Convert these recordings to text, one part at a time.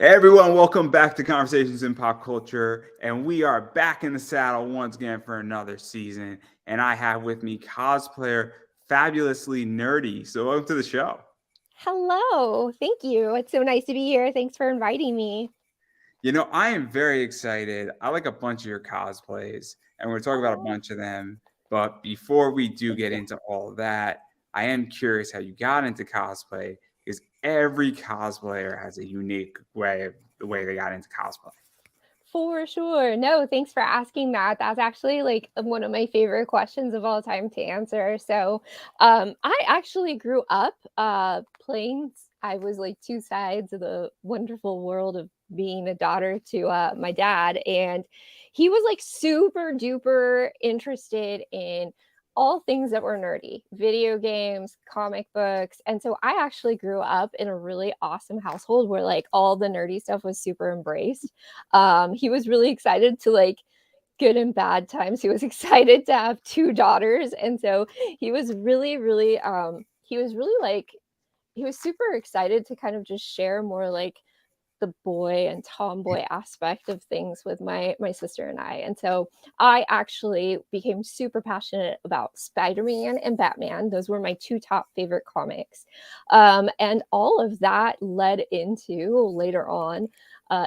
Hey everyone, welcome back to Conversations in Pop Culture. And we are back in the saddle once again for another season. And I have with me cosplayer Fabulously Nerdy. So welcome to the show. Hello. Thank you. It's so nice to be here. Thanks for inviting me. I am very excited. I like a bunch of your cosplays, and we're talking about a Oh, bunch of them. But before we do thank get you. into all of that, I am curious how you got into cosplay because every cosplayer has a unique way of the way they got into cosplay. For sure. No, thanks for asking that. That's actually like one of my favorite questions of all time to answer. I actually grew up playing. I was like two sides of the wonderful world of being a daughter to my dad, and he was like super duper interested in all things that were nerdy, video games, comic books. And so I actually grew up in a really awesome household where like all the nerdy stuff was super embraced. He was really excited to like good and bad times. He was excited to have two daughters, and so he was really like he was super excited to kind of just share more like the boy and tomboy aspect of things with my sister and I. And so I actually became super passionate about Spider-Man and Batman. Those were my two top favorite comics. And all of that led into later on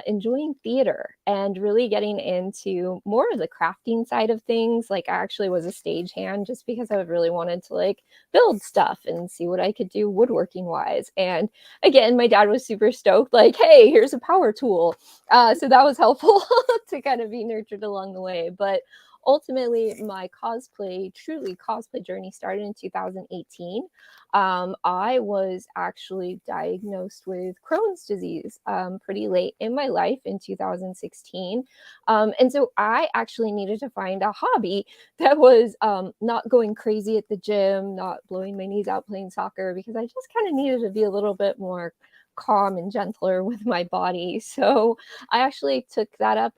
enjoying theater and really getting into more of the crafting side of things. Like I actually was a stagehand just because I really wanted to like build stuff and see what I could do woodworking wise. And again, my dad was super stoked, like, hey, here's a power tool. So that was helpful to kind of be nurtured along the way. But ultimately, my truly cosplay journey started in 2018. I was actually diagnosed with Crohn's disease pretty late in my life in 2016. And so I actually needed to find a hobby that was not going crazy at the gym, not blowing my knees out playing soccer, because I just kind of needed to be a little bit more calm and gentler with my body. So I actually took that up.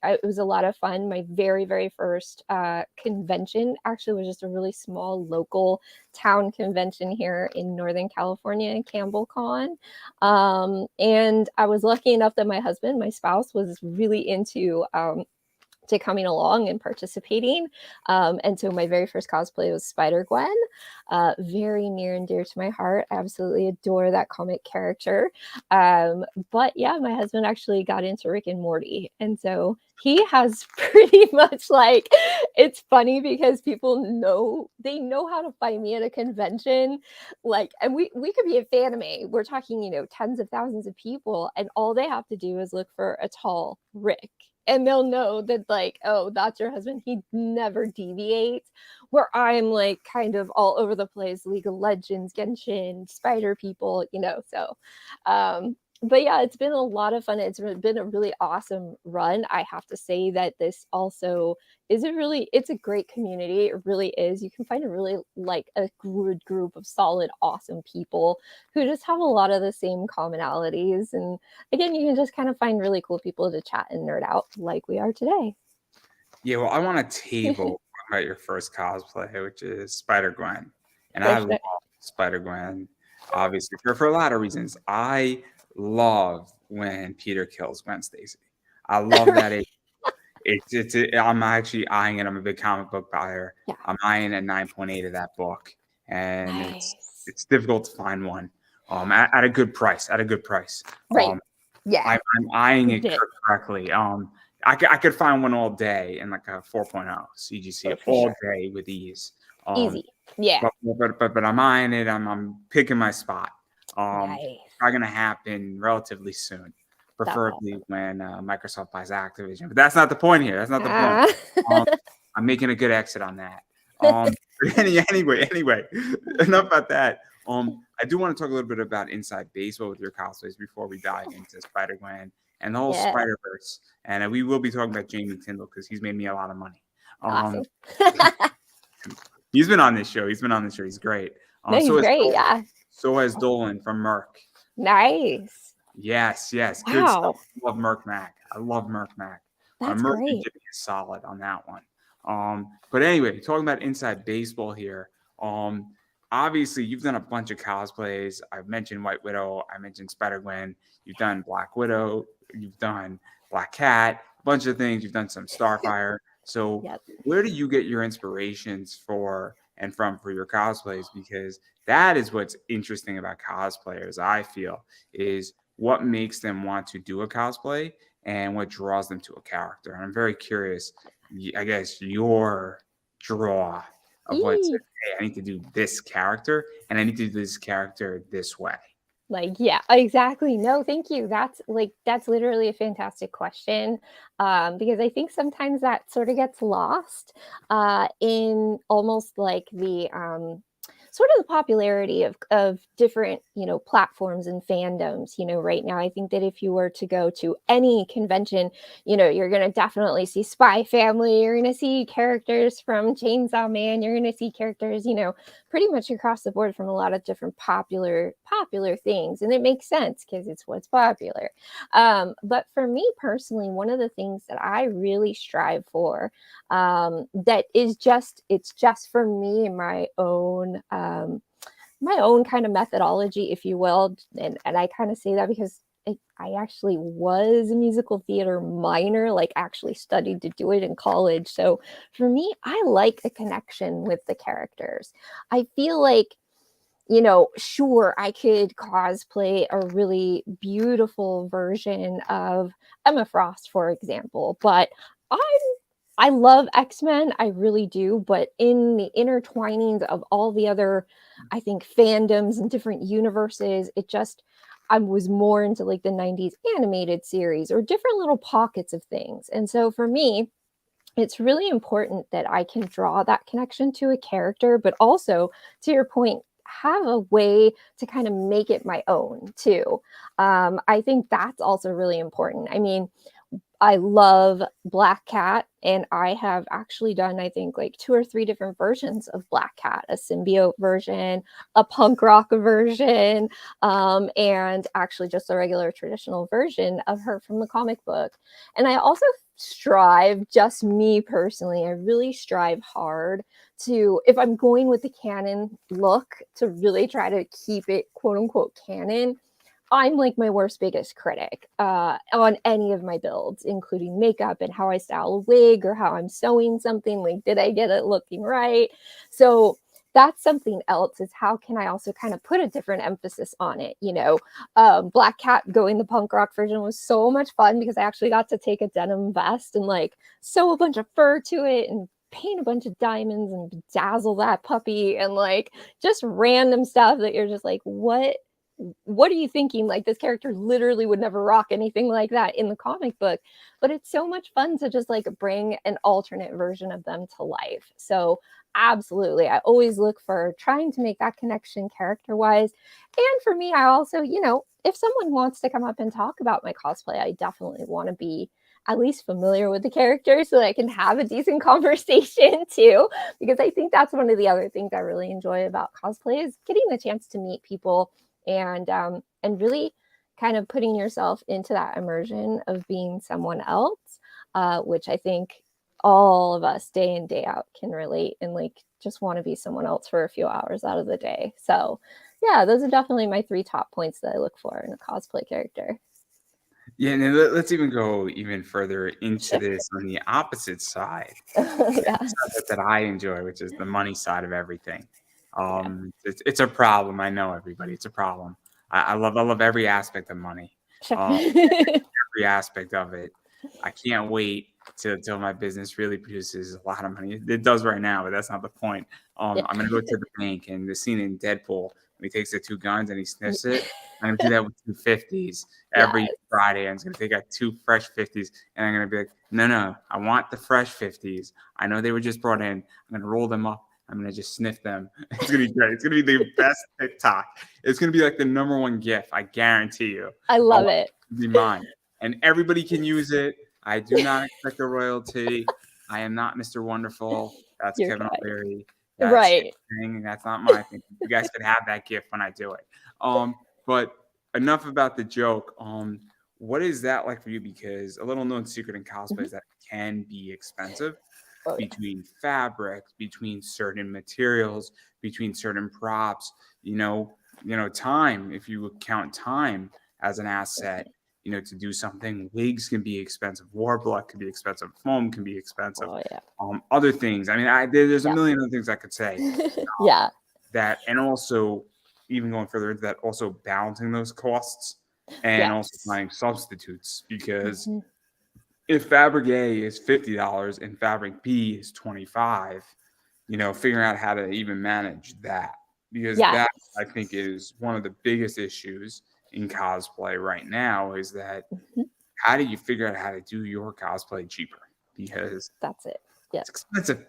It was a lot of fun. My very, very first convention actually was just a really small local town convention here in Northern California in CampbellCon. And I was lucky enough that my husband, my spouse, was really into to coming along and participating. And so my very first cosplay was Spider Gwen, very near and dear to my heart. I absolutely adore that comic character. But yeah, my husband actually got into Rick and Morty. And so he has pretty much like, it's funny because people know, they know how to find me at a convention. Like, and we could be at Fanime. We're talking, tens of thousands of people, and all they have to do is look for a tall Rick and they'll know that like, oh, that's your husband. He never deviates. Where I'm like kind of all over the place, League of Legends, Genshin, Spider People, so but yeah, it's been a lot of fun. It's been a really awesome run. I have to say that this also it's a great community. It really is. You can find a really like a good group of solid, awesome people who just have a lot of the same commonalities. And again, you can just kind of find really cool people to chat and nerd out like we are today. Yeah, well, I'm on a table about your first cosplay, which is Spider Gwen, and For I love sure. Spider Gwen, obviously for a lot of reasons. I love when Peter kills Gwen Stacy. I love that. Right. I'm actually eyeing it. I'm a big comic book buyer. Yeah. I'm eyeing a 9.8 of that book, and it's Nice. it's difficult to find one at a good price. At a good price. Right. Um, Yeah. I'm eyeing it Legit. correctly. I could find one all day in like a 4.0 CGC Oh, for all sure. day with ease. Um, Easy. Yeah. but I'm eyeing it. I'm picking my spot. Nice. Probably gonna happen relatively soon, That's preferably awesome. when Microsoft buys Activision. But that's not the point here. That's not the point. Ah. Um, I'm making a good exit on that. But anyway, enough about that. I do want to talk a little bit about Inside Baseball with your cosplays before we dive into Spider Gwen and the whole Yeah. Spider Verse. And we will be talking about Jamie Tyndall because he's made me a lot of money. Um, Awesome. he's been on this show. He's great. No, he's great. Dolan. Yeah. So has Dolan from Merck. Nice. Yes, good stuff. Wow. Love Merc Mac. I love Merc Mac. That's Merc and great. Jimmy is solid on that one. But anyway, talking about Inside Baseball here. obviously you've done a bunch of cosplays. I've mentioned White Widow, I mentioned Spider-Gwen, you've done Black Widow, you've done Black Cat, a bunch of things, you've done some Starfire. So Yep. where do you get your inspirations for and from for your cosplays? Because that is what's interesting about cosplayers, I feel, is what makes them want to do a cosplay and what draws them to a character. And I'm very curious, I guess, your draw of what says, Eee. hey, I need to do this character and I need to do this character this way. Like, yeah, exactly. No, thank you. That's literally a fantastic question, because I think sometimes that sort of gets lost in almost like the sort of the popularity of different, platforms and fandoms. Right now, I think that if you were to go to any convention, you're going to definitely see Spy Family. You're going to see characters from Chainsaw Man. You're going to see characters, pretty much across the board from a lot of different popular things, and it makes sense because it's what's popular. But for me personally, one of the things that I really strive for, that is just it's just for me and my own kind of methodology, if you will. And I kind of say that because I actually was a musical theater minor, like actually studied to do it in college. So for me, I like a connection with the characters. I feel like, sure, I could cosplay a really beautiful version of Emma Frost, for example, but I'm I love X-Men, I really do, but in the intertwinings of all the other, I think, fandoms and different universes, I was more into like the 90s animated series or different little pockets of things. And so for me, it's really important that I can draw that connection to a character, but also, to your point, have a way to kind of make it my own too. I think that's also really important. I mean, I love Black Cat, and I have actually done, I think, like 2 or 3 different versions of Black Cat, a symbiote version, a punk rock version, and actually just a regular traditional version of her from the comic book. And I also strive, just me personally, I really strive hard to, if I'm going with the canon look, to really try to keep it quote unquote canon. I'm like my worst biggest critic on any of my builds, including makeup and how I style a wig or how I'm sewing something. Like, did I get it looking right? So that's something else, is how can I also kind of put a different emphasis on it? Black Cat going the punk rock version was so much fun because I actually got to take a denim vest and like sew a bunch of fur to it and paint a bunch of diamonds and dazzle that puppy and like just random stuff that you're just like, what are you thinking? Like, this character literally would never rock anything like that in the comic book, but it's so much fun to just like bring an alternate version of them to life. So absolutely, I always look for trying to make that connection character wise. And for me, I also, if someone wants to come up and talk about my cosplay, I definitely want to be at least familiar with the character so that I can have a decent conversation too, because I think that's one of the other things I really enjoy about cosplay is getting the chance to meet people and really kind of putting yourself into that immersion of being someone else, which I think all of us day in day out can relate and like just want to be someone else for a few hours out of the day. So yeah, those are definitely my 3 top points that I look for in a cosplay character. Yeah, and then let's even go even further into this on the opposite side, and the Yeah, side that I enjoy, which is the money side of everything. yeah, It's a problem. I know, everybody. It's a problem. I love every aspect of money. sure. Um, every aspect of it. I can't wait till my business really produces a lot of money. It does right now, but that's not the point. Yeah. I'm gonna go to the bank, and the scene in Deadpool when he takes the 2 guns and he sniffs it. I'm gonna do that with 250s every Yes, Friday. I'm just gonna take out 2 fresh 50s, and I'm gonna be like, no, no, I want the fresh 50s. I know they were just brought in. I'm gonna roll them up. I'm gonna just sniff them. It's gonna be great. It's gonna be the best TikTok. It's gonna be like the #1 GIF. I guarantee you. I I love want it. it to be mine, and everybody can use it. I do not expect a royalty. I am not Mr. Wonderful. That's You're Kevin good. O'Leary. That's his Right. thing. That's not my thing. You guys could have that gift when I do it. But enough about the joke. What is that like for you? Because a little known secret in cosplay Mhm. is that it can be expensive. Oh, yeah. between fabrics, between certain materials, between certain props, time, if you count time as an asset, Right. to do something, wigs can be expensive, warbler can be expensive, foam can be expensive, Oh, yeah. other things. I mean, there's a million other things I could say Yeah. that, and also even going further into that, also balancing those costs and also Yes. finding substitutes, because Mhm. if fabric A is $50 and fabric B is 25, figuring out how to even manage that, because Yes. that, I think, is one of the biggest issues in cosplay right now, is that Mhm. how do you figure out how to do your cosplay cheaper? Because That's it. Yeah. it's expensive.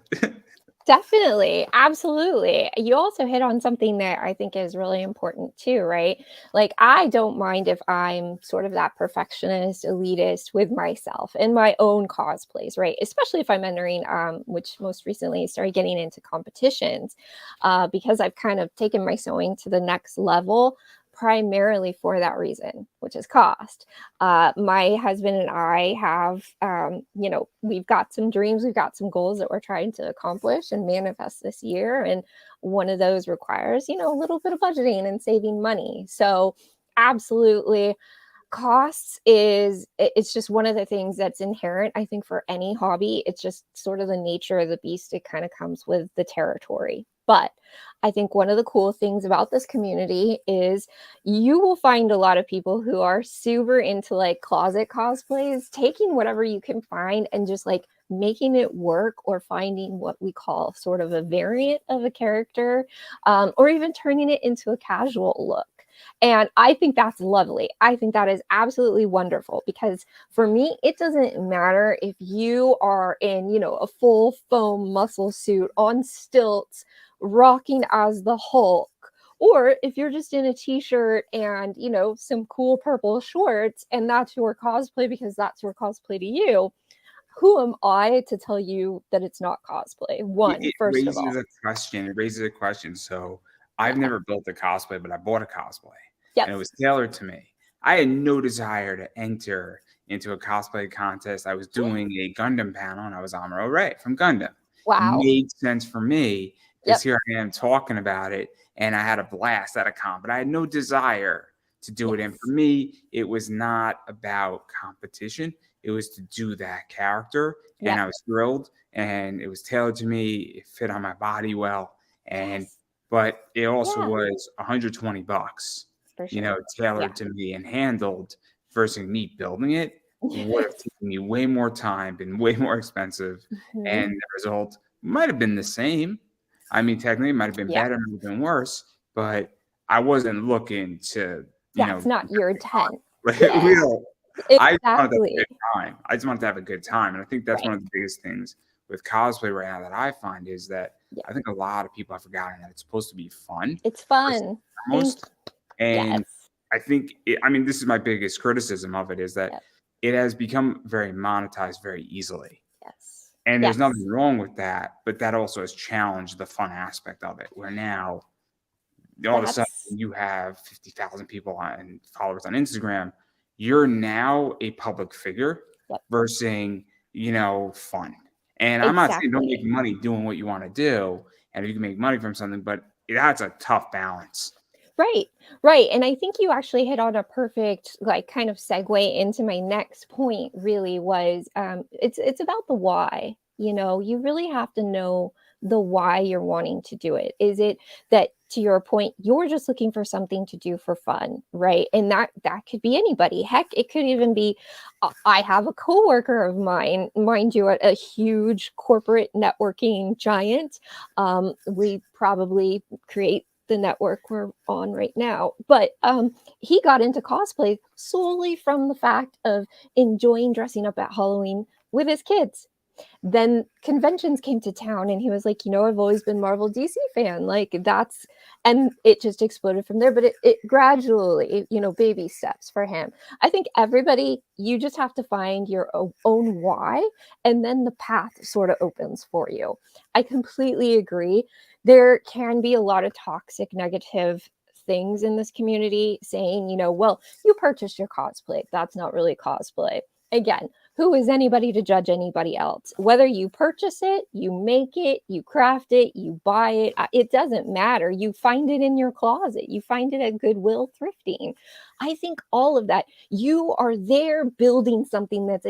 Definitely, absolutely. You also hit on something that I think is really important too, right? Like, I don't mind if I'm sort of that perfectionist, elitist with myself in my own cosplays, right? Especially if I'm entering, which most recently started getting into competitions, because I've kind of taken my sewing to the next level primarily for that reason, which is cost. My husband and I have, we've got some dreams, we've got some goals that we're trying to accomplish and manifest this year. And one of those requires, a little bit of budgeting and saving money. So, absolutely, costs it's just one of the things that's inherent, I think, for any hobby. It's just sort of the nature of the beast. It kind of comes with the territory. But I think one of the cool things about this community is you will find a lot of people who are super into like closet cosplays, taking whatever you can find and just like making it work, or finding what we call sort of a variant of a character, or even turning it into a casual look. And I think that's lovely. I think that is absolutely wonderful, because for me, it doesn't matter if you are in, a full foam muscle suit on stilts, rocking as the Hulk, or if you're just in a t-shirt and, some cool purple shorts and that's your cosplay because that's your cosplay to you. Who am I to tell you that it's not cosplay? One, It first of raises all. a question. It raises a question. So I've Yeah. never built a cosplay, but I bought a cosplay and Yep. it was tailored to me. I had no desire to enter into a cosplay contest. I was doing a Gundam panel and I was Amuro Ray from Gundam. It Wow. made sense for me because Yep. here I am talking about it and I had a blast at a con, but I had no desire to do it. And for Yes. me, it was not about competition. It was to do that character. And Yep. I was thrilled and it was tailored to me. It fit on my body well. And Yes. but it also Yeah. was $120, For sure. Yeah. tailored to me and handled, versus me building it would have taken me way more time, been way more expensive, Mhm. and the result might have been the same. I mean, technically, it might have been Yeah. better, might have been worse, but I wasn't looking to, Yeah, it's not your intent. like, Yeah, I just wanted to have a exactly. good time. I just wanted to have a good time, and I think that's Right. one of the biggest things with cosplay right now that I find is that Yeah. I think a lot of people have forgotten that it's supposed to be fun It's first fun. and Thank foremost. And Yes. I think, this is my biggest criticism of it, is that Yep. it has become very monetized very easily. Yes. And there's nothing Yes. wrong with that, but that also has challenged the fun aspect of it, where now all of a sudden That's you have 50,000 people and followers on Instagram. You're now a public figure Yep. versus, fun. And I'm not saying don't make Exactly. money doing what you want to do, and if you can make money from something, but that's a tough balance. Right, right, and I think you actually hit on a perfect, like, kind of segue into my next point really was, it's about the why, you really have to know the why you're wanting to do it. Is it that, to your point, you're just looking for something to do for fun, right? And that could be anybody. Heck, it could even be, I have a coworker of mine, mind you, a huge corporate networking giant. We probably create the network we're on right now. But he got into cosplay solely from the fact of enjoying dressing up at Halloween with his kids. Then conventions came to town and he was like, I've always been Marvel DC fan. Like that's, and it just exploded from there. But it gradually, baby steps for him. I think everybody, you just have to find your own why, and then the path sort of opens for you. I completely agree. There can be a lot of toxic, negative things in this community saying, well, you purchased your cosplay. That's not really cosplay. Again, who is anybody to judge anybody else? Whether you purchase it, you make it, you craft it, you buy it, it doesn't matter. You find it in your closet, you find it at Goodwill thrifting. I think all of that, you are there building something that's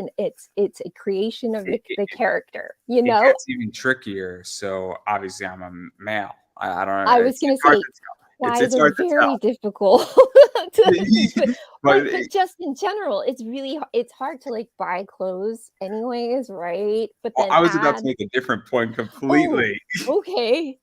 it's a creation of It, the it, character, it gets even trickier. So obviously, I'm a male. I don't. I was It's gonna hard say to tell. size It's are hard to very tell. difficult but But but just in general, it's really it's hard to, like, buy clothes anyways, right? But then I was about to add make a different point oh, completely. okay.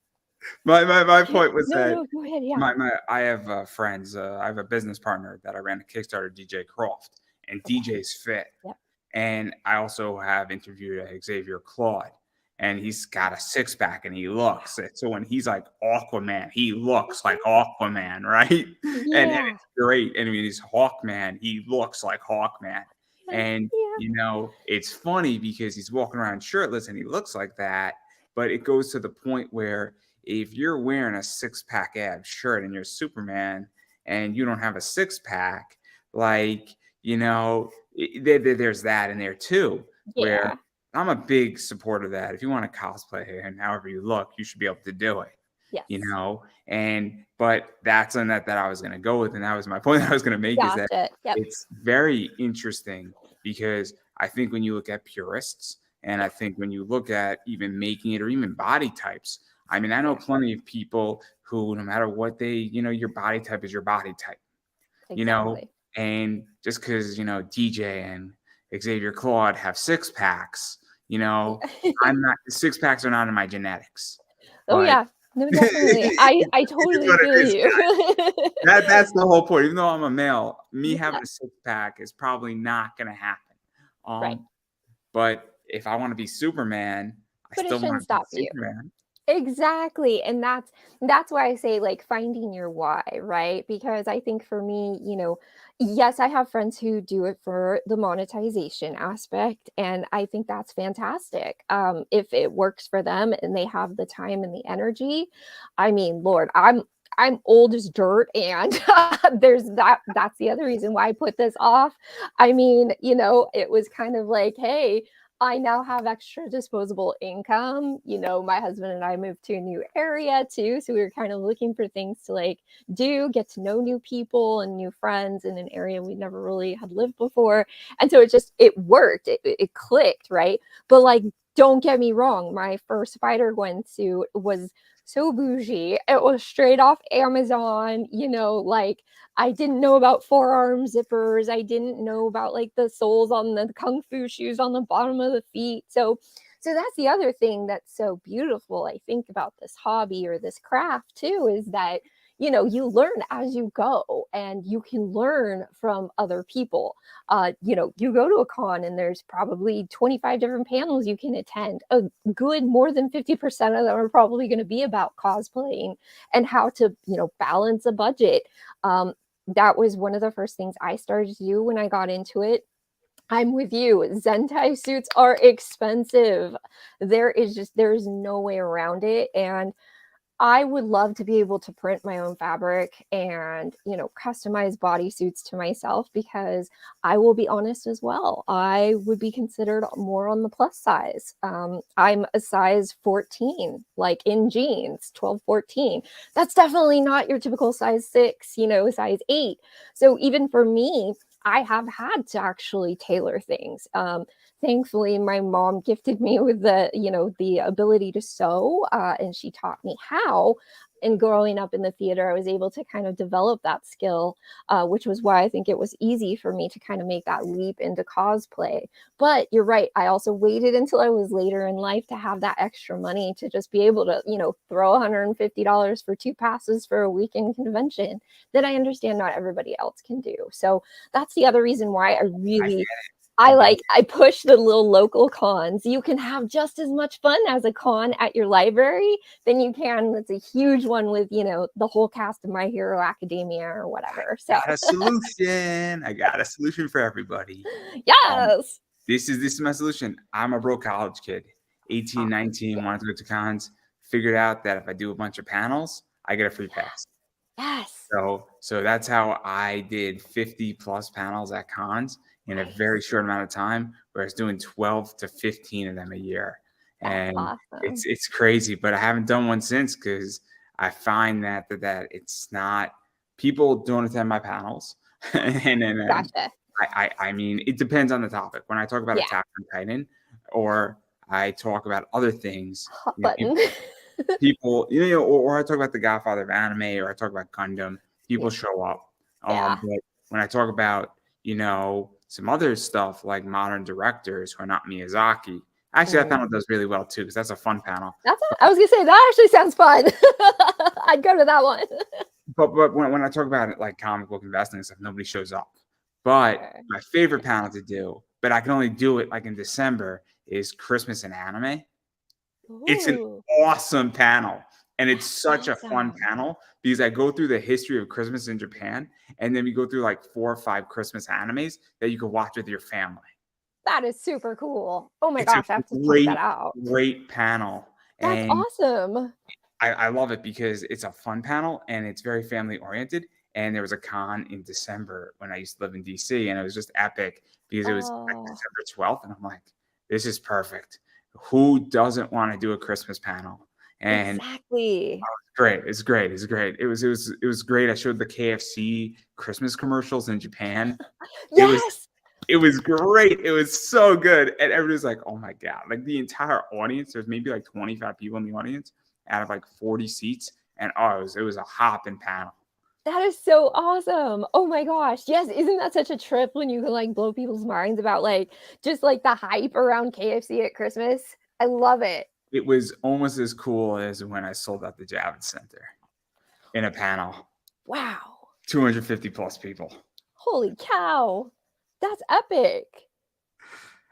My point was No, that no, go ahead, yeah. I have friends. I have a business partner that I ran a Kickstarter, DJ Croft, and Okay. DJ's fit. Yep. And I also have interviewed Xavier Claude, and he's got a six pack, and he looks. So when he's like Aquaman, he looks like Aquaman, right? And Yeah. it's great. And when he's Hawkman, he looks like Hawkman. Yeah, And yeah. it's funny because he's walking around shirtless and he looks like that. But it goes to the point where if you're wearing a six pack ab shirt and you're Superman and you don't have a six pack, like, there's that in there too, where Yeah. I'm a big supporter of that. If you want to cosplay and however you look, you should be able to do it, Yes. but that's on that I was going to go with. And that was my point that I was going to make, is that Gotcha. Yep. it's very interesting because I think when you look at purists, and I think when you look at even making it or even body types, I mean, I know Yeah, plenty of people who, no matter what your body type is your body type, you know, exactly. and just because, DJ and Xavier Claude have six packs, Yeah. I'm not, six packs are not in my genetics, Oh, but yeah. No, definitely. I it is totally what it feel is. you. That's the whole point. Even though I'm a male, me Yeah, having a six pack is probably not going to happen. right. But if I want to be Superman, I But it still shouldn't want to be stop you. Superman. Exactly, and that's why I say, like, finding your why, right? Because I think for me, yes, I have friends who do it for the monetization aspect, and I think that's fantastic. If it works for them and they have the time and the energy, I mean, Lord, I'm old as dirt, and that's the other reason why I put this off. I mean, it was kind of like, hey, I now have extra disposable income. My husband and I moved to a new area too. So we were kind of looking for things to like do, get to know new people and new friends in an area we never really had lived before. And so it worked. It clicked, right? But like, don't get me wrong, my first Spider-Gwen suit was so bougie. It was straight off Amazon, like I didn't know about forearm zippers. I didn't know about like the soles on the kung fu shoes on the bottom of the feet. So that's the other thing that's so beautiful, I think, about this hobby or this craft too, is that you learn as you go and you can learn from other people. You go to a con and there's probably 25 different panels you can attend. A good more than 50% of them are probably going to be about cosplaying and how to balance a budget. That was one of the first things I started to do when I got into it. I'm with you. Zentai suits are expensive. There's no way around it. And I would love to be able to print my own fabric and, customize bodysuits to myself, because I will be honest as well. I would be considered more on the plus size. I'm a size 14, like in jeans, 12, 14. That's definitely not your typical size 6, size 8. So even for me, I have had to actually tailor things. Thankfully, my mom gifted me with the ability to sew, and she taught me how. And growing up in the theater, I was able to kind of develop that skill, which was why I think it was easy for me to kind of make that leap into cosplay. But you're right, I also waited until I was later in life to have that extra money to just be able to, throw $150 for 2 passes for a weekend convention that I understand not everybody else can do. So that's the other reason why I get I get it. I push the little local cons. You can have just as much fun as a con at your library than you can with a huge one with, the whole cast of My Hero Academia or whatever. So, Got a solution. I got a solution for everybody. Um, yes. this is my solution. I'm a broke college kid, 18, Yeah. 19, wanted to go to cons. Figured out that if I do a bunch of panels, I get a free pass. Yes. So that's how I did 50 plus panels at cons. in a very Nice. short amount of time, whereas doing 12 to 15 of them a year. That's And awesome. it's crazy, but I haven't done one since because I find that it's not people don't attend my panels. And Gotcha. I mean, it depends on the topic. When I talk about Yeah. Attack on Titan or I talk about other things, Hot you know, button. people, or I talk about the Godfather of anime, or I talk about Gundam, Yeah. people show up. Yeah. But when I talk about, some other stuff like modern directors who are not Miyazaki, actually that Mm. panel does really well too, because that's a fun panel. I was gonna say that actually sounds fun. I'd go to that one. But when I talk about it like comic book investing and stuff, nobody shows up. But Sure. my favorite panel to do, but I can only do it like in December, is Christmas and anime. It's an Ooh, awesome panel, and it's that's such a fun awesome. panel because I go through the history of Christmas in Japan, and then we go through like 4 or 5 Christmas animes that you can watch with your family. That is super cool. Oh my It's a gosh, I have to check that great, out. great panel, That's and awesome. I love it because it's a fun panel and it's very family oriented. And there was a con in December when I used to live in DC, and it was just epic because it was like Oh, December 12th, and I'm like, this is perfect. Who doesn't want to do a Christmas panel? And exactly. great. It's great. It's great. It was great. I showed the KFC Christmas commercials in Japan. It was Yes. it was great. It was so good. And everybody's like, oh my God. Like the entire audience, there's maybe like 25 people in the audience out of like 40 seats. And it was a hopping panel. That is so awesome. Oh my gosh. Yes, isn't that such a trip when you can like blow people's minds about like just like the hype around KFC at Christmas? I love it. It was almost as cool as when I sold out the Javits Center in a panel. Wow. 250 plus people. Holy cow. That's epic.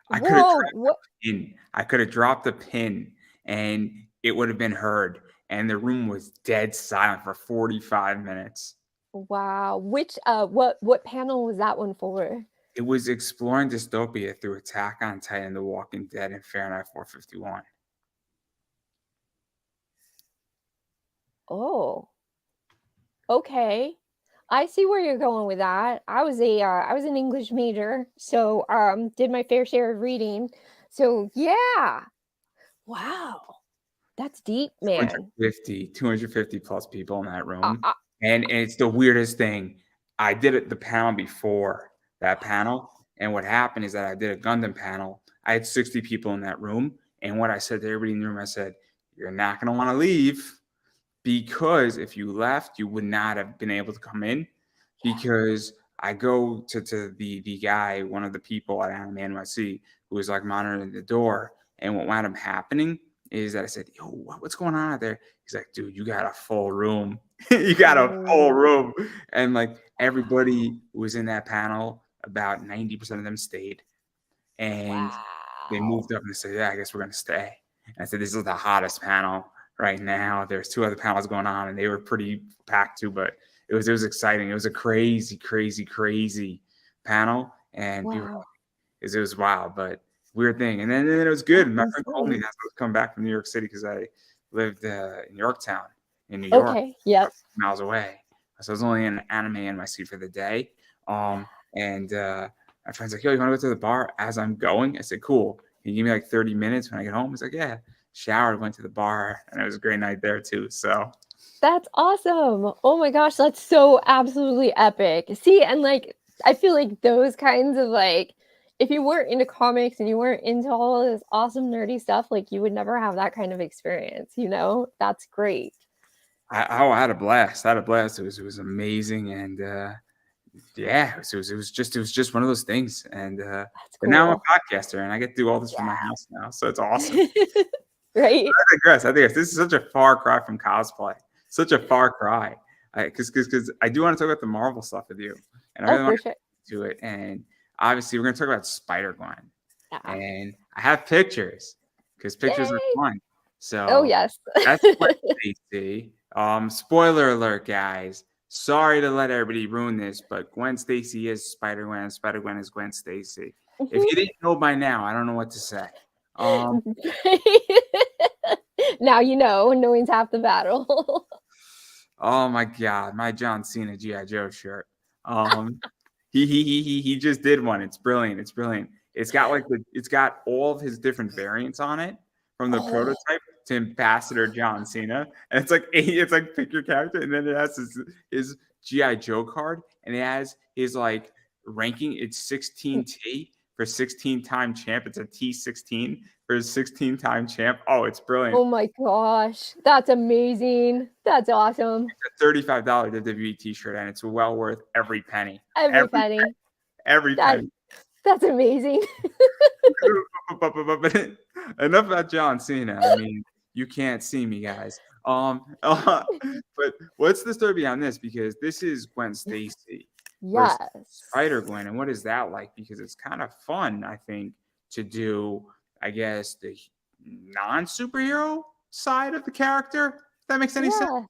I could have Whoa. What? pin. I could have dropped the pin and it would have been heard. And the room was dead silent for 45 minutes. Wow. What panel was that one for? It was exploring dystopia through Attack on Titan, The Walking Dead, and Fahrenheit 451. Oh, okay. I see where you're going with that. I was an English major, so did my fair share of reading. So yeah. Wow. That's deep, man. 250 plus people in that Uh, room. uh, And it's the weirdest thing. I did it the panel before that panel. And what happened is that I did a Gundam panel. I had 60 people in that room. And what I said to everybody in the room, I said, you're not going to want to leave because if you left, you would not have been able to come in yeah. because I go to the guy, one of the people at Anime NYC, who was like monitoring the door. And what wound up happening is that I said, yo, what's going on out there? He's like, dude, you got a full room. You got a full Oh, room. And like everybody who was in that panel, about 90% of them stayed. And they wow. moved up and they said, yeah, I guess we're going to stay. And I said, this is the hottest panel right now. There's 2 other panels going on and they were pretty packed too, but it was exciting. It was a crazy, crazy, crazy panel. And people, Wow. it was wild, but weird thing. And then it was good. That's My friend told me insane. that I was coming back from New York City because I lived in Yorktown in New York, Okay. Yep. miles away. So I was only in Anime NYC for the day. And my friend's like, yo, you want to go to the bar as I'm going? I said, cool. Can you give me like 30 minutes when I get home? He's like, yeah. Showered, went to the bar, and it was a great night there too. So That's awesome. Oh my gosh, that's so absolutely epic. See, and like I feel like those kinds of like if you weren't into comics and you weren't into all of this awesome nerdy stuff, like you would never have that kind of experience, you know? That's great. I had a blast. I had a blast. It was amazing, and yeah, it was just one of those things. And That's but now I'm cool. a podcaster, and I get to do all this from my Yeah. house now, so it's awesome. Right? I digress. This is such a far cry from cosplay. Such a far cry. Because I do want to talk about the Marvel stuff with you, and I Oh, really want for sure. to do it. And obviously, we're going to talk about Spider Gwen, Yeah. and I have pictures because pictures are Yay. fun. Oh, So yes. that's Gwen Stacy. Spoiler alert, guys. Sorry to let everybody ruin this, but Gwen Stacy is Spider Gwen. Spider Gwen is Gwen Stacy. If you didn't know by now, I don't know what to say. Um, Now you know, knowing's half the battle. Oh my God, my John Cena GI Joe shirt. Um, He just did one. It's brilliant. It's brilliant. It's got all of his different variants on it from the Oh, prototype to Ambassador John Cena. And it's like pick your character, and then it has his GI Joe card, and it has his like ranking. It's 16T for 16-time champ. It's a T16 for 16-time champ. Oh, it's brilliant. oh my gosh, that's amazing. That's awesome. It's a $35 WWE t-shirt, and it's well worth every penny. Every Every penny. every That penny. that's amazing. Enough about John Cena. I mean, you can't see me, guys. But what's the story behind this? Because this is Gwen Stacy versus Yes. Spider Gwen, and what is that like? Because it's kind of fun, I think, to do. I guess the non superhero side of the character. If that makes any sense. Yeah.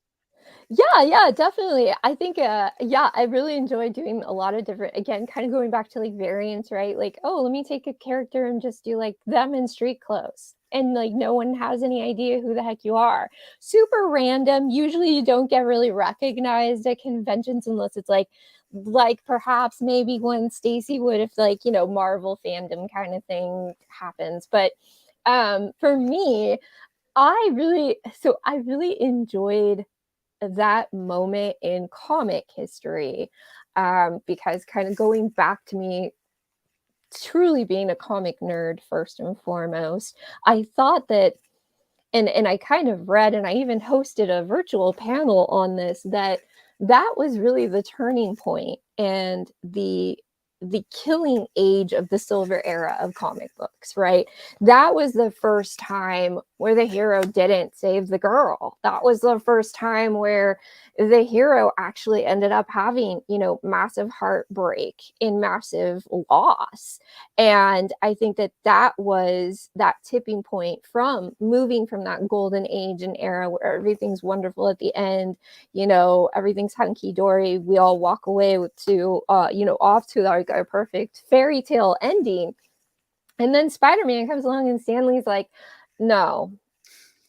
Yeah, yeah, definitely. I think, yeah, I really enjoy doing a lot of different, again, kind of going back to like variants, right? Like, oh, let me take a character and just do like them in street clothes. And like no one has any idea who the heck you are. Super random. Usually you don't get really recognized at conventions unless it's like perhaps maybe Gwen Stacy would if like, Marvel fandom kind of thing happens. But for me, I really enjoyed that moment in comic history, because kind of going back to me truly being a comic nerd first and foremost, I thought that, and I kind of read, and I even hosted a virtual panel on this, that was really the turning point and the killing age of the silver era of comic books, right? That was the first time where the hero didn't save the girl. That was the first time where the hero actually ended up having, massive heartbreak and massive loss. And I think that was that tipping point from moving from that golden age and era where everything's wonderful at the end, everything's hunky dory. We all walk away to, off to like a perfect fairy tale ending. And then Spider-Man comes along and Stanley's like, no,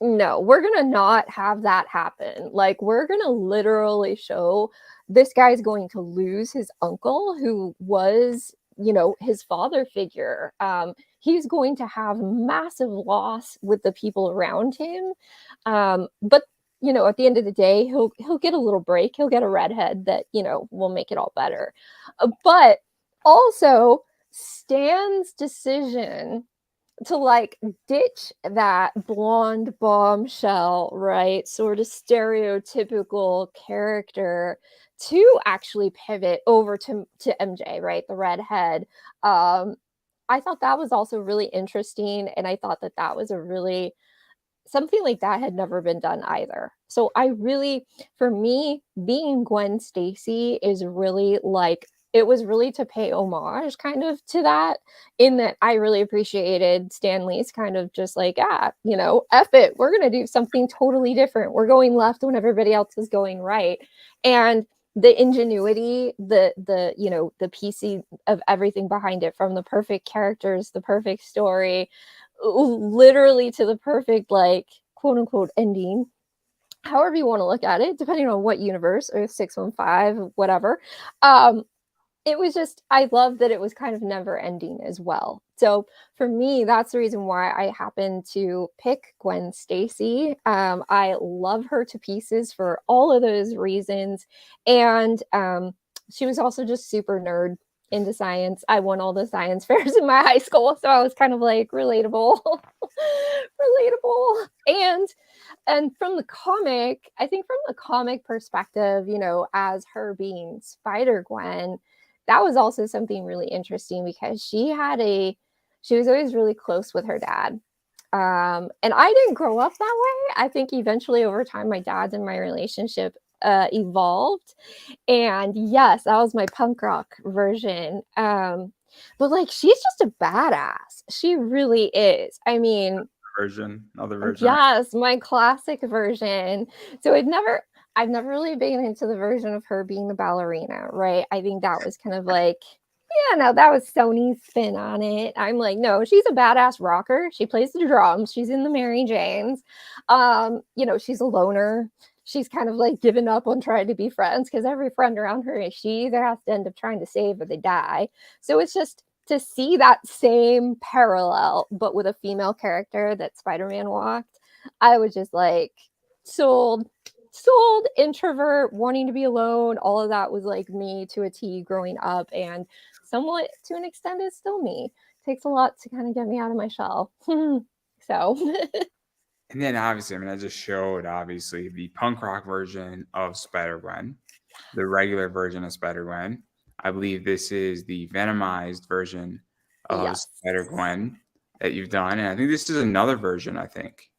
no, we're gonna not have that happen. Like, we're gonna literally show this guy's going to lose his uncle, who was, his father figure. He's going to have massive loss with the people around him. But at the end of the day, he'll get a little break. He'll get a redhead that will make it all better. But also, Stan's decision to like ditch that blonde bombshell, right? Sort of stereotypical character to actually pivot over to MJ, right? The redhead. I thought that was also really interesting, and I thought that was a really something like that had never been done either. So for me, being Gwen Stacy is really like, it was really to pay homage kind of to that, in that I really appreciated Stanley's kind of just like, F it, we're going to do something totally different. We're going left when everybody else is going right. And the ingenuity, the PC of everything behind it, from the perfect characters, the perfect story, literally to the perfect, like, quote unquote ending, however you want to look at it, depending on what universe, or 615, whatever. It was just, I love that it was kind of never ending as well. So for me, that's the reason why I happen to pick Gwen Stacy. I love her to pieces for all of those reasons. And she was also just super nerd into science. I won all the science fairs in my high school, so I was kind of like relatable. Relatable. And from the comic, I think from the comic perspective, as her being Spider-Gwen, that was also something really interesting, because she was always really close with her dad. And I didn't grow up that way. I think eventually over time, my dad's and my relationship evolved. And yes, that was my punk rock version. But like, she's just a badass. She really is. I mean, Another version. yes, my classic version. So I've never really been into the version of her being the ballerina, right? I think that was kind of like, yeah, no, that was Sony's spin on it. I'm like, no, she's a badass rocker. She plays the drums. She's in the Mary Janes. She's a loner. she's kind of like given up on trying to be friends because every friend around her, she either has to end up trying to save or they die. So it's just to see that same parallel, but with a female character that Spider-Man walked, I was just like sold, sold, introvert, wanting to be alone. All of that was like me to a T growing up, and somewhat to an extent is still me. Takes a lot to kind of get me out of my shell. So And then obviously, I mean, I just showed obviously the punk rock version of Spider-Gwen, the regular version of Spider-Gwen. I believe this is the Venomized version of yes. Spider-Gwen that you've done, and I think this is another version, I think.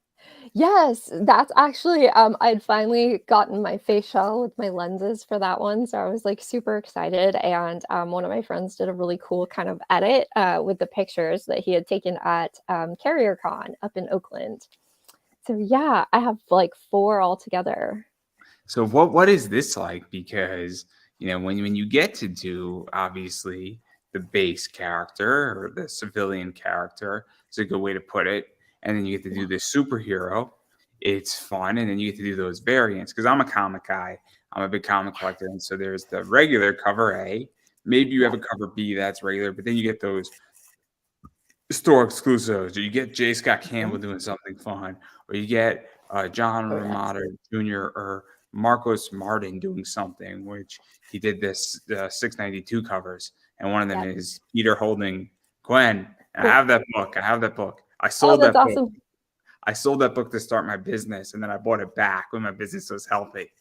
Yes, that's actually, I'd finally gotten my face shell with my lenses for that one, so I was, like, super excited, and, one of my friends did a really cool kind of edit, with the pictures that he had taken at, CarrierCon up in Oakland. So, yeah, I have, like, 4 altogether. So what is this like? Because when you get to do obviously the base character or the civilian character, it's a good way to put it. And then you get to do Yeah, the superhero. It's fun, and then you get to do those variants. Because I'm a comic guy, I'm a big comic collector, and so there's the regular cover A. Maybe you have yeah, a cover B that's regular, but then you get those store exclusives, or you get J. Scott Campbell mhm, doing something fun, or you get John oh, yes. Romita Jr. or Marcos Martin doing something, which he did this 692 covers, and one of them Yep, is Peter holding Gwen. And I cool. have that book. I have that book. I Oh, sold that's that book. awesome. I sold that book to start my business, and then I bought it back when my business was healthy.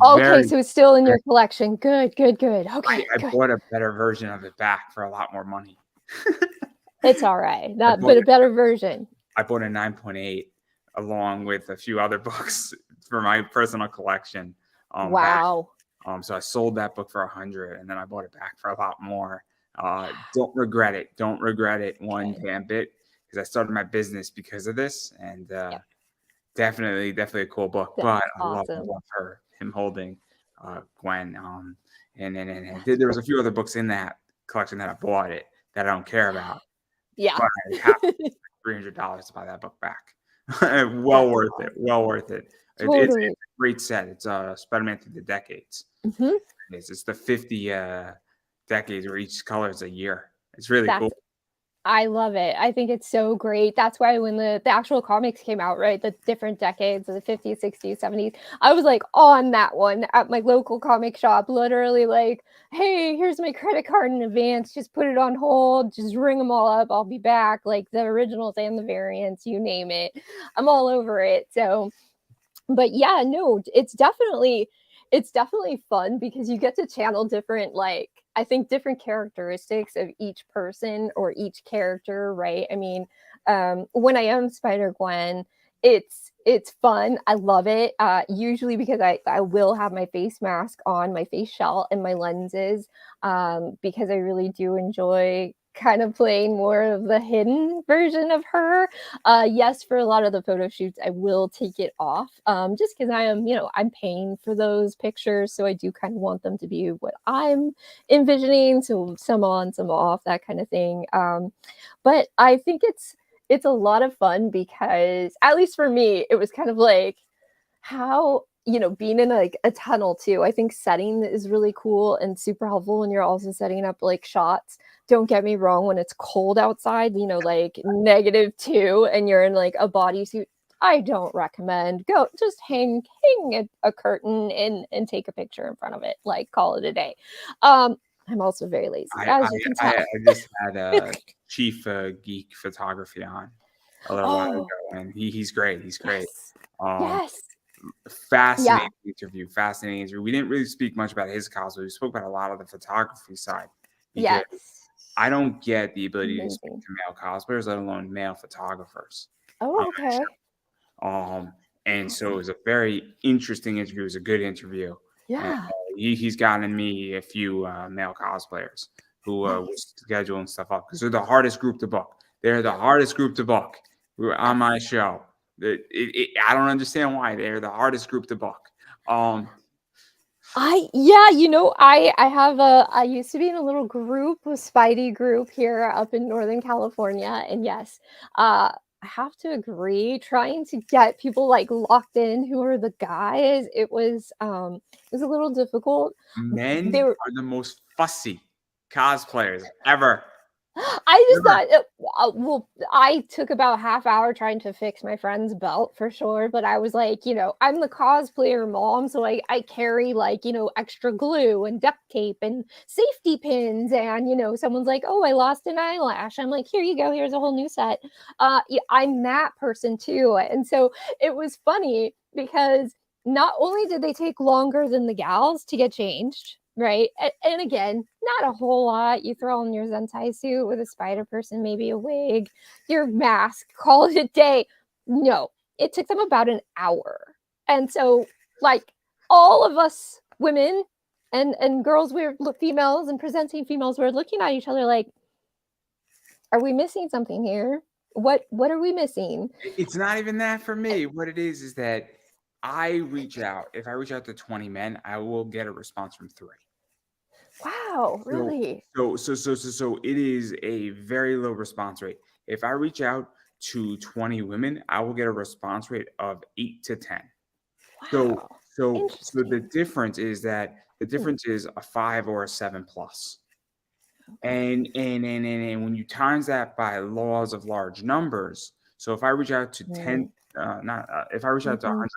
Okay, Very, so it's still in very your collection. Good, good, good. Okay, I good. bought a better version of it back for a lot more money. It's alright, I that bought but a better version. I bought a 9.8 along with a few other books for my personal collection back. Wow. So I sold that book for 100, and then I bought it back for a lot more. Don't regret it. Don't regret it one Good. damn bit, because I started my business because of this, and Yep, definitely a cool book. But that's I awesome. love him holding Gwen. And there was a few other books in that collection that I bought it that I don't care about, Yeah. but I have $300 to buy that book back. Well That's worth it. awesome. Well worth it. It's Totally. a great set. It's Spider-Man through the decades. Mhm. It's the 50 decades where each color is a year. It's really cool. That's I love it. I think it's so great. That's why when the actual comics came out, right, the different decades of the 50s, 60s, 70s, I was, like, on that one at my local comic shop, literally like, "Hey, here's my credit card in advance, just put it on hold, just ring them all up, I'll be back," like, the originals and the variants, you name it. I'm all over it, so but yeah, no, it's definitely fun because you get to channel different like I think different characteristics of each person or each character, right? I mean, when I am Spider Gwen, it's fun. I love it. Usually because I will have my face mask on, my face shell, and my lenses, because I really do enjoy kind of playing more of the hidden version of her. Yes, for a lot of the photo shoots, I will take it off, just because I am, I'm paying for those pictures, so I do kind of want them to be what I'm envisioning. So some on, some off, that kind of thing. But I think it's a lot of fun because, at least for me, it was kind of like how being in like a tunnel too. I think setting is really cool and super helpful when you're also setting up like shots. Don't get me wrong, when it's cold outside, like -2 and you're in like a bodysuit, I don't recommend. Go just hang a curtain and take a picture in front of it, like call it a day. I'm also very lazy, I I as you can I tell. just had Chief Geek Photography on a little while Oh, ago, and he's great. He's great. yes. Um, Yes. Fascinating Yeah. interview. Fascinating interview. We didn't really speak much about his cosplay. We spoke about a lot of the photography side, because Yes. I don't get the ability to speak Amazing. to male cosplayers, let alone male photographers. on Oh, my okay. show. And so it Awesome. was a very interesting interview. It was a good interview, and Yeah. he's gotten me a few male cosplayers who Nice. was scheduling stuff up, because they're the hardest group to book. They're the hardest group to book who are on my Yes. show. I don't understand why they're the hardest group to book. Um, I yeah, I used to be in a little group, a Spidey group here up in Northern California, and yes, I have to agree, trying to get people, like, locked in who are the guys, it was a little difficult. They Men were are the most fussy cosplayers ever. I just Ever. thought well, I took about half hour trying to fix my friend's belt for sure, but I was like, I'm the cosplayer mom, so I carry like, extra glue and duct tape and safety pins and, someone's like, "Oh, I lost an eyelash." I'm like, "Here you go. Here's a whole new set." Yeah, I'm that person too. And so it was funny because not only did they take longer than the gals to get changed, right? And again, not a whole lot. You throw on your Zentai suit with a spider person, maybe a wig, your mask, call it a day. No, it took them about an hour. And so, like, all of us women and girls, females and presenting females, we're looking at each other like, are we missing something here? What are we missing? It's not even that for me. What it is that I reach out. If I reach out to 20 men, I will get a response from 3. Wow, So really? so it is a very low response rate. If I reach out to 20 women, I will get a response rate of 8 to 10. So Wow. so the Interesting. difference is that the Hmm, difference is a 5 or a 7 plus. okay. And when you times that by laws of large numbers, so if I reach out to 10, Mm, not if I reach out to mhm. 100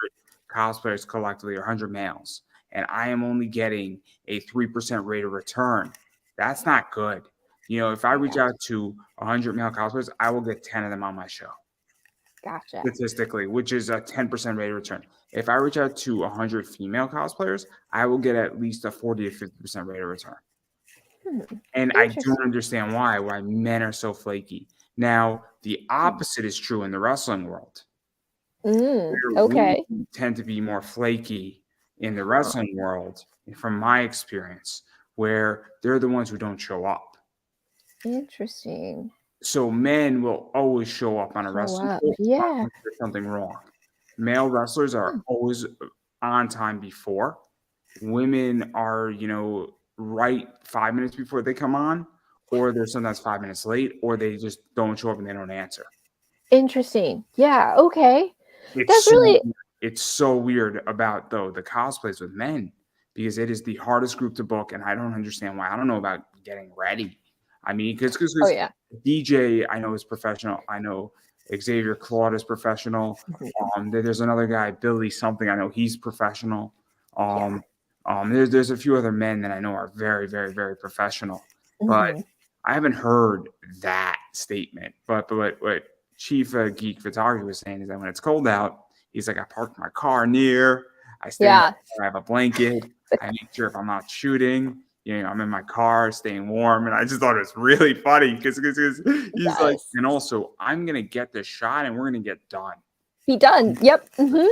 cosplayers collectively or 100 males, and I am only getting a 3% rate of return, that's not good. If I I reach got out to 100 male cosplayers, I will get 10 of them on my show gotcha. statistically, which is a 10% rate of return. If I reach out to 100 female cosplayers, I will get at least a 40 to 50% rate of return. Hmm, And I don't interesting. understand why men are so flaky. Now, the Hmm. opposite is true in the wrestling world, where women Okay. tend to be more flaky in the Huh, wrestling world, from my experience, where they're the ones who don't show up. interesting. So men will always show up on a Show wrestling up. show Yeah. unless there's something wrong. Male wrestlers are Huh, always on time before. Women are, right 5 minutes before they come on, or they're sometimes 5 minutes late, or they just don't show up and they don't answer. interesting. Yeah, okay. That's It's so really weird. It's so weird about though the cosplays with men because it is the hardest group to book, and I don't understand why. I don't know about getting ready. I mean, oh, because yeah. DJ I know is professional. I know Xavier Claude is professional. Mhm. There's another guy, Billy something. I know he's professional. Yeah. Um, there's a few other men that I know are very, very, very professional, but Mhm. I haven't heard that statement. But what Chief Geek Photography was saying is that when it's cold out, he's like, I parked my car near. I stay in my Yeah. car. I have a blanket. I make sure if I'm not shooting, I'm in my car, staying warm. And I just thought it was really funny because he's like, Yes. and also I'm gonna get this shot and we're gonna get done. Be done. Yep. Mhm.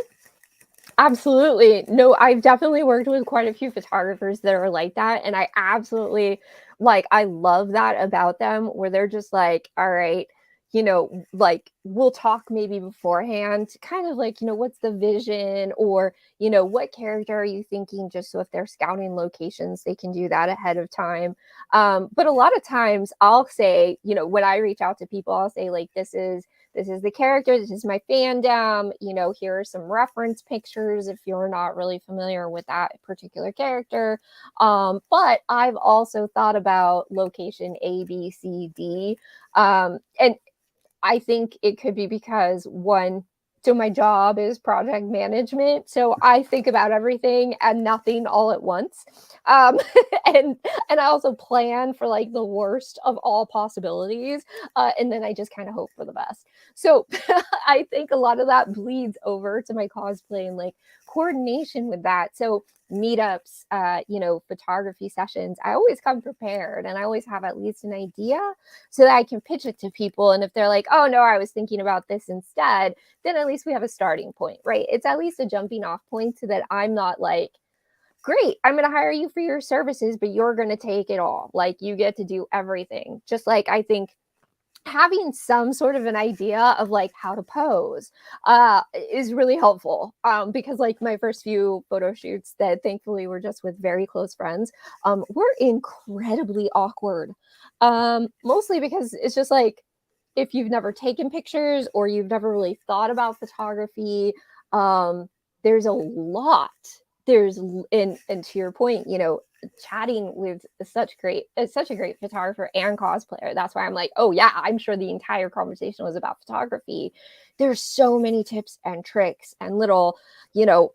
Absolutely. No, I've definitely worked with quite a few photographers that are like that, and I absolutely I love that about them where they're just like, "All right, like we'll talk maybe beforehand, kind of like, what's the vision or, what character are you thinking just so if they're scouting locations, they can do that ahead of time." But a lot of times I'll say, when I reach out to people, I'll say like this is the character, this is my fandom, here are some reference pictures if you're not really familiar with that particular character. But I've also thought about location A, B, C, D. And I think it could be because one, so my job is project management, so I think about everything and nothing all at once. Um, and and I also plan for like the worst of all possibilities, and then I just kind of hope for the best. So I think a lot of that bleeds over to my cosplay and like coordination with that. So meetups, photography sessions, I always come prepared and I always have at least an idea so that I can pitch it to people. And if they're like, oh no, I was thinking about this instead, then at least we have a starting point, right? It's at least a jumping off point so that I'm not like, great, I'm going to hire you for your services, but you're going to take it all. Like you get to do everything. Just like I think having some sort of an idea of like how to pose is really helpful because like my first few photo shoots that thankfully were just with very close friends were incredibly awkward mostly because it's just like if you've never taken pictures or you've never really thought about photography, um, there's a lot. And to your point, chatting with such a great photographer and cosplayer. That's why I'm like, oh yeah, I'm sure the entire conversation was about photography. There's so many tips and tricks and little,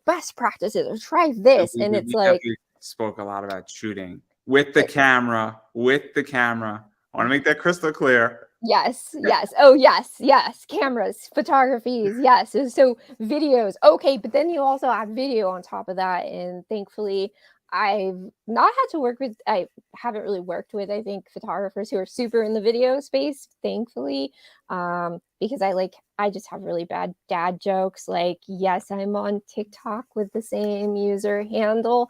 best practices, or try So this. we, And we, it's we like, definitely spoke a lot about shooting with the it, camera, with the camera. I want to make that crystal clear. yes, yes. Oh, yes, yes. Cameras, photographies, yes. So videos. Okay, but then you also have video on top of that. And thankfully, I've not had to work with, I haven't really worked with, I think, photographers who are super in the video space, thankfully. Because I just have really bad dad jokes. Like, yes, I'm on TikTok with the same user handle.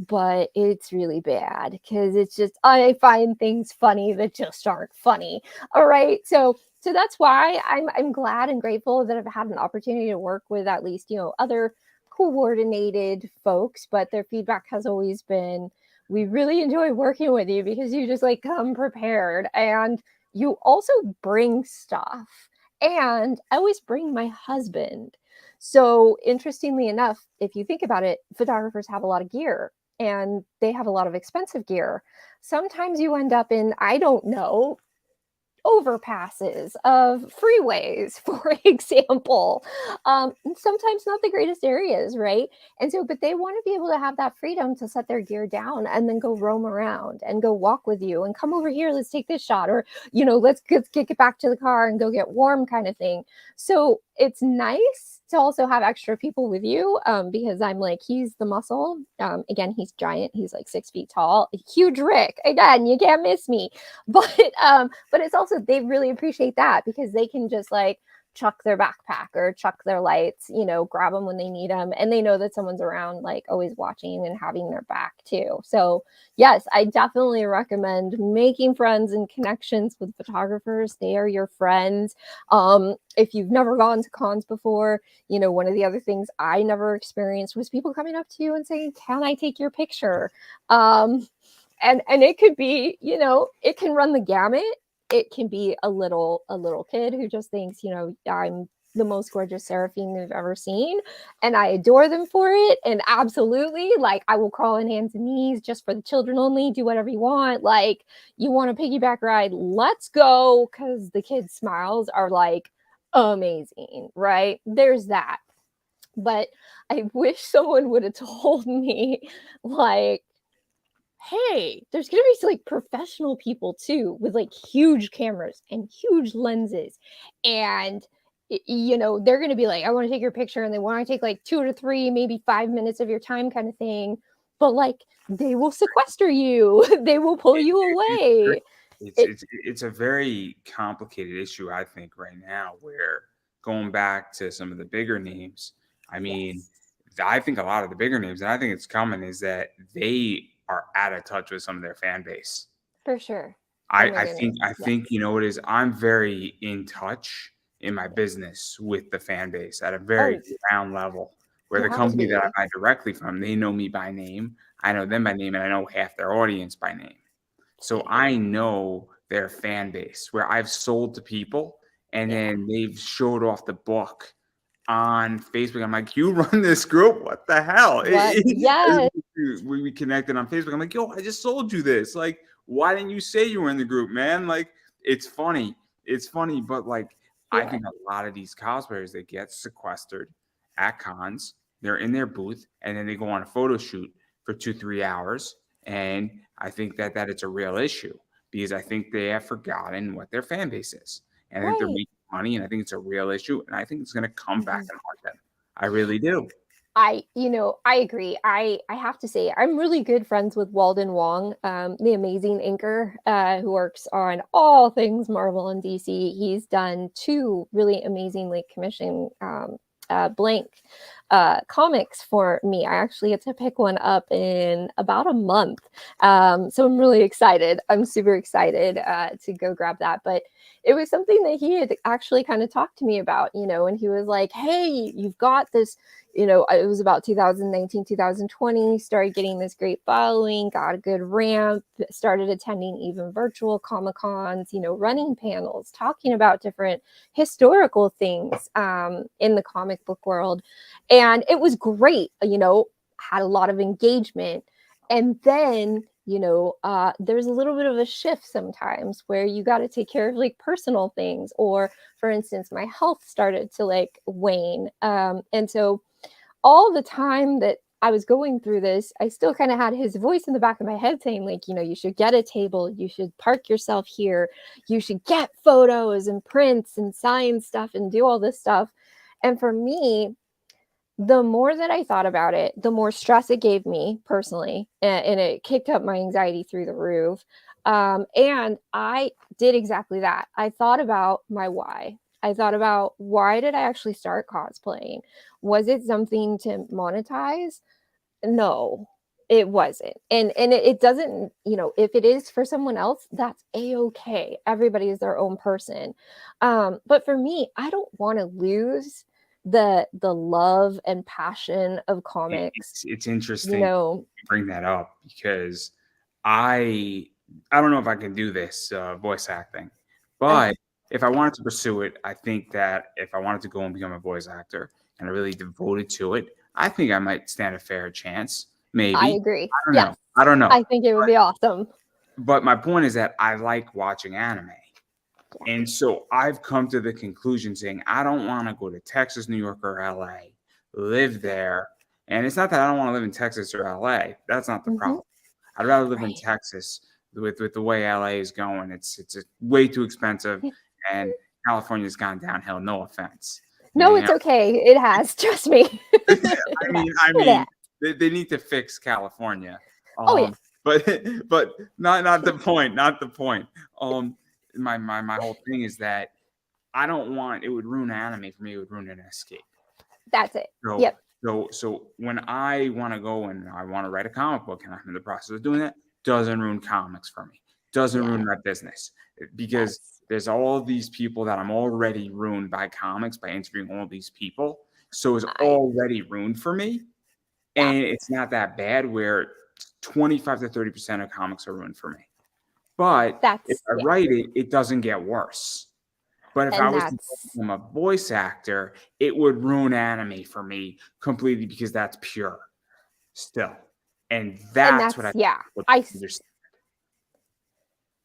But it's really bad because it's just I find things funny that just aren't funny. All right. So that's why I'm glad and grateful that I've had an opportunity to work with at least, other coordinated folks, but their feedback has always been, we really enjoy working with you because you just like come prepared and you also bring stuff. And I always bring my husband. So interestingly enough, if you think about it, photographers have a lot of gear and they have a lot of expensive gear. Sometimes you end up in, I don't know, overpasses of freeways, for example. Sometimes not the greatest areas, right? And so, but they want to be able to have that freedom to set their gear down and then go roam around and go walk with you and come over here, let's take this shot, or, let's get back to the car and go get warm kind of thing. So it's nice to also have extra people with you, because I'm like, he's the muscle. Again, he's giant. He's like 6 feet tall. Huge Rick. Again, you can't miss me. But it's also, they really appreciate that because they can just like chuck their backpack or chuck their lights, grab them when they need them, and they know that someone's around, like always watching and having their back too. So yes, I definitely recommend making friends and connections with photographers. They are your friends. If you've never gone to cons before, one of the other things I never experienced was people coming up to you and saying, can I take your picture? And it could be, it can run the gamut. It can be a little kid who just thinks, I'm the most gorgeous seraphim they've ever seen, and I adore them for it. And absolutely, like, I will crawl on hands and knees just for the children only. Do whatever you want. Like, you want a piggyback ride? Let's go, because the kids' smiles are like amazing, right? There's that. But I wish someone would have told me, like, hey, there's gonna be like professional people too with like huge cameras and huge lenses. And they're gonna be like, I want to take your picture, and they want to take like 2 to 3, maybe 5 minutes of your time kind of thing. But like, they will sequester you, they will pull It, you it's very- away. it's It it's it's a very complicated issue, I think, right now. Where going back to some of the bigger names, I mean, Yes, I think a lot of the bigger names, and I think it's coming, is that they are out of touch with some of their fan base. for sure. Oh I, my I think goodness. I Yes. think you know what it is. I'm very in touch in my Yes. business with the fan base at a Oh, very ground level. Where you the have to company that I be. buy directly from, they know me by name. I know them by name, and I know half their audience by name. So Same. I know their fan base. Where I've sold to people, and Yeah. then they've showed off the book on Facebook. I'm like, you run this group? What the hell? What? Yes. We connected on Facebook. I'm like, yo, I just sold you this. Like, why didn't you say you were in the group, man? Like, it's funny. It's funny, but like, I Yeah. think a lot of these cosplayers, they get sequestered at cons. They're in their booth, and then they go on a photo shoot for 2, 3 hours. And I think that it's a real issue because I think they have forgotten what their fan base is. And I think they're Right. making money, and I think it's a real issue, and I think it's going to come back Mhm. and haunt them. I really do. I agree. I have to say, I'm really good friends with Walden Wong, the amazing inker, who works on all things Marvel and DC. He's done 2 really amazingly commissioned blank comics for me. I actually get to pick one up in about a month. So I'm really excited. I'm super excited to go grab that. But it was something that he had actually kind of talked to me about, and he was like, hey, you've got this it was about 2019, 2020, started getting this great following, got a good ramp, started attending even virtual Comic Cons, running panels, talking about different historical things in the comic book world. And it was great, had a lot of engagement. And then, there's a little bit of a shift sometimes where you got to take care of like personal things, or for instance, my health started to like wane. And so all the time that I was going through this, I still kind of had his voice in the back of my head saying, like, you should get a table, you should park yourself here, you should get photos and prints and sign stuff and do all this stuff. And for me, the more that I thought about it, the more stress it gave me personally, and it kicked up my anxiety through the roof. And I did exactly that. I thought about my why. I thought about, why did I actually start cosplaying? Was it something to monetize? No, it wasn't. And it doesn't, if it is for someone else, that's a-okay. Everybody is their own person. But for me, I don't want to lose the love and passion of comics, It's you interesting know. you bring that up because I I don't know if I can do this voice acting, but Okay. if I wanted to pursue it, I think that if I wanted to go and become a voice actor and I really devoted to it, I think I might stand a fair chance. I Maybe. agree. I don't know. Yes. I don't know. I think it would be awesome. But my point is that I like watching anime. Yeah. And so I've come to the conclusion saying I don't want to go to Texas, New York, or LA, live there. And it's not that I don't want to live in Texas or LA. That's not the Hmm. problem. I'd rather live in Right. Texas with the way LA is going. It's way too expensive, and California's gone downhill. No offense. No, And, it's okay. It has. Trust me. I mean, I It has. mean, they need to fix California. Oh yeah. But but not the point. Not the point. My whole thing is that I don't want it would ruin anime for me. It would ruin an escape. That's it. So Yep. so when I want to go and I want to write a comic book and I'm in the process of doing that, doesn't ruin comics for me. Doesn't Yeah. ruin my business because Yes. there's all of these people that I'm already ruined by comics by interviewing all these people. So it's I already ruined for me. Yeah. And it's not that bad where 25 to 30% of comics are ruined for me. But if That's I yeah. write it, it doesn't get worse. But if I And was to that's become a voice actor, it would ruin anime for me completely because that's pure still. And and that's what that's I yeah. would I understand.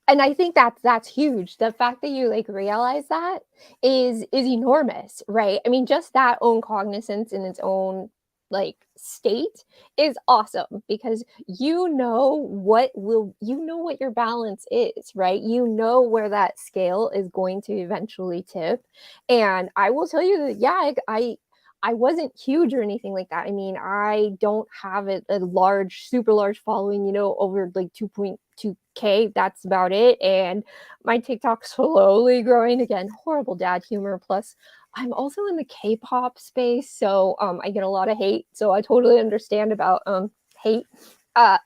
And I think that's huge. The fact that you like realize that is enormous, right? I mean, just that own cognizance in its own like state is awesome, because you know what your balance is, right? You know where that scale is going to eventually tip. And I will tell you that, yeah, I wasn't huge or anything like that. I mean, I don't have a large, super large following, over like 2.2K. That's about it. And my TikTok's slowly growing again. Horrible dad humor. Plus, I'm also in the K-pop space, so I get a lot of hate. So I totally understand about hate.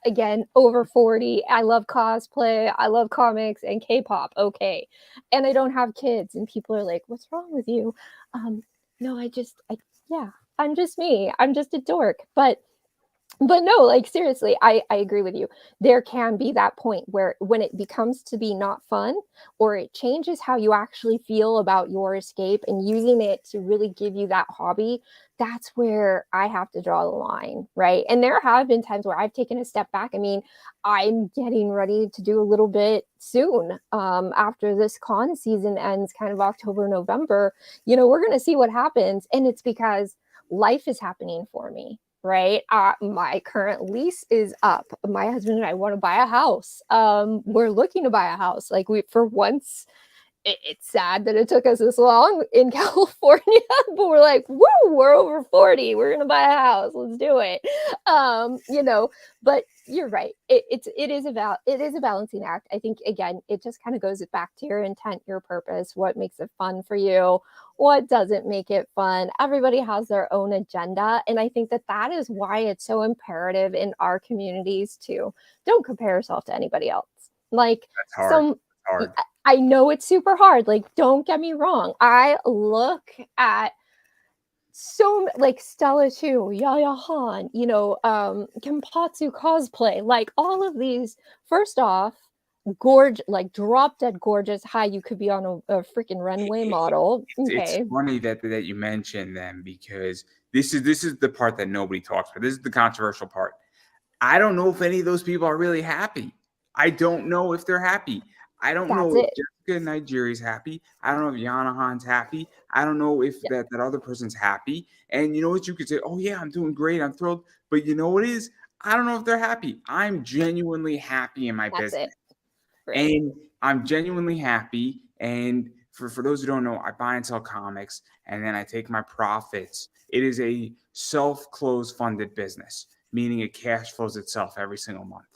Again, over 40. I love cosplay. I love comics and K-pop. Okay, and I don't have kids, and people are like, "What's wrong with you?" Um, no, yeah, I'm just me. I'm just a dork. But no, like seriously, I agree with you. There can be that point where when it becomes to be not fun, or it changes how you actually feel about your escape and using it to really give you that hobby, that's where I have to draw the line, right? And there have been times where I've taken a step back. I mean, I'm getting ready to do a little bit soon, after this con season ends, kind of October, November. We're going to see what happens, and it's because life is happening for me, right? My current lease is up. My husband and I want to buy a house. We're looking to buy a house. Like, we, for once, it's sad that it took us this long in California, but we're like, woo, we're over 40. We're gonna buy a house. Let's do it. But you're right. It is a balancing act. I think, again, it just kind of goes back to your intent, your purpose, what makes it fun for you, what doesn't make it fun. Everybody has their own agenda. And I think that is why it's so imperative in our communities to don't compare yourself to anybody else. Like, That's hard. some That's hard. I know it's super hard. Like, don't get me wrong. I look at so like Stella too, Yaya Han, Kenpatsu cosplay, like all of these. First off, like drop dead gorgeous. Hi, you could be on a freaking runway model. It's Okay, funny that you mentioned them because this is the part that nobody talks about. This is the controversial part. I don't know if any of those people are really happy. I don't know if they're happy. I don't that's know if it. Jessica Nigeria's happy. I don't know if Yanahan's happy. I don't know if Yeah, that other person's happy. And you know what? You could say, oh, yeah, I'm doing great. I'm thrilled. But you know what is? I don't know if they're happy. I'm genuinely happy in my that's business. it. Right. And I'm genuinely happy. And for those who don't know, I buy and sell comics and then I take my profits. It is a self-close funded business, meaning it cash flows itself every single month.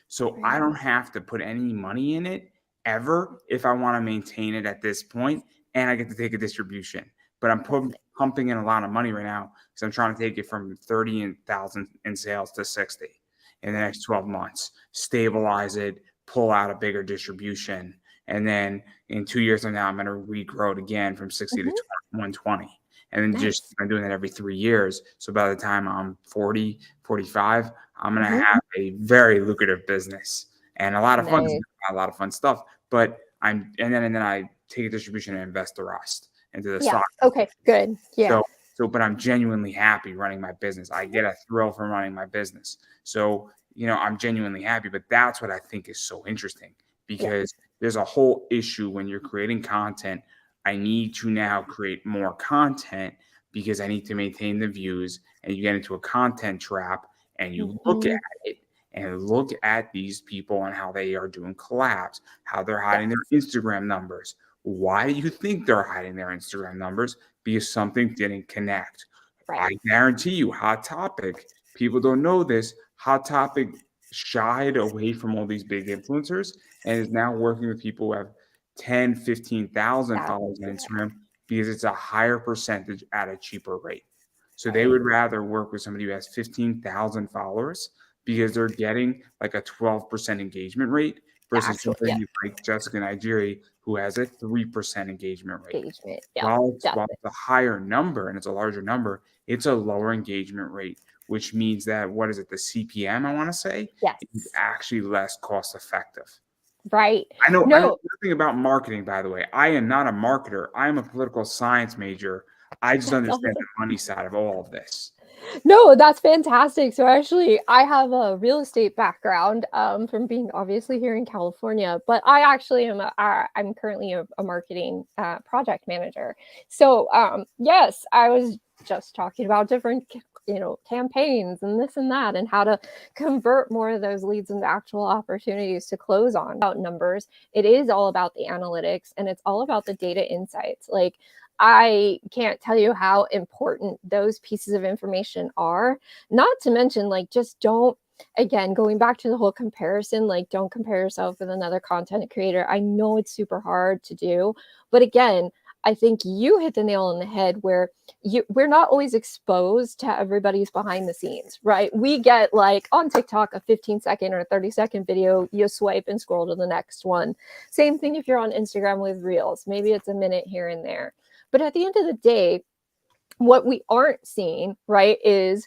So I Right. don't have to put any money in it ever if I want to maintain it at this point, and I get to take a distribution. But I'm That's it. pumping in a lot of money right now because I'm trying to take it from 30,000 in sales to 60 in the Right. next 12 months, stabilize it, pull out a bigger distribution. And then in 2 years from now, I'm going to regrow it again from 60 to Hmm. 120. And then just Nice. I'm doing that every 3 years. So by the time I'm 40, 45, I'm going to Hmm. have a very lucrative business and a lot of fun, Nice. a lot of fun stuff. But and then I take a distribution and invest the rest into the Yes. stock Okay. market. Good. Yeah. So but I'm genuinely happy running my business. I get a thrill from running my business. So, I'm genuinely happy, but that's what I think is so interesting because Yes. there's a whole issue when you're creating content. I need to now create more content because I need to maintain the views, and you get into a content trap and you look at Hmm. it and look at these people and how they are doing collabs, how they're hiding their Yes. Instagram numbers. Why do you think they're hiding their Instagram numbers? Because something didn't connect. I Right. guarantee you, Hot Topic, people don't know this. Hot Topic shied away from all these big influencers and is now working with people who have 10, 15,000 That. followers on Yeah. Instagram because it's a higher percentage at a cheaper rate. So they Right. would rather work with somebody who has 15,000 followers because they're getting like a 12% engagement rate The versus actual. Yeah. somebody like Jessica Nigeri who has a 3% engagement rate. Engagement. Yeah. While Definitely. it's a higher number and it's a larger number, it's a lower engagement rate, which means that what is it, the CPM I want to say is Yes. actually less cost effective. Right. I know No. nothing about marketing, by the way. I am not a marketer. I am a political science major. I just That's understand awesome. the money side of all of this. No, that's fantastic. So actually, I have a real estate background from being obviously here in California, but I actually I'm currently a marketing project manager. So yes, I was just talking about different campaigns and this and that and how to convert more of those leads into actual opportunities to close on. About numbers, it is all about the analytics and it's all about the data insights. Like I can't tell you how important those pieces of information are. Not to mention, like, just don't, again, going back to the whole comparison, like, don't compare yourself with another content creator. I know it's super hard to do, but again, I think you hit the nail on the head where we're not always exposed to everybody's behind the scenes, right? We get like on TikTok a 15-second or 30-second video, you swipe and scroll to the next one. Same thing if you're on Instagram with Reels. Maybe it's a minute here and there. But at the end of the day, what we aren't seeing, right, is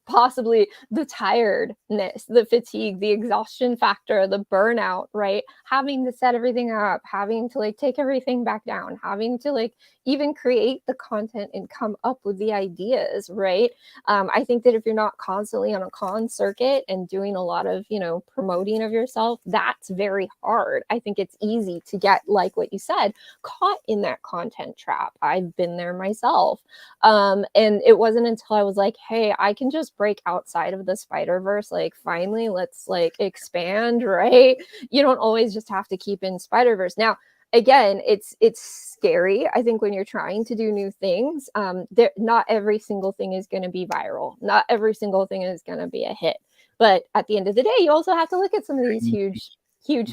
possibly the tiredness, the fatigue, the exhaustion factor, the burnout, right? Having to set everything up, having to like take everything back down, having to like even create the content and come up with the ideas, right? I think that if you're not constantly on a con circuit and doing a lot of, promoting of yourself, that's very hard. I think it's easy to get, like what you said, caught in that content trap. I've been there myself. And it wasn't until I was like, hey, I can just break outside of the Spider-Verse. Like, finally, let's like expand, right? You don't always just have to keep in Spider-Verse. Now, again, it's scary. I think when you're trying to do new things, not every single thing is going to be viral. Not every single thing is going to be a hit. But at the end of the day, you also have to look at some of these huge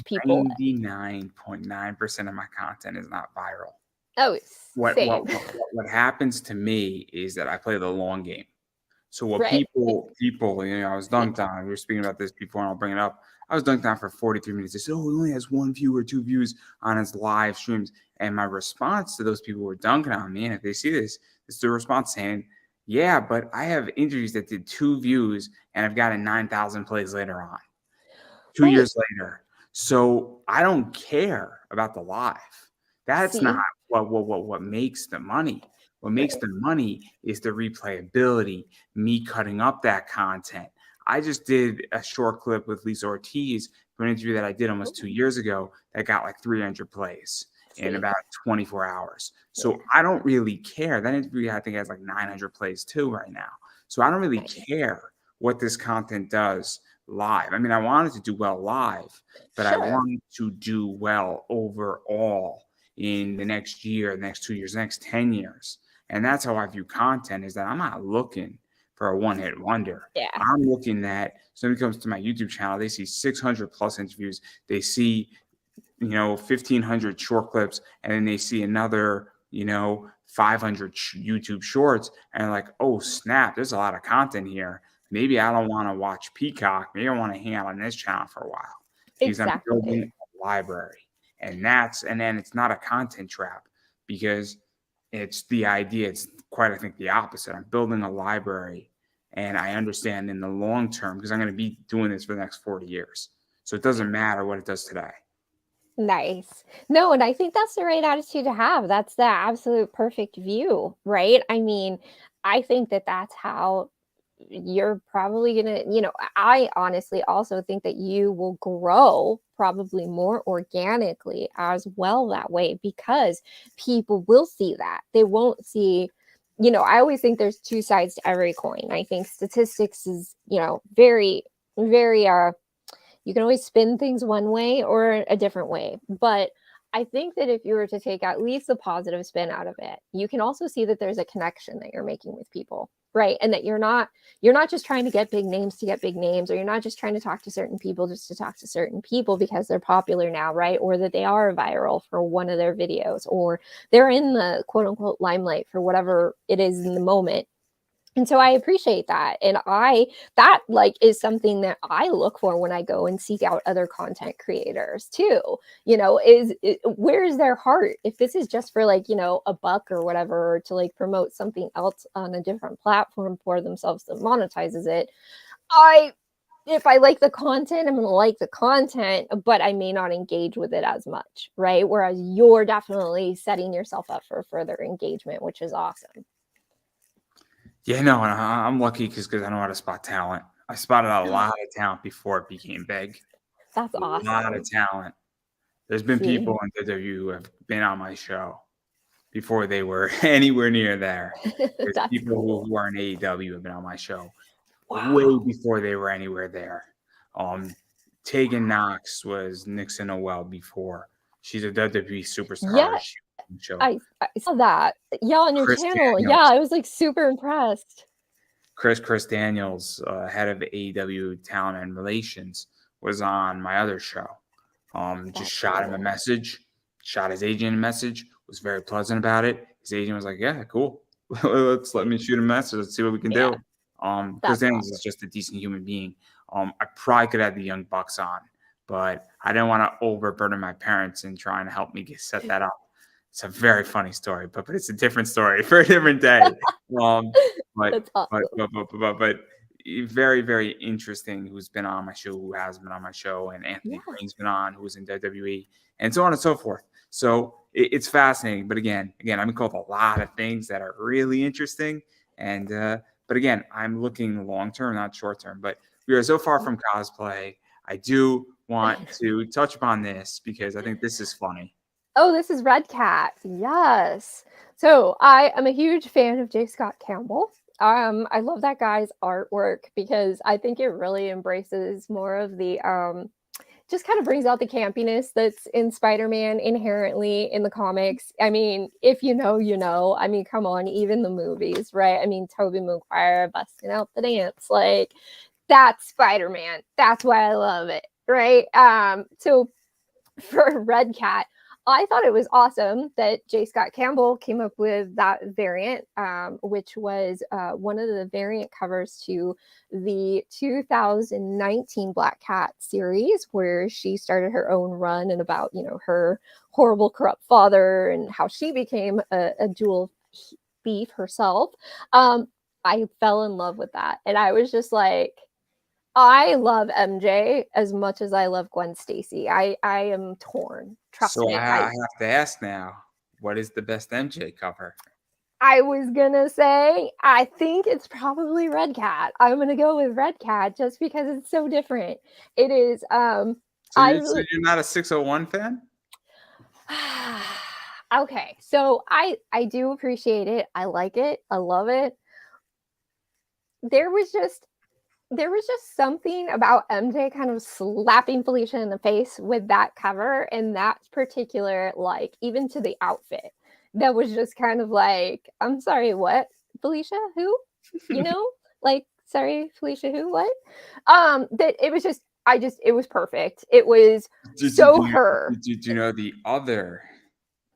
people. 99.9% of my content is not viral. Oh, What what same. what what happens to me is that I play the long game. So what Right. people, I was dunked on. We were speaking about this before, and I'll bring it up. I was dunked on for 43 minutes. They said, "Oh, it only has one view or two views on its live streams," And my response to those people who were dunking on me, and if they see this, it's the response saying, yeah, but I have interviews that did 2 views and I've gotten 9,000 plays later on, 2 years Right. later. So I don't care about the live. That's not See? what makes the money. What makes Right. the money is the replayability, me cutting up that content. I just did a short clip with Lisa Ortiz for an interview that I did almost 2 years ago that got like 300 plays in See? about 24 hours. Yeah. So I don't really care. That interview I think has like 900 plays too right now. So I don't really Nice. care what this content does live. I mean, I wanted to do well live, but I Sure. wanted to do well overall in the next year, the next 2 years, the next 10 years. And that's how I view content is that I'm not looking for a one hit wonder. Yeah. I'm looking at somebody comes to my YouTube channel, they see 600 plus interviews, they see 1,500 short clips, and then they see another 500 YouTube shorts, and they're like, oh snap, there's a lot of content here. Maybe I don't want to watch Peacock. Maybe I want to hang out on this channel for a while because I'm Exactly. building a library. And then it's not a content trap because it's the idea. It's quite, I think, the opposite. I'm building a library and I understand in the long term because I'm going to be doing this for the next 40 years. So it doesn't matter what it does today. Nice. No, and I think that's the right attitude to have. That's the absolute perfect view, right? I mean, I think that that's how you're probably gonna, I honestly also think that you will grow probably more organically as well that way because people will see that. They won't see, I always think there's two sides to every coin. I think statistics is, very, very you can always spin things one way or a different way. But I think that if you were to take at least the positive spin out of it, you can also see that there's a connection that you're making with people, right? And that you're not just trying to get big names to get big names, or you're not just trying to talk to certain people just to talk to certain people because they're popular now, right? Or that they are viral for one of their videos, or they're in the quote unquote limelight for whatever it is in the moment. And so I appreciate that. And that like is something that I look for when I go and seek out other content creators too. Where's their heart? If this is just for like, a buck or whatever, or to like promote something else on a different platform for themselves that monetizes it, I if I like the content, I'm gonna like the content, but I may not engage with it as much, right? Whereas you're definitely setting yourself up for further engagement, which is awesome. Yeah, no, and I'm lucky because I know how to spot talent. I spotted a lot of talent before it became big. That's A lot of awesome. talent. There's been See, people in WWE who have been on my show before they were anywhere near there. There's that's people who, cool. who are in AEW have been on my show way Wow. before they were anywhere there. Tegan Knox was Nixon Noel before. She's a WWE superstar. Yeah, She was on the show. I saw that. Yeah, on your Chris channel. Yeah, Daniels. I was like super impressed. Chris Daniels, head of AEW Talent and Relations, was on my other show. Just That's shot him a cool. message, shot his agent a message, was very pleasant about it. His agent was like, yeah, cool. Let me shoot a message. Let's see what we can Yeah, do. Chris that's Daniels is awesome. just a decent human being. I probably could have the Young Bucks on, but I didn't want to overburden my parents and trying to help me set that up. It's a very funny story, but it's a different story for a different day. Um, but That's awesome. but very, very interesting who's been on my show, who has been on my show, and Anthony Yeah. Green's been on, who was in WWE, and so on and so forth. So it's fascinating. But again, I'm called a lot of things that are really interesting. And but again, I'm looking long term, not short term. But we are so far from cosplay. I do want to touch upon this because I think this is funny. Oh, this is Red Cat. Yes. So I am a huge fan of J. Scott Campbell. I love that guy's artwork because I think it really embraces more of the just kind of brings out the campiness that's in Spider-Man inherently in the comics. I mean, if you know, you know. I mean, come on, even the movies, right? I mean, Tobey Maguire busting out the dance, like that's Spider-Man. That's why I love it, right? So for Red Cat, I thought it was awesome that J. Scott Campbell came up with that variant, which was one of the variant covers to the 2019 Black Cat series, where she started her own run and about, her horrible, corrupt father and how she became a jewel thief herself. Um, I fell in love with that. And I was just like, I love MJ as much as I love Gwen Stacy. I am torn. Trust So me. I have to ask now, what is the best MJ cover? I was gonna say I think it's probably Red Cat. I'm gonna go with Red Cat just because it's so different. It is So I you're really not a 601 fan? okay. So I do appreciate it. I like it. I love it. There was just there was just something about MJ kind of slapping Felicia in the face with that cover and that particular, like, even to the outfit, that was just kind of like, I'm sorry, what? Felicia? Who? You know? Like, sorry, Felicia, who? What? That it was just, it was perfect. It was so her. Did you know the other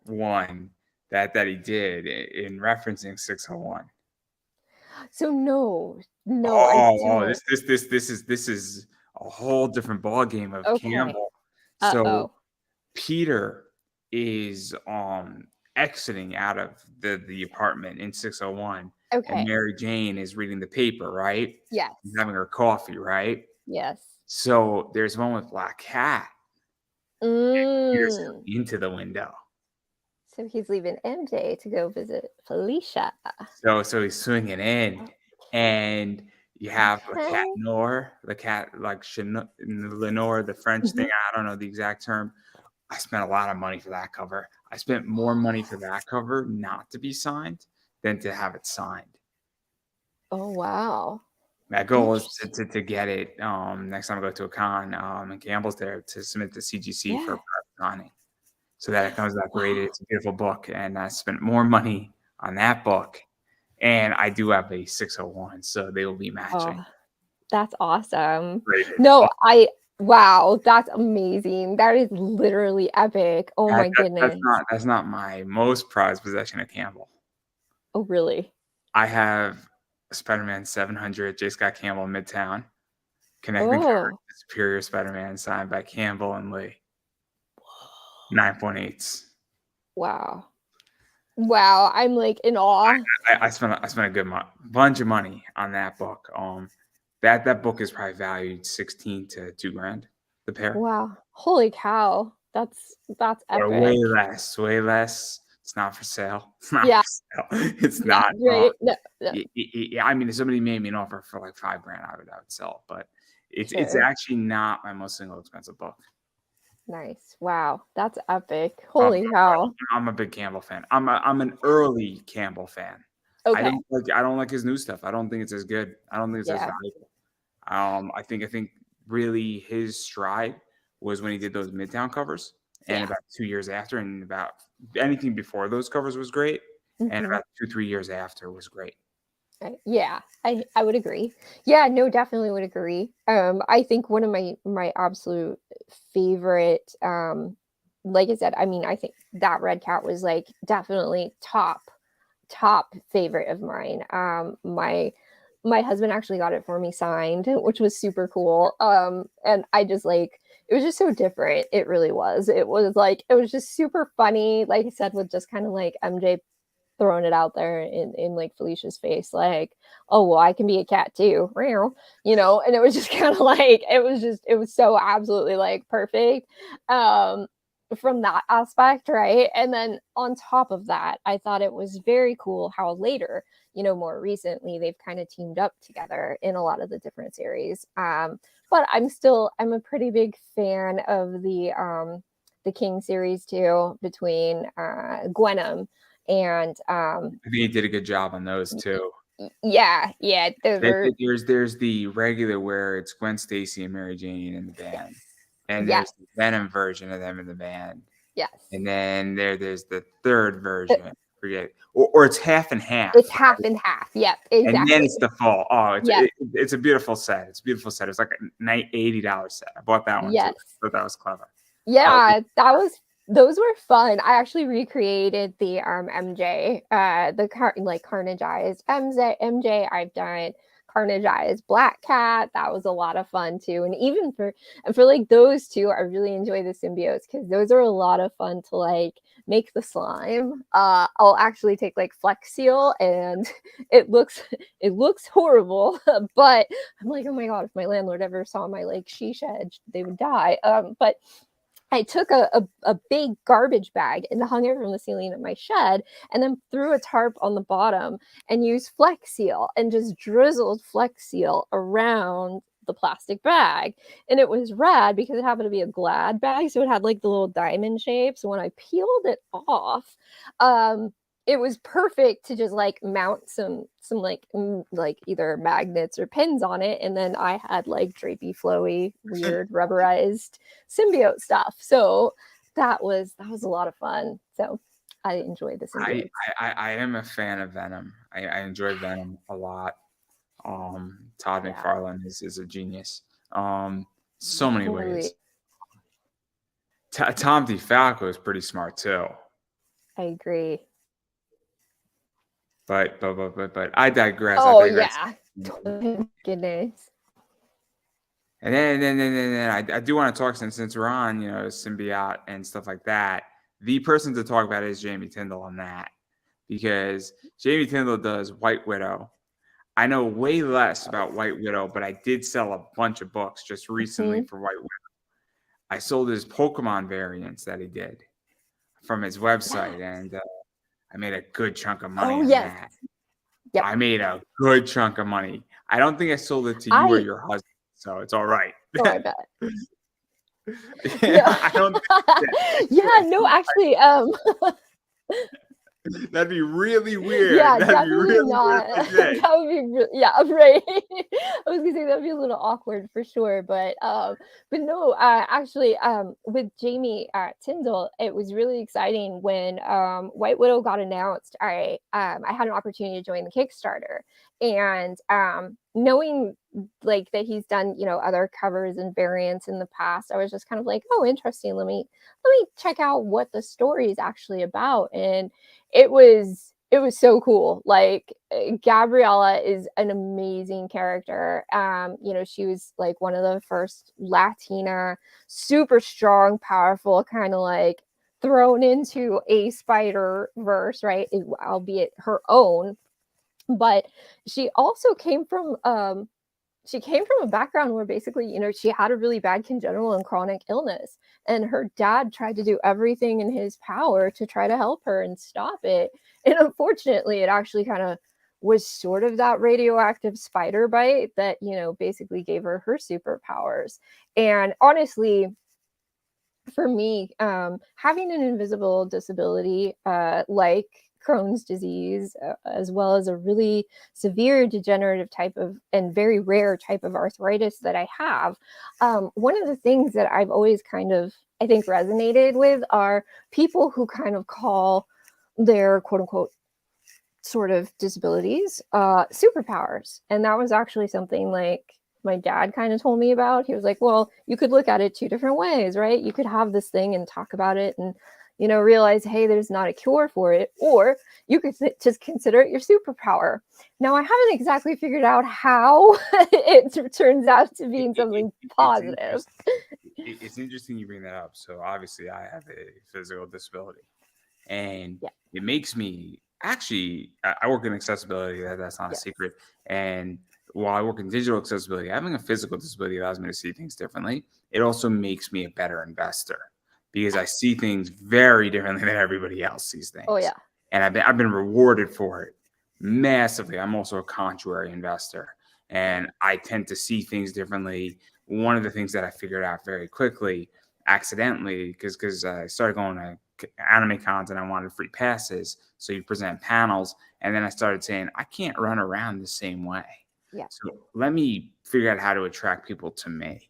one that he did in referencing 601? So no, I Oh, don't. this is a whole different ball game of Okay. Campbell. So Uh-oh. Peter is exiting out of the apartment in 601, and Okay. Mary Jane is reading the paper, right? And Yes. having her coffee, right? Yes. So there's one with Black Cat. Peter's Mm. coming into the window. So he's leaving MJ to go visit Felicia. So he's swinging in, and you have the cat Okay. Noir, the cat like Lenore, the French thing. Mhm. I don't know the exact term. I spent a lot of money for that cover. I spent more money for that cover not to be signed than to have it signed. Oh, wow. My goal is Interesting. to get it next time I go to a con and Campbell's there to submit to CGC for Yeah. private signing so that it comes out graded. Wow. It's a beautiful book, and I spent more money on that book. And I do have a 601, so they will be matching. Oh, that's awesome. Graded. No, wow, that's amazing. That is literally epic. Oh my goodness. That's not my most prized possession of Campbell. Oh, really? I have a Spider-Man 700, J. Scott Campbell, Midtown, connecting Oh, Superior Spider-Man, signed by Campbell and Lee. 9.8s. wow. Wow, I'm like in awe. I spent a good bunch of money on that book. That book is probably valued 16 to 2 grand the pair, Wow. Holy cow. That's or epic. way less. It's not for sale. It's not Yeah, for sale. It's yeah, not. right. No, no, I mean, if somebody made me an offer for like 5 grand, I would sell it. But it's sure. actually not my most single expensive book. Nice. Wow, that's epic. Um, Holy cow. I'm a big Campbell fan. I'm an early Campbell fan. Okay. I don't like his new stuff. I don't think it's as good. I don't think it's as Yeah. valuable. I think really his stride was when he did those Midtown covers, and Yeah. about 2 years after, and about anything before those covers was great, and Mhm. about 2 3 years after was great. Yeah, I would agree. Yeah, no, definitely would agree. I think one of my absolute favorite, like I said, I mean, I think that Red Cat was like definitely top favorite of mine. My husband actually got it for me signed, which was super cool. And I just like it was just so different. It really was. It was just super funny, like I said, with just kind of like MJ throwing it out there in like Felicia's face, like, oh well, I can be a cat too, and it was just kind of like it was so absolutely like perfect from that aspect, right? And then on top of that, I thought it was very cool how later, more recently, they've kind of teamed up together in a lot of the different series. But I'm a pretty big fan of the King series too, between Gwenum and I think he did a good job on those too. yeah, those were There's the regular where it's Gwen Stacy and Mary Jane in the band, yes, and yes, there's the Venom version of them in the band, yes. and then there's the third Uh, version. Forget, or it's half and It's half, half and half. Yep, and then exactly. it's the fall. Oh, Yes, it's a beautiful set. It's a beautiful set. It's like a $80 set. I bought that one too. yes. Thought that was clever. Uh, Yeah, that was. Those were fun. I actually recreated the MJ, like Carnageized MJ. I've done Carnageized Black Cat. That was a lot of fun too. And even for like those two, I really enjoy the symbiotes because those are a lot of fun to like make the slime. I'll actually take like Flex Seal and it looks horrible, but I'm like, oh my god, if my landlord ever saw my like she shed, they would die. But I took a big garbage bag and hung it from the ceiling of my shed and then threw a tarp on the bottom and used Flex Seal and just drizzled Flex Seal around the plastic bag. And it was rad because it happened to be a Glad bag. So it had like the little diamond shape. So when I peeled it off, it was perfect to just like mount some like either magnets or pins on it, and then I had like drapey flowy weird rubberized symbiote stuff. So that was a lot of fun. So I enjoyed the I, symbiotes. I am a fan of Venom. I enjoy Venom a lot. Todd Yeah, McFarlane is a genius. So many totally. ways. Tom DeFalco is pretty smart too. I agree. But I digress. I Oh digress. yeah. Goodness. And then I do want to talk since we're on, symbiote and stuff like that. The person to talk about is Jamie Tyndall on that, because Jamie Tyndall does White Widow. I know way less about White Widow, but I did sell a bunch of books just recently Mhm. for White Widow. I sold his Pokemon variants that he did from his website, Yes. and I made a good chunk of money Oh on yes. that. Yep. I made a good chunk of money. I don't think I sold it to you or I your husband, so it's all right. oh I bet. No. Yeah, I don't think Yeah, no, actually, that'd be really weird. yeah, That'd be definitely really weird not. if I did. That would be yeah, right. I was gonna say that'd be a little awkward for sure, but no, actually, with Jamie Tyndall, it was really exciting when White Widow got announced. I had an opportunity to join the Kickstarter, and knowing like that he's done other covers and variants in the past, I was just kind of like, oh, interesting. Let me check out what the story is actually about, and it was so cool. Like Gabriella is an amazing character. She was like one of the first Latina, super strong, powerful, kind of like thrown into a spider verse, right? Albeit her own. But she also came from a background where basically, she had a really bad congenital and chronic illness. And her dad tried to do everything in his power to try to help her and stop it. And unfortunately, it actually kind of was sort of that radioactive spider bite that, basically gave her superpowers. And honestly, for me, having an invisible disability like Crohn's disease, as well as a really severe degenerative type of and very rare type of arthritis that I have, one of the things that I've always kind of, I think, resonated with are people who kind of call their quote unquote sort of disabilities superpowers. And that was actually something like my dad kind of told me about. He was like, well, you could look at it two different ways, right? You could have this thing and talk about it and realize, hey, there's not a cure for it, or you could just consider it your superpower. Now I haven't exactly figured out how it turns out to being something It's positive. interesting. It's interesting you bring that up. So obviously, I have a physical disability, and Yeah. it makes me actually. I work in accessibility. That's not a Yes. secret. And while I work in digital accessibility, having a physical disability allows me to see things differently. It also makes me a better investor because I see things very differently than everybody else sees Oh things, yeah. and I've been rewarded for it massively. I'm also a contrary investor, and I tend to see things differently. One of the things that I figured out very quickly, accidentally, because I started going to anime cons and I wanted free passes, so you present panels, and then I started saying I can't run around the same way. Yeah. So let me figure out how to attract people to me.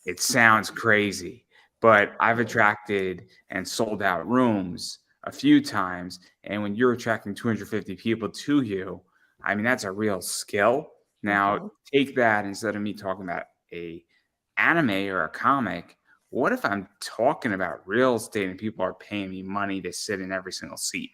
It sounds crazy, but I've attracted and sold out rooms a few times. And when you're attracting 250 people to you, I mean, that's a real skill. Now, Mhm. take that instead of me talking about a anime or a comic. what if I'm talking about real estate and people are paying me money to sit in every single seat?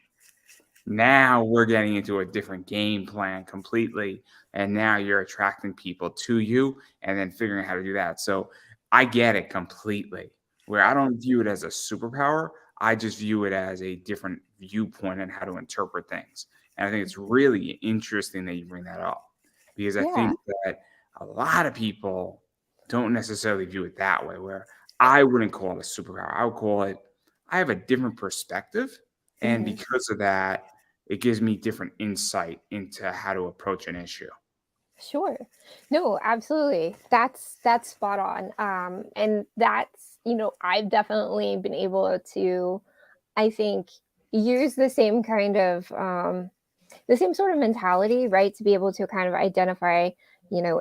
Now we're getting into a different game plan completely, and now you're attracting people to you and then figuring out how to do that. So I get it completely. Where I don't view it as a superpower, I just view it as a different viewpoint on how to interpret things. And I think it's really interesting that you bring that up because I Yeah. think that a lot of people don't necessarily view it that way, where I wouldn't call it a superpower. I would call it, I have a different perspective. And Mhm. because of that, it gives me different insight into how to approach an issue. Sure. No, absolutely. That's spot on. And that's, I've definitely been able to, I think, use the same sort of mentality, right? To be able to kind of identify,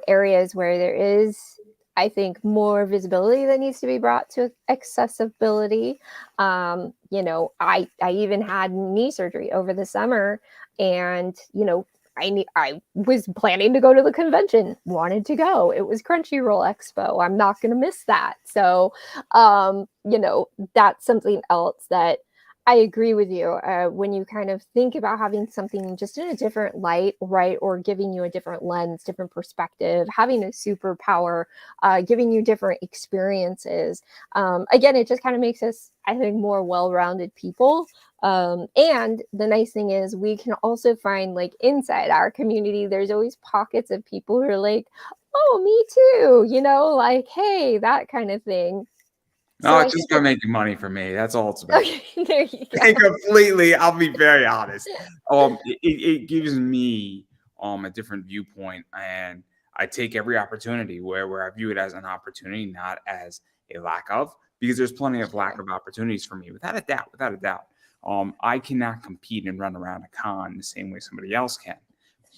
areas where there is, I think, more visibility that needs to be brought to accessibility. I even had knee surgery over the summer, and I was planning to go to the convention, wanted to go. It was Crunchyroll Expo. I'm not going to miss that. So, that's something else that I agree with you. When you kind of think about having something just in a different light, right, or giving you a different lens, different perspective, having a superpower, giving you different experiences. Again, it just kind of makes us, I think, more well-rounded people. And the nice thing is, we can also find, like, inside our community, there's always pockets of people who are like, "Oh, me too," like, "Hey," that kind of thing. No, So I it's just think about that's making money for me. That's all it's about. okay. There you And go. completely, I'll be very honest. It gives me a different viewpoint, and I take every opportunity where I view it as an opportunity, not as a lack of, because there's plenty of lack Sure. of opportunities for me, without a doubt, without a doubt. I cannot compete and run around a con the same way somebody else can.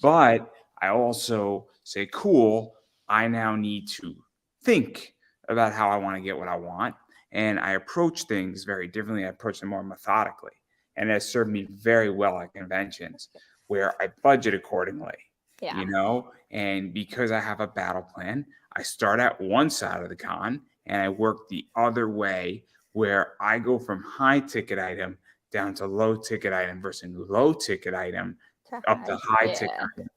But I also say, cool, I now need to think about how I want to get what I want, and I approach things very differently. I approach them more methodically, and it has served me very well at conventions where I budget accordingly, Yeah. and because I have a battle plan, I start at one side of the con and I work the other way where I go from high ticket item down to low ticket item versus low ticket item To up to hide. high ticket Yeah. item.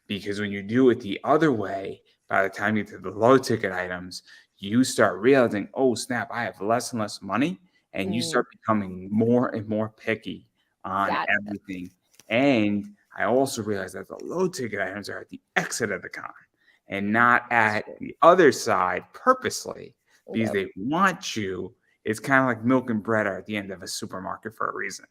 Because when you do it the other way, by the time you get to the low ticket items, you start realizing, oh snap, I have less and less money, and you Mm, start becoming more and more picky on got it. everything. And I also realized that the low ticket items are at the exit of the con and not at Sure. the other side purposely because Yep. they want you. It's kind of like milk and bread are at the end of a supermarket for a reason.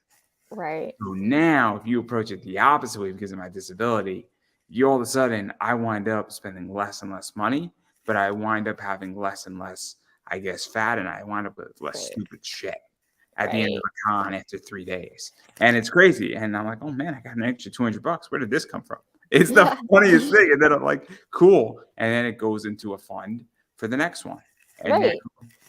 Right. So now, if you approach it the opposite way because of my disability, you all of a sudden, I wind up spending less and less money, but I wind up having less and less, I guess, fat, and I wind up with less Right. stupid shit at the end of Right. the con after 3 days. And it's crazy. And I'm like, oh man, I got an extra $200. Where did this come from? It's the Yeah. funniest thing. And then I'm like, cool. And then it goes into a fund for the next one. And now Right.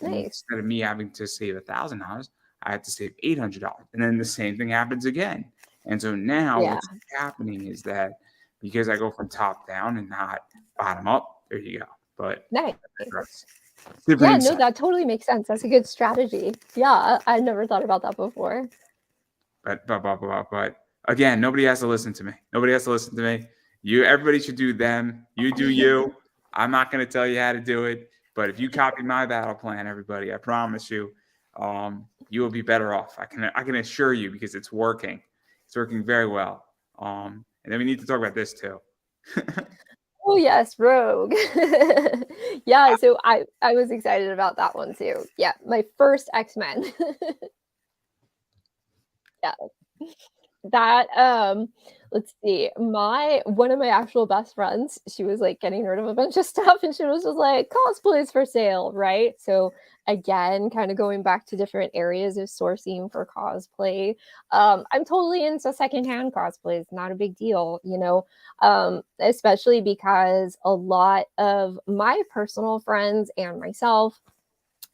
Nice. instead of me having to save $1,000, I had to save $800. And then the same thing happens again. And so now Yeah. what's happening is that because I go from top down and not bottom up, there you go. But Nice. that's different Yeah, no, insight. that totally makes sense. That's a good strategy. Yeah, I never thought about that before. But again, nobody has to listen to me. Nobody has to listen to me. Everybody should do them. You do you. I'm not going to tell you how to do it, but if you copy my battle plan, everybody, I promise you, you will be better off. I can assure you because it's working. It's working very well. And then we need to talk about this too. Oh, yes, Rogue. Yeah, so I was excited about that one too. Yeah, my first X-Men. Yeah. That, let's see, my one of my actual best friends, she was, like, getting rid of a bunch of stuff, and she was just like, "Cosplays for sale," right? So, again, kinda going back to different areas of sourcing for cosplay, I'm totally into secondhand cosplays, not a big deal, especially because a lot of my personal friends and myself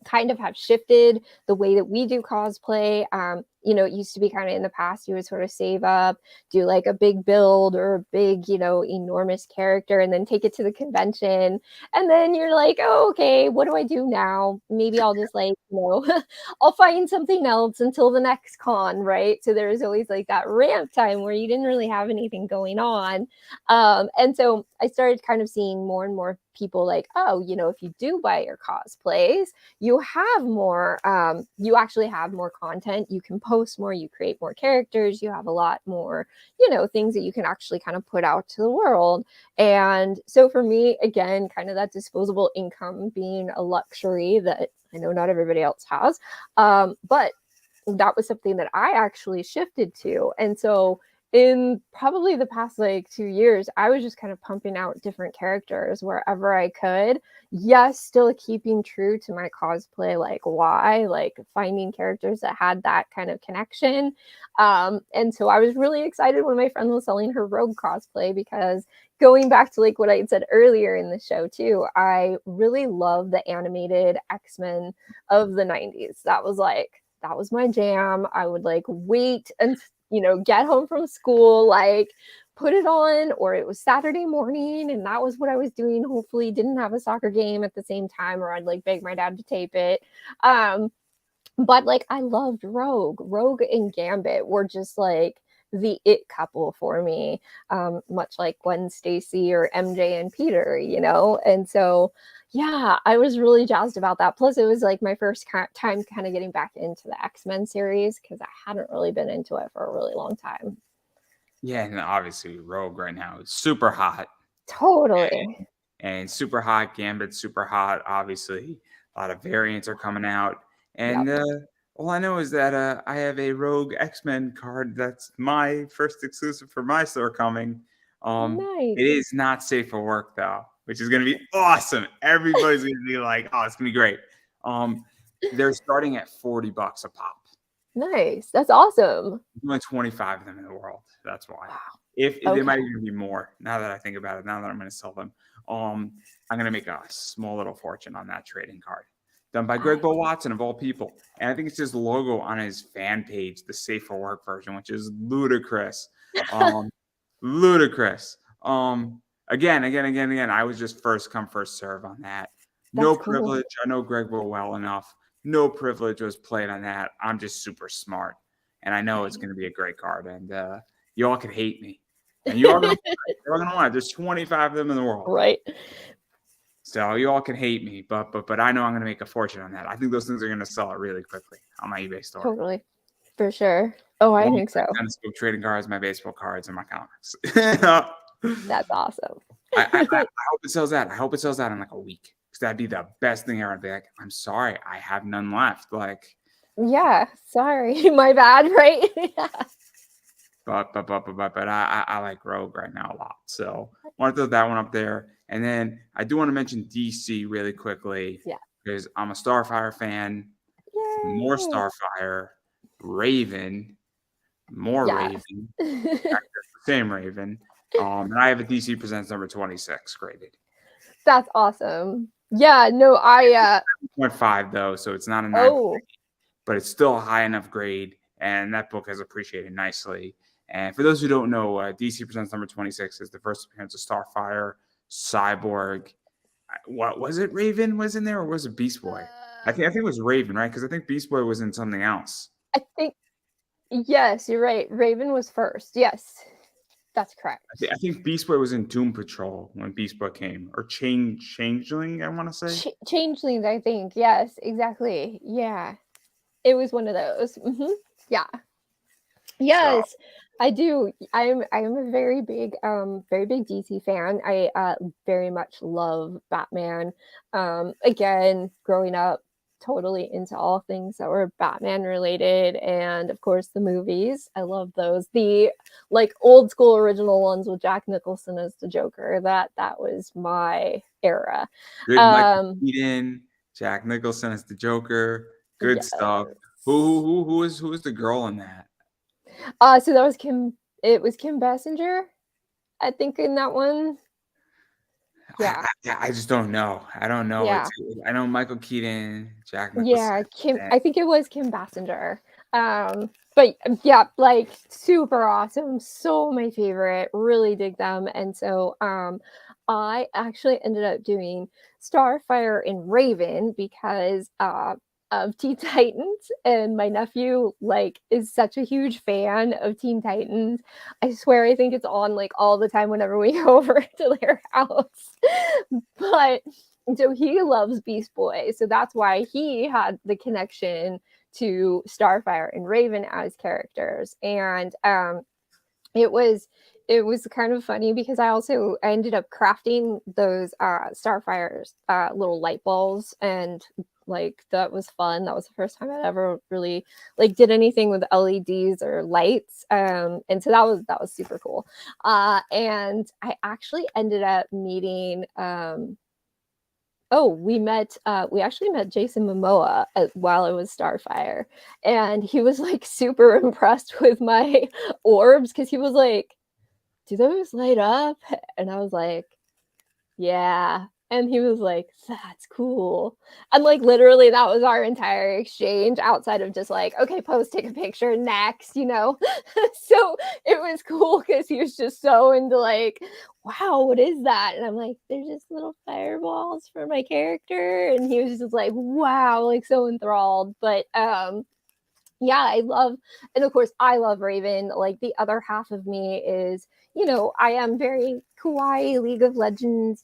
kind of have shifted the way that we do cosplay. it used to be kind of in the past, you would sort of save up, do like a big build or a big, enormous character, and then take it to the convention. And then you're like, oh, okay, what do I do now? Maybe I'll just like, I'll find something else until the next con, right? So there was always like that ramp time where you didn't really have anything going on. And so I started kind of seeing more and more people like, oh, if you do buy your cosplays, you actually have more content. You can post more, you create more characters, you have a lot more, things that you can actually kind of put out to the world. And so for me, again, kind of that disposable income being a luxury that I know not everybody else has. But that was something that I actually shifted to. And so in probably the past like 2 years, I was just kind of pumping out different characters wherever I could. Yes, still keeping true to my cosplay, like why, like finding characters that had that kind of connection. And so I was really excited when my friend was selling her Rogue cosplay because going back to like what I had said earlier in the show too, I really love the animated X-Men of the 90s. That was my jam. I would like wait and get home from school, like put it on, or it was Saturday morning and that was what I was doing. Hopefully didn't have a soccer game at the same time, or I'd like beg my dad to tape it. But like I loved Rogue. Rogue and Gambit were just like the it couple for me, much like Gwen Stacy or MJ and Peter, And so, yeah, I was really jazzed about that. Plus, it was like my first time kind of getting back into the X-Men series because I hadn't really been into it for a really long time. Yeah, and obviously Rogue right now is super hot. Totally. And super hot. Gambit's super hot. Obviously, a lot of variants are coming out. Yep. And all I know is that I have a Rogue X-Men card. That's my first exclusive for my store coming. It Nice. is not safe for work though, which is going to be awesome. Everybody's going to be like, "Oh, it's going to be great." They're starting at $40 a pop. Nice. That's awesome. There's only 25 of them in the world. That's why. Wow. If they Okay. might even be more now that I think about it, now that I'm going to sell them. I'm going to make a small little fortune on that trading card. Done by Greg Bo Watson of all people. And I think it's his logo on his fan page, the Safe for Work version, which is ludicrous. Ludicrous. Again. I was just first come, first serve on that. No That's cool. privilege. I know Greg Bo well enough. No privilege was played on that. I'm just super smart. And I know it's going to be a great card. And you all can hate me. And you are going to want it. There's 25 of them in the world. Right. So you all can hate me, but I know I'm going to make a fortune on that. I think those things are going to sell it really quickly on my eBay store. Totally. For sure. Oh, I think so. Tennis book trading cards, my baseball cards, and my comics. That's awesome. I hope it sells out. I hope it sells out in like a week because that'd be the best thing ever. I'd be like, I'm sorry, I have none left. Like, yeah, sorry, my bad, right? Yeah. But I like Rogue right now a lot. So I want to throw that one up there. And then I do want to mention DC really quickly. Yeah. Because I'm a Starfire fan. Yay. More Starfire. Raven. More Yes. Raven. Same Raven. And I have a DC Presents number 26 graded. That's awesome. Yeah, no, I 7.5 though, so it's not a 9, but it's still a high enough grade, and that book has appreciated nicely. And for those who don't know, DC Presents number 26 is the first appearance of Starfire, Cyborg. What was it? Raven was in there, or was it Beast Boy? I think it was Raven, right? Because I think Beast Boy was in something else. I think yes, you're right. Raven was first. Yes, that's correct. I think Beast Boy was in Doom Patrol when Beast Boy came, or Changeling. I want to say Changelings. I think yes, exactly. Yeah, it was one of those. Yeah. Yes, so. I do. I'm a very big DC fan. I very much love Batman. Again, growing up, totally into all things that were Batman related, and of course the movies. I love those. The like old school original ones with Jack Nicholson as the Joker. That was my era. Good Michael Keaton, Jack Nicholson as the Joker. Good stuff. Who is the girl in that? So that was Kim. It was Kim Basinger, I think, in that one. Yeah. I just don't know. I don't know. Yeah. I know Michael Keaton, Jack Nicholson. Yeah, Kim. I think it was Kim Basinger. But yeah, like super awesome, so my favorite, really dig them. And so I actually ended up doing Starfire and Raven because of Teen Titans, and my nephew like is such a huge fan of Teen Titans. I swear I think it's on like all the time whenever we go over to their house. But so he loves Beast Boy. So that's why he had the connection to Starfire and Raven as characters. And it was it was kind of funny because I ended up crafting those Starfire's little light balls, and like that was fun. That was the first time I ever really like did anything with LEDs or lights. And so that was super cool. And I actually ended up meeting oh, we actually met Jason Momoa while I was Starfire, and he was like super impressed with my orbs because he was like, "Do those light up?" And I was like, "Yeah." And he was like, "That's cool." And like literally that was our entire exchange outside of just like, "Okay, pose, take a picture, next," you know? So it was cool because he was just so into like, "Wow, what is that?" And I'm like, "They're just little fireballs for my character." And he was just like, "Wow," like so enthralled. But yeah, I love, and of course, I love Raven. Like the other half of me is, I am very kawaii, League of Legends,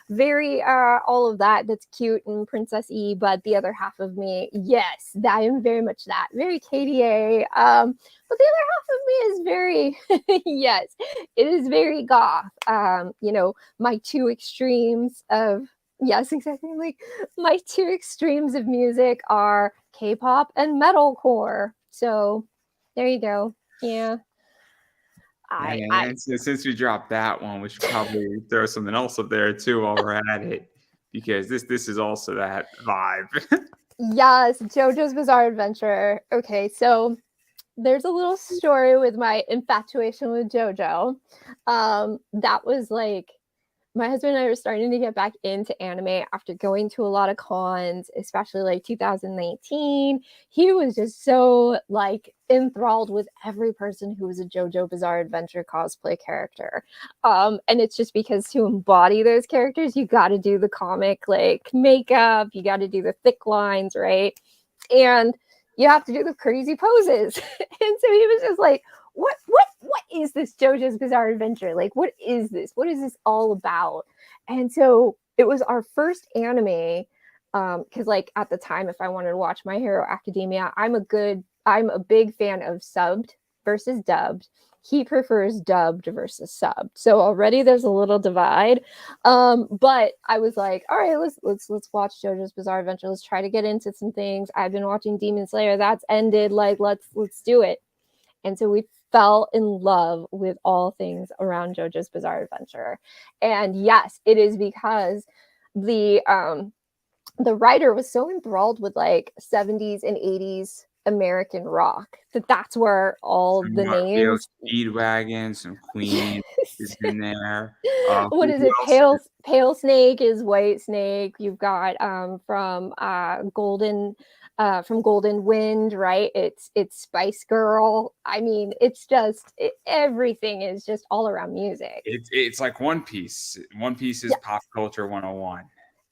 very all of that. That's cute and princessy. But the other half of me, yes, I am very much that, very KDA. But the other half of me is very, yes, it is very goth. My two extremes of, yes, exactly. Like my two extremes of music are K-pop and metalcore. So there you go. Yeah. I And since we dropped that one, we should probably throw something else up there too while we're at it, because this is also that vibe. Yes, JoJo's Bizarre Adventure. Okay, so there's a little story with my infatuation with JoJo. That was like my husband and I were starting to get back into anime after going to a lot of cons, especially like 2019. He was just so like enthralled with every person who was a JoJo Bizarre Adventure cosplay character. And it's just because to embody those characters, you got to do the comic like makeup, you got to do the thick lines, right? And you have to do the crazy poses. And so he was just like, what is this JoJo's Bizarre Adventure? Like, what is this? What is this all about? And so it was our first anime. Because like at the time, if I wanted to watch My Hero Academia, I'm a big fan of subbed versus dubbed. He prefers dubbed versus subbed. So already there's a little divide. But I was like, all right, let's watch JoJo's Bizarre Adventure. Let's try to get into some things. I've been watching Demon Slayer. That's ended. Like, let's do it. And so we fell in love with all things around JoJo's Bizarre Adventure. And yes, it is because the writer was so enthralled with like 70s and 80s American rock that's where all Some the Real names. Speedwagon, some Queen is in there. What is Who it? else? Pale Snake is White Snake. You've got from Golden Wind, right? It's Spice Girl. I mean, everything is just all around music. It's like One Piece. One Piece is Yeah, pop culture 101.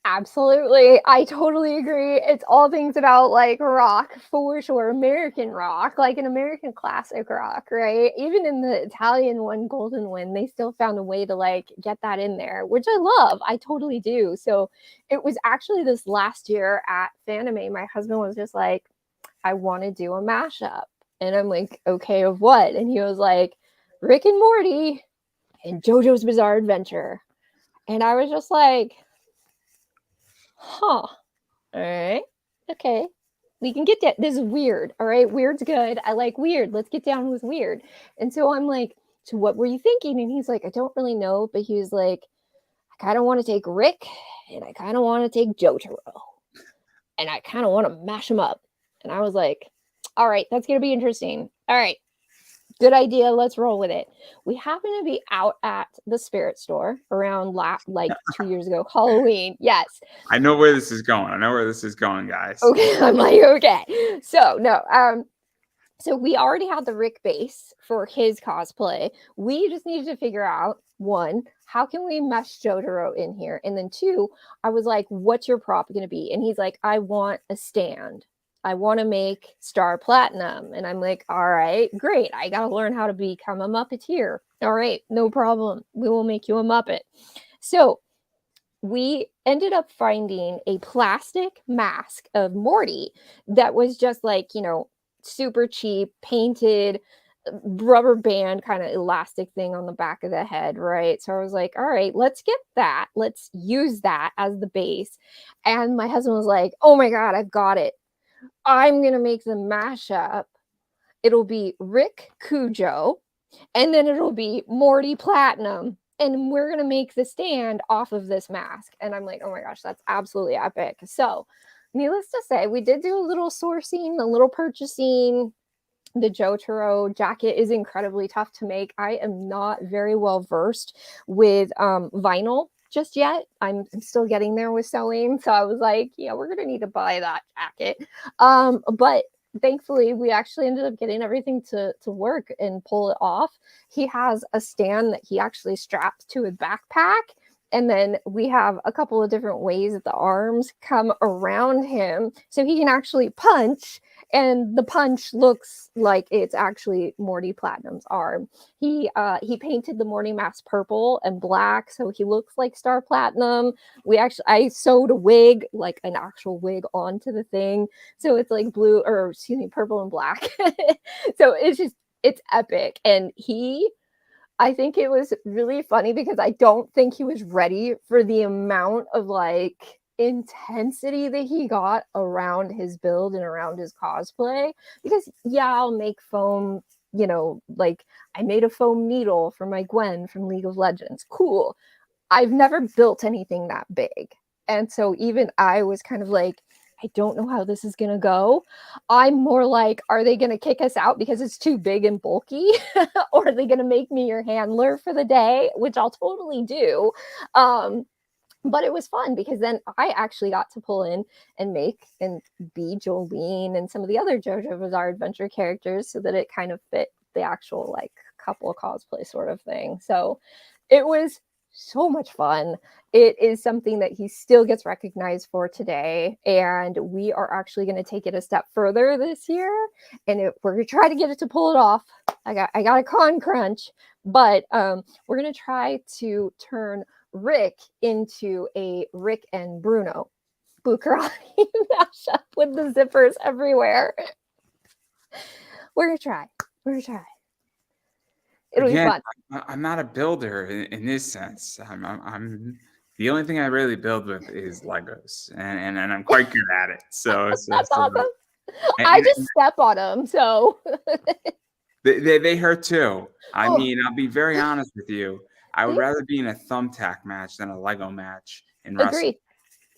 absolutely. I totally agree. It's all things about like rock for sure, American rock, like an American classic rock, right? Even in the Italian one, Golden Wind, they still found a way to like get that in there, which I love. I totally do. So it was actually this last year at Fanime, my husband was just like, I want to do a mashup. And I'm like, okay, of what? And he was like, Rick and Morty and JoJo's Bizarre Adventure. And I was just like, huh. All right. Okay. We can get that. This is weird. All right. Weird's good. I like weird. Let's get down with weird. And so I'm like, so what were you thinking? And he's like, I don't really know. But he was like, I kind of want to take Rick and I kind of want to take Jotaro and I kind of want to mash them up. And I was like, all right, that's going to be interesting. All right. Good idea. Let's roll with it. We happen to be out at the spirit store around like 2 years ago, Halloween. Yes. I know where this is going. I know where this is going, guys. Okay. I'm like, okay. So no, So we already had the Rick base for his cosplay. We just needed to figure out one, how can we mesh Jotaro in here? And then two, I was like, what's your prop going to be? And he's like, I want a stand. I want to make Star Platinum. And I'm like, all right, great. I got to learn how to become a Muppeteer. All right, no problem. We will make you a Muppet. So we ended up finding a plastic mask of Morty that was just like, super cheap, painted, rubber band kind of elastic thing on the back of the head, right? So I was like, all right, let's get that. Let's use that as the base. And my husband was like, oh my God, I've got it. I'm going to make the mashup. It'll be Rick Cujo, and then it'll be Morty Platinum. And we're going to make the stand off of this mask. And I'm like, oh my gosh, that's absolutely epic. So, needless to say, we did do a little sourcing, a little purchasing. The Jotaro jacket is incredibly tough to make. I am not very well versed with vinyl just yet. I'm still getting there with sewing. So I was like, yeah, we're going to need to buy that jacket. But thankfully, we actually ended up getting everything to work and pull it off. He has a stand that he actually straps to his backpack. And then we have a couple of different ways that the arms come around him so he can actually punch, and the punch looks like it's actually Morty Platinum's arm. He painted the Morty mask purple and black, so he looks like Star Platinum. I sewed a wig, like an actual wig, onto the thing, so it's like blue, or excuse me, purple and black. So it's epic. And I think it was really funny because I don't think he was ready for the amount of like intensity that he got around his build and around his cosplay. Because yeah, I'll make foam, like I made a foam needle for my Gwen from League of Legends. Cool. I've never built anything that big. And so even I was kind of like, I don't know how this is going to go. I'm more like, are they going to kick us out because it's too big and bulky? Or are they going to make me your handler for the day? Which I'll totally do. But it was fun because then I actually got to pull in and make and be Jolene and some of the other JoJo Bizarre Adventure characters so that it kind of fit the actual like couple cosplay sort of thing. So it was so much fun. It is something that he still gets recognized for today. And we are actually going to take it a step further this year. And we're going to try to get it to pull it off. I got a con crunch, but we're going to try to turn Rick into a Rick and Bruno Bucarani mashup with the zippers everywhere. We're going to try. It'll Again, be fun. I'm not a builder in this sense. I'm the only thing I really build with is Legos, and I'm quite good at it. So That's awesome. and, I just step on them, so they hurt too. I oh, mean, I'll be very honest with you. I would mhm, rather be in a thumbtack match than a Lego match in wrestling. agree.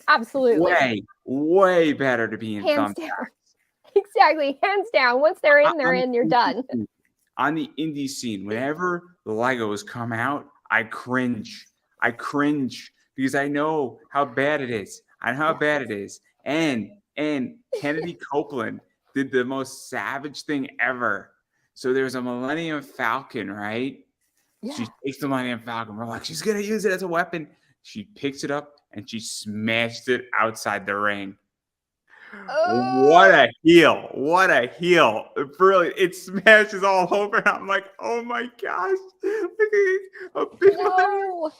Absolutely. Way better to be in Hands thumbtacks. down. Exactly. Hands down. Once they're in, they're in. You're done. On the indie scene, whenever the Legos come out, I cringe. I cringe because I know how bad it is. I know how bad it is. And Kennedy Copeland did the most savage thing ever. So there's a Millennium Falcon, right? Yeah. She takes the Millennium Falcon. We're like, she's gonna use it as a weapon. She picks it up and she smashed it outside the ring. What Oh, a heel. What a heel. Brilliant. It smashes all over. I'm like, oh my gosh. A big no.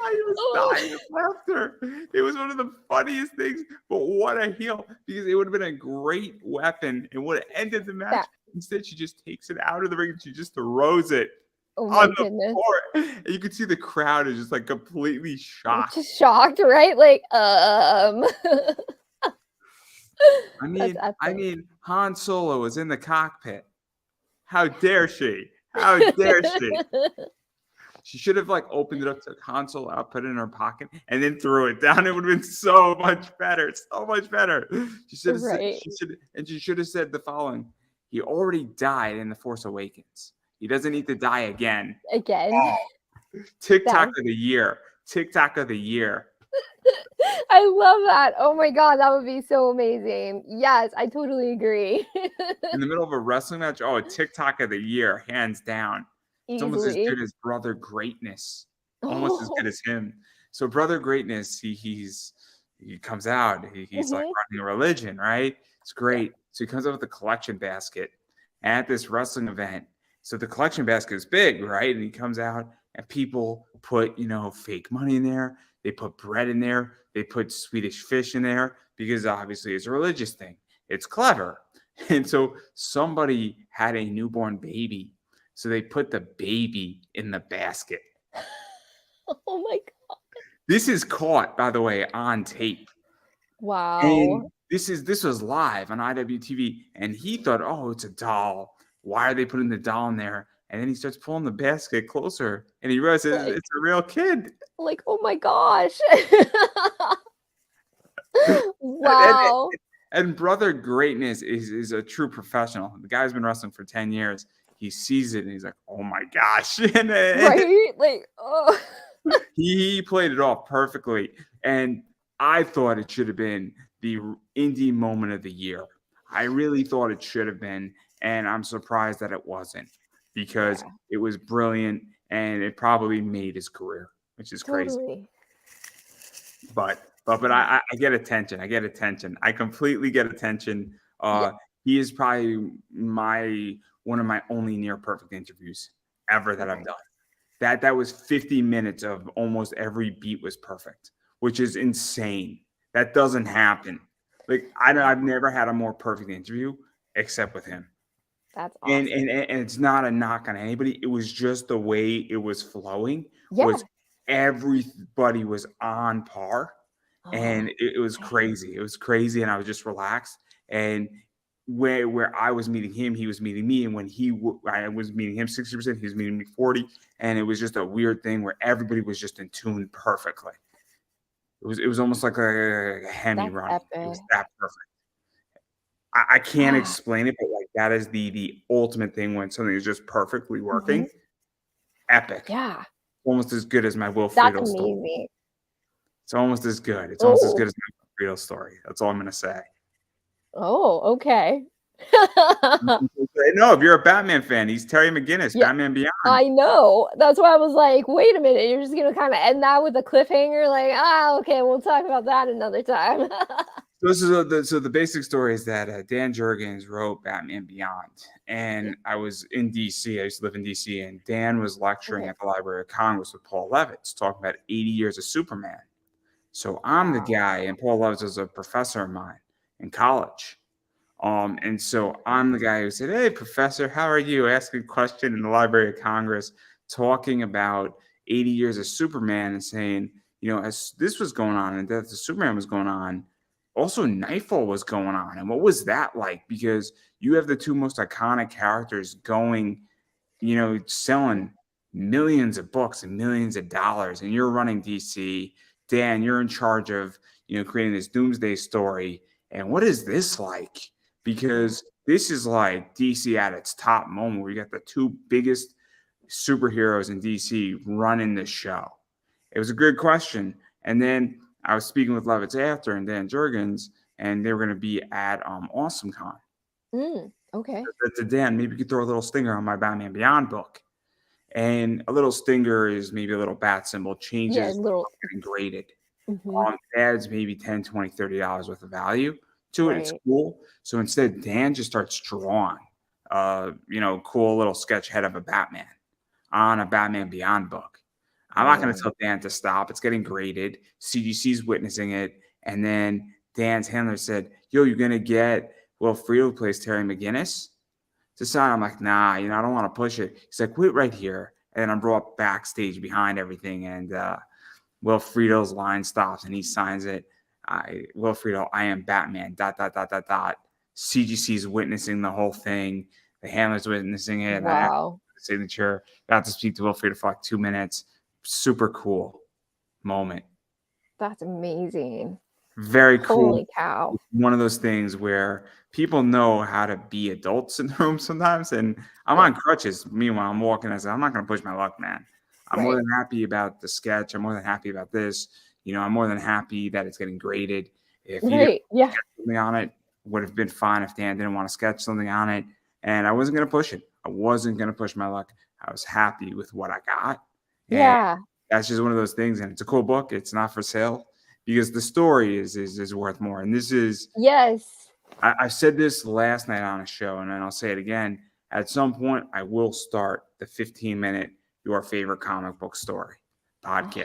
I was Oh. dying of laughter. It was one of the funniest things, but what a heel. Because it would have been a great weapon. It would have ended the match. That, Instead, she just takes it out of the ring and she just throws it oh my on the goodness. floor. And you can see the crowd is just like completely shocked. Just shocked, right? Like, That's I epic. mean, Han Solo was in the cockpit. How dare she? How dare she? She should have like opened it up to a console out, put it in her pocket, and then threw it down. It would have been so much better. So much better. She should have Right. she should have said the following. He already died in The Force Awakens. He doesn't need to die again. Again. Oh, TikTok That of the year. TikTok of the year. I love that. Oh my god, that would be so amazing. Yes, I totally agree. In the middle of a wrestling match, oh, TikTok of the year, hands down. It's almost as Easily. good as Brother Greatness, almost as good Oh. as him. So Brother Greatness, he comes out, he's like Mhm. running a religion, right? It's Yeah. great. So he comes up with a collection basket at this wrestling event. So the collection basket is big, right? And he comes out and people put, fake money in there. They put bread in there. They put Swedish fish in there because obviously it's a religious thing. It's clever. And so somebody had a newborn baby. So they put the baby in the basket. Oh my god. This is caught, by the way, on tape. Wow. And this was live on IWTV. And he thought, oh, it's a doll. Why are they putting the doll in there? And then he starts pulling the basket closer and he realizes Like it's a real kid. oh my gosh. And, and, Wow. and Brother Greatness is a true professional. The guy's been wrestling for 10 years. He sees it and he's like, oh my gosh. And Right? Like, oh. he played it off perfectly. And I thought it should have been the indie moment of the year. I really thought it should have been. And I'm surprised that it wasn't because Yeah, it was brilliant and it probably made his career, which is crazy. totally. But Yeah, I get attention. I get attention. I completely get attention. yeah, He is probably my one of my only near perfect interviews ever that I've okay. done. That was 50 minutes of almost every beat was perfect, which is insane. That doesn't happen. Like Yeah, I've never had a more perfect interview except with him. that's And, awesome. and and it's not a knock on anybody. It was just the way it was flowing was Yeah. everybody was on par and Oh, it was okay. crazy. It was crazy and I was just relaxed. And where I was meeting him, he was meeting me. And when I was meeting him 60%, he was meeting me 40. And it was just a weird thing where everybody was just in tune perfectly. It was almost like a Hemi That's running. It was epic. that perfect. I can't Yeah. explain it, but like that is the ultimate thing when something is just perfectly Mhm. working. Epic. Yeah. Almost as good as my That's Wilfredo story. amazing. It's almost as good. It's almost as Oh. good as my Wilfredo story. That's all I'm gonna say. Oh, okay. No, if you're a Batman fan, he's Terry McGinnis, Yeah, Batman Beyond. I know. That's why I was like, "Wait a minute, you're just gonna kinda end that with a cliffhanger?" Like, "Ah, okay, we'll talk about that another time." So this is the basic story is that Dan Jurgens wrote Batman Beyond, Yeah, and I was in DC. I used to live in DC, and Dan was lecturing okay. at the Library of Congress with Paul Levitz, talking about 80 years of Superman. So I'm the Wow. guy, and Paul Levitz was a professor of mine in college. And so I'm the guy who said, "Hey, professor, how are you?" Asking a question in the Library of Congress, talking about 80 years of Superman and saying, as this was going on and Death of Superman was going on, also Nightfall was going on. And what was that like? Because you have the two most iconic characters going, Mhm. selling millions of books and millions of dollars, and you're running DC. Dan, you're in charge of, creating this doomsday story. And what is this like? Yeah. Because this is like DC at its top moment where you got the two biggest superheroes in DC running the show. It was a good question. And then I was speaking with Levitz after and Dan Jurgens, and they were going to be at AwesomeCon. Okay. I said to Dan, maybe you could throw a little stinger on my Batman Beyond book. And a little stinger is maybe a little bat symbol, Yeah, changes little getting graded. mhm. Adds maybe 10, 20, $30 worth of value to it. It's Right. cool. So instead, Dan just starts drawing, cool little sketch head of a Batman on a Batman Beyond book. I'm not going to Oh, tell Dan to stop. It's getting graded. CGC's witnessing it. And then Dan's handler said, "Yo, you're going to get Will Friedle plays Terry McGinnis to sign." I'm like, "Nah, I don't want to push it." He's like, "Wait right here." And I'm brought backstage behind everything. And Will Friedle's line stops and he signs it. Will Friedle, I am Batman, dot, dot, dot, dot, dot. CGC's witnessing the whole thing. The handler's witnessing it. And I have wow. the signature. Got to speak to Will Friedle for like 2 minutes. Super cool moment. That's amazing. Very cool. Holy cow. It's one of those things where people know how to be adults in the room sometimes. And I'm Yeah, on crutches. Meanwhile, I'm walking. I said, I'm not going to push my luck, man. I'm more right. than happy about the sketch. I'm more than happy about this. I'm more than happy that it's getting graded. If he didn't Right. Yeah. sketch something on it, would have been fine if Dan didn't want to sketch something on it. And I wasn't going to push it. I wasn't going to push my luck. I was happy with what I got. And Yeah. that's just one of those things. And it's a cool book. It's not for sale because the story is worth more. And this is, Yes. I said this last night on a show, and then I'll say it again. At some point, I will start the 15-minute Your Favorite Comic Book Story Oh, podcast.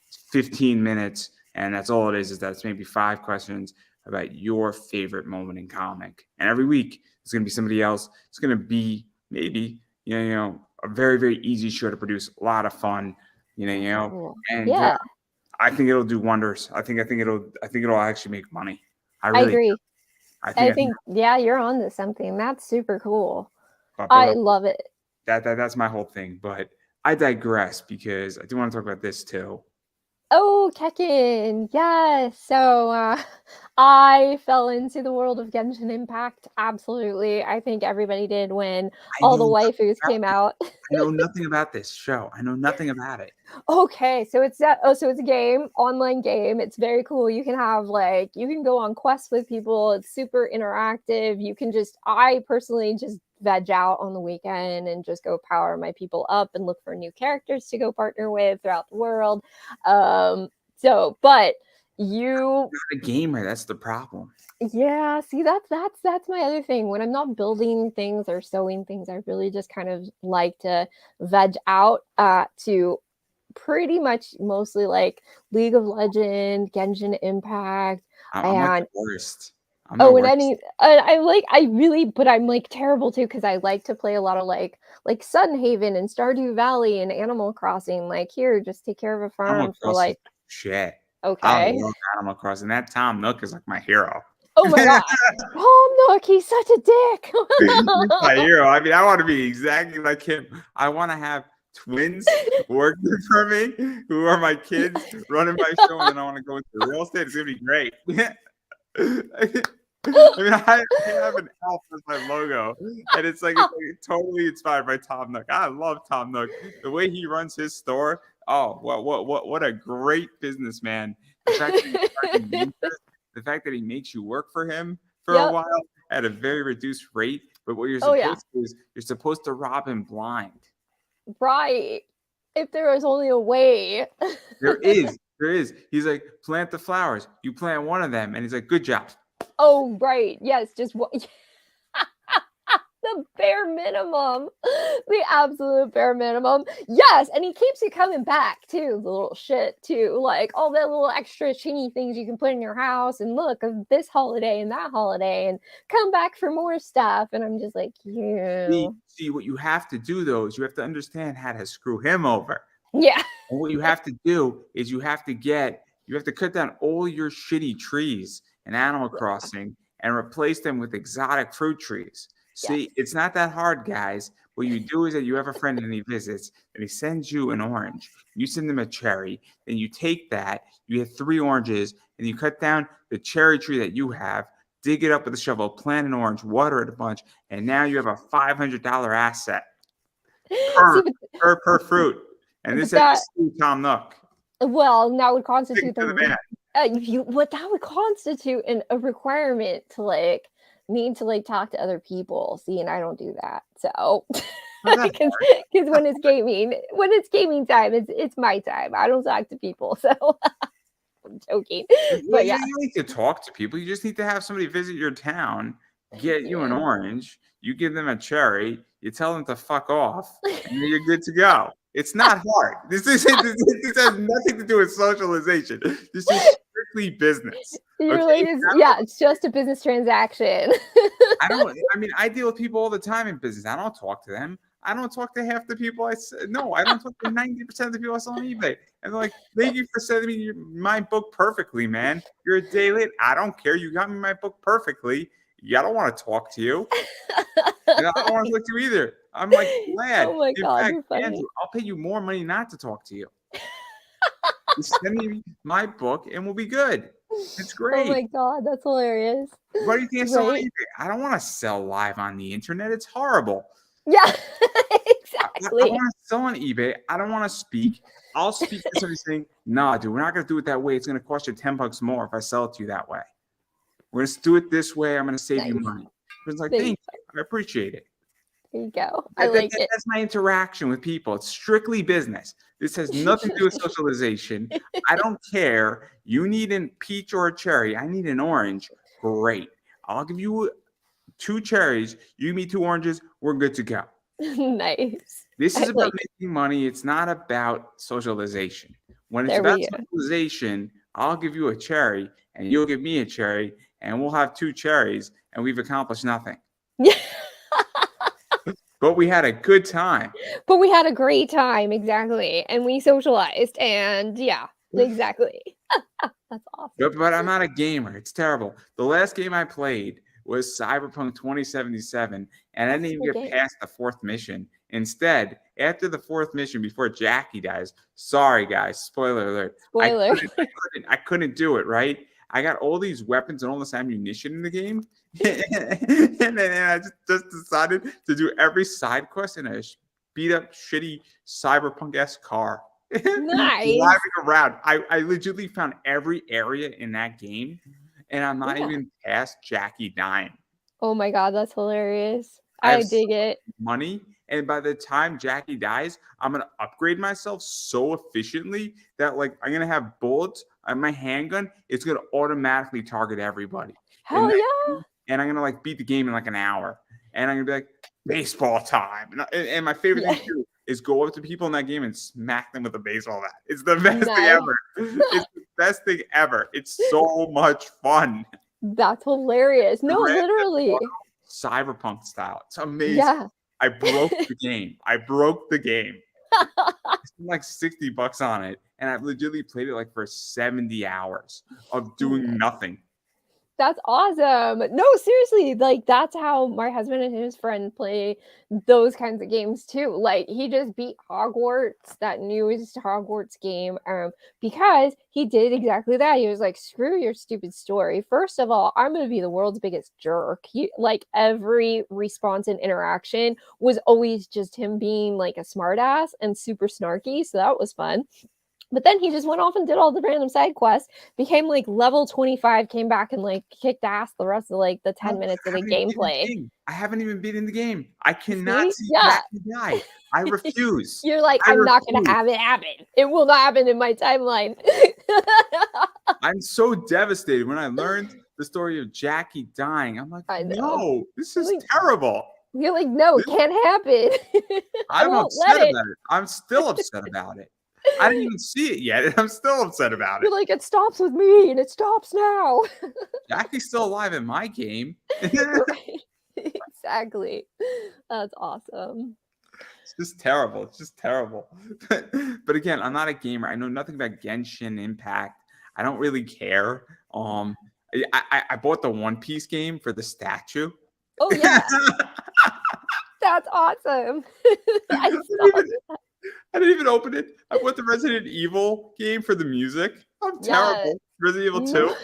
It's 15 minutes, and that's all it is that it's maybe 5 questions about your favorite moment in comic. And every week, it's going to be somebody else. It's going to be maybe, a very, very easy show to produce, a lot of fun, that's cool. and Yeah, I think it'll do wonders. I think it'll actually make money. I I really, agree. I I think, think, yeah, you're on to something. That's super cool. I but love it. that's my whole thing. But I digress because I do want to talk about this too. Oh, Tekken. Yes. So, I fell into the world of Genshin Impact. Absolutely. I think everybody did when I all the know waifus came out. I know nothing about this show. I know nothing about it. Okay, so it's that. Oh, so it's a game, online game. It's very cool. You can have like you can go on quests with people. It's super interactive. You can just I personally just veg out on the weekend and just go power my people up and look for new characters to go partner with throughout the world. Um, but you I'm not a gamer. That's the problem. yeah, see that's my other thing. When I'm not building things or sewing things, I really just kind of like to veg out to pretty much mostly like League of Legends, Genshin Impact, I'm like the and worst. I'm the oh, and worst. any I like I really but I'm like terrible too because I like to play a lot of like Sunhaven and Stardew Valley and Animal Crossing. Like here, just take care of a Animal farm for Crossing like is shit. I okay. love Animal Crossing. That Tom Nook is like my hero. Oh my god. Oh look, he's such a dick. He's my hero. I mean, I want to be exactly like him. I want to have twins working for me who are my kids running my show, and then I want to go into real estate. It's gonna be great. I mean, I have an elf as my logo, and it's like totally inspired by Tom Nook. I love Tom Nook. The way he runs his store. Oh, what a great businessman. The fact that he's charging you interest, the fact that he makes you work for him for a Yep. while at a very reduced rate. But what you're Oh yeah. supposed to do is you're supposed to rob him blind. Right. If there was only a way. There is. There is. He's like, plant the flowers. You plant one of them. And he's like, good job. Oh, right. Yes, just what the bare minimum. The absolute bare minimum. Yes, and he keeps you coming back too, the little shit too. Like all the little extra chingy things you can put in your house and look of this holiday and that holiday and come back for more stuff. And I'm just like, See, you. see, what you have to do though is you have to understand how to screw him over. Yeah. And what you have to do is you have to cut down all your shitty trees in Animal Crossing and replace them with exotic fruit trees. Yes. See, it's not that hard, guys. What you do is that you have a friend and he visits and he sends you an orange. You send him a cherry. Then you take that, you get 3 oranges, and you cut down the cherry tree that you have, dig it up with a shovel, plant an orange, water it a bunch, and now you have a $500 asset See, per per fruit. And this but is that Tom Nook. well, that would Sticking constitute to the the man. you what that would constitute a requirement to like need to like talk to other people. See, and I don't do that. So How's that because hard? when it's gaming time, it's my time. I don't talk to people. So I'm joking. Well, But you yeah. don't need to talk to people. You just need to have somebody visit your town, get you an Yeah. orange, you give them a cherry, you tell them to fuck off, and then you're good to go. It's not hard. This has nothing to do with socialization. This is strictly business. You're like, Okay. it's, yeah, it's just a business transaction. I mean, I deal with people all the time in business. I don't talk to them. I don't talk to half the people no, I don't talk to 90% of the people I saw on eBay. And they're like, thank you for sending me my book perfectly, man. You're a day late. I don't care. You got me my book perfectly. Yeah, I don't want to talk to you. And I don't want to talk to you either. I'm like, glad. Oh my In god, fact, you're funny. Andrew, I'll pay you more money not to talk to you. Just send me my book and we'll be good. It's Oh great. my god, that's hilarious. What do you think I saw on Right? eBay? I don't want to sell live on the internet. It's horrible. Yeah, I exactly. want to sell on eBay. I don't want to speak. I'll speak to somebody saying, "Nah, dude, we're not gonna do it that way. It's gonna cost you $10 more if I sell it to you that way. We're gonna do it this way. I'm gonna save you Nice. money." It's like, There you thank you. I appreciate it. there you go. I like it. That's my interaction with people. It's strictly business. This has nothing to do with socialization. I don't care. You need a peach or a cherry. I need an orange. Great. I'll give you 2 cherries. You give me 2 oranges. We're good to go. Nice. This is I about like it. making money. It's not about socialization. When it's There about we go. socialization, I'll give you a cherry and you'll give me a cherry and we'll have 2 cherries and we've accomplished nothing. Yeah. But we had a good time. But we had a great time, exactly, and we socialized, and yeah, exactly. That's awesome. But I'm not a gamer. It's terrible. The last game I played was Cyberpunk 2077, and I That's didn't a even good get game. past the 4th mission. Instead, after the 4th mission, before Jackie dies, sorry guys, spoiler alert, Spoiler. I couldn't do it. Right? I got all these weapons and all this ammunition in the game, and then I just decided to do every side quest in a beat up, shitty cyberpunk-esque car. Nice. Driving around. I legitimately found every area in that game, and I'm not Yeah. even past Jackie dying. Oh my god, that's hilarious. I I have so dig it. much money, and by the time Jackie dies, I'm gonna upgrade myself so efficiently that like I'm gonna have bullets on my handgun. It's gonna automatically target everybody in Hell that yeah. game, and I'm gonna like beat the game in like an hour. And I'm gonna be like baseball time. And my favorite thing Yeah. to do is go up to people in that game and smack them with a baseball bat. It's the best thing Nice. ever. It's the best thing ever. It's so much fun. That's hilarious. No, Grand Theft literally. Auto, Cyberpunk style. It's amazing. Yeah. I broke the game. I broke the game. I spent like $60 on it, and I've legitimately played it like for 70 hours of doing Nice. nothing. That's awesome. No, seriously, like, that's how my husband and his friend play those kinds of games too. Like, he just beat Hogwarts, that newest Hogwarts game, because he did exactly that. He was like, "Screw your stupid story. First of all, I'm gonna be the world's biggest jerk." He like, every response and interaction was always just him being, like, a smartass and super snarky, so that was fun. But then he just went off and did all the random side quests, became like level 25, came back and like kicked ass the rest of like the 10 No, minutes of I the haven't even beaten the gameplay. game. I haven't even beaten the game. I cannot See? see Yeah. Jackie die. I refuse. You're like, I I'm not gonna refuse. have it happen. It will not happen in my timeline. I'm so devastated when I learned the story of Jackie dying. I'm like, I know. no, this You're is like, terrible. you're like, no, it This, can't happen. I I'm won't let upset it. about it. I'm still upset about it. I didn't even see it yet, and I'm still upset about You're it. like, it stops with me and it stops now. Jackie's still alive in my game. Right. Exactly. That's awesome. It's just terrible. It's just terrible. But again, I'm not a gamer. I know nothing about Genshin Impact. I don't really care. I bought the One Piece game for the statue. Oh yeah, that's awesome. I didn't saw even, I didn't even open it. I bought the Resident Evil game for the music. I'm yeah. terrible. Resident Evil No. 2.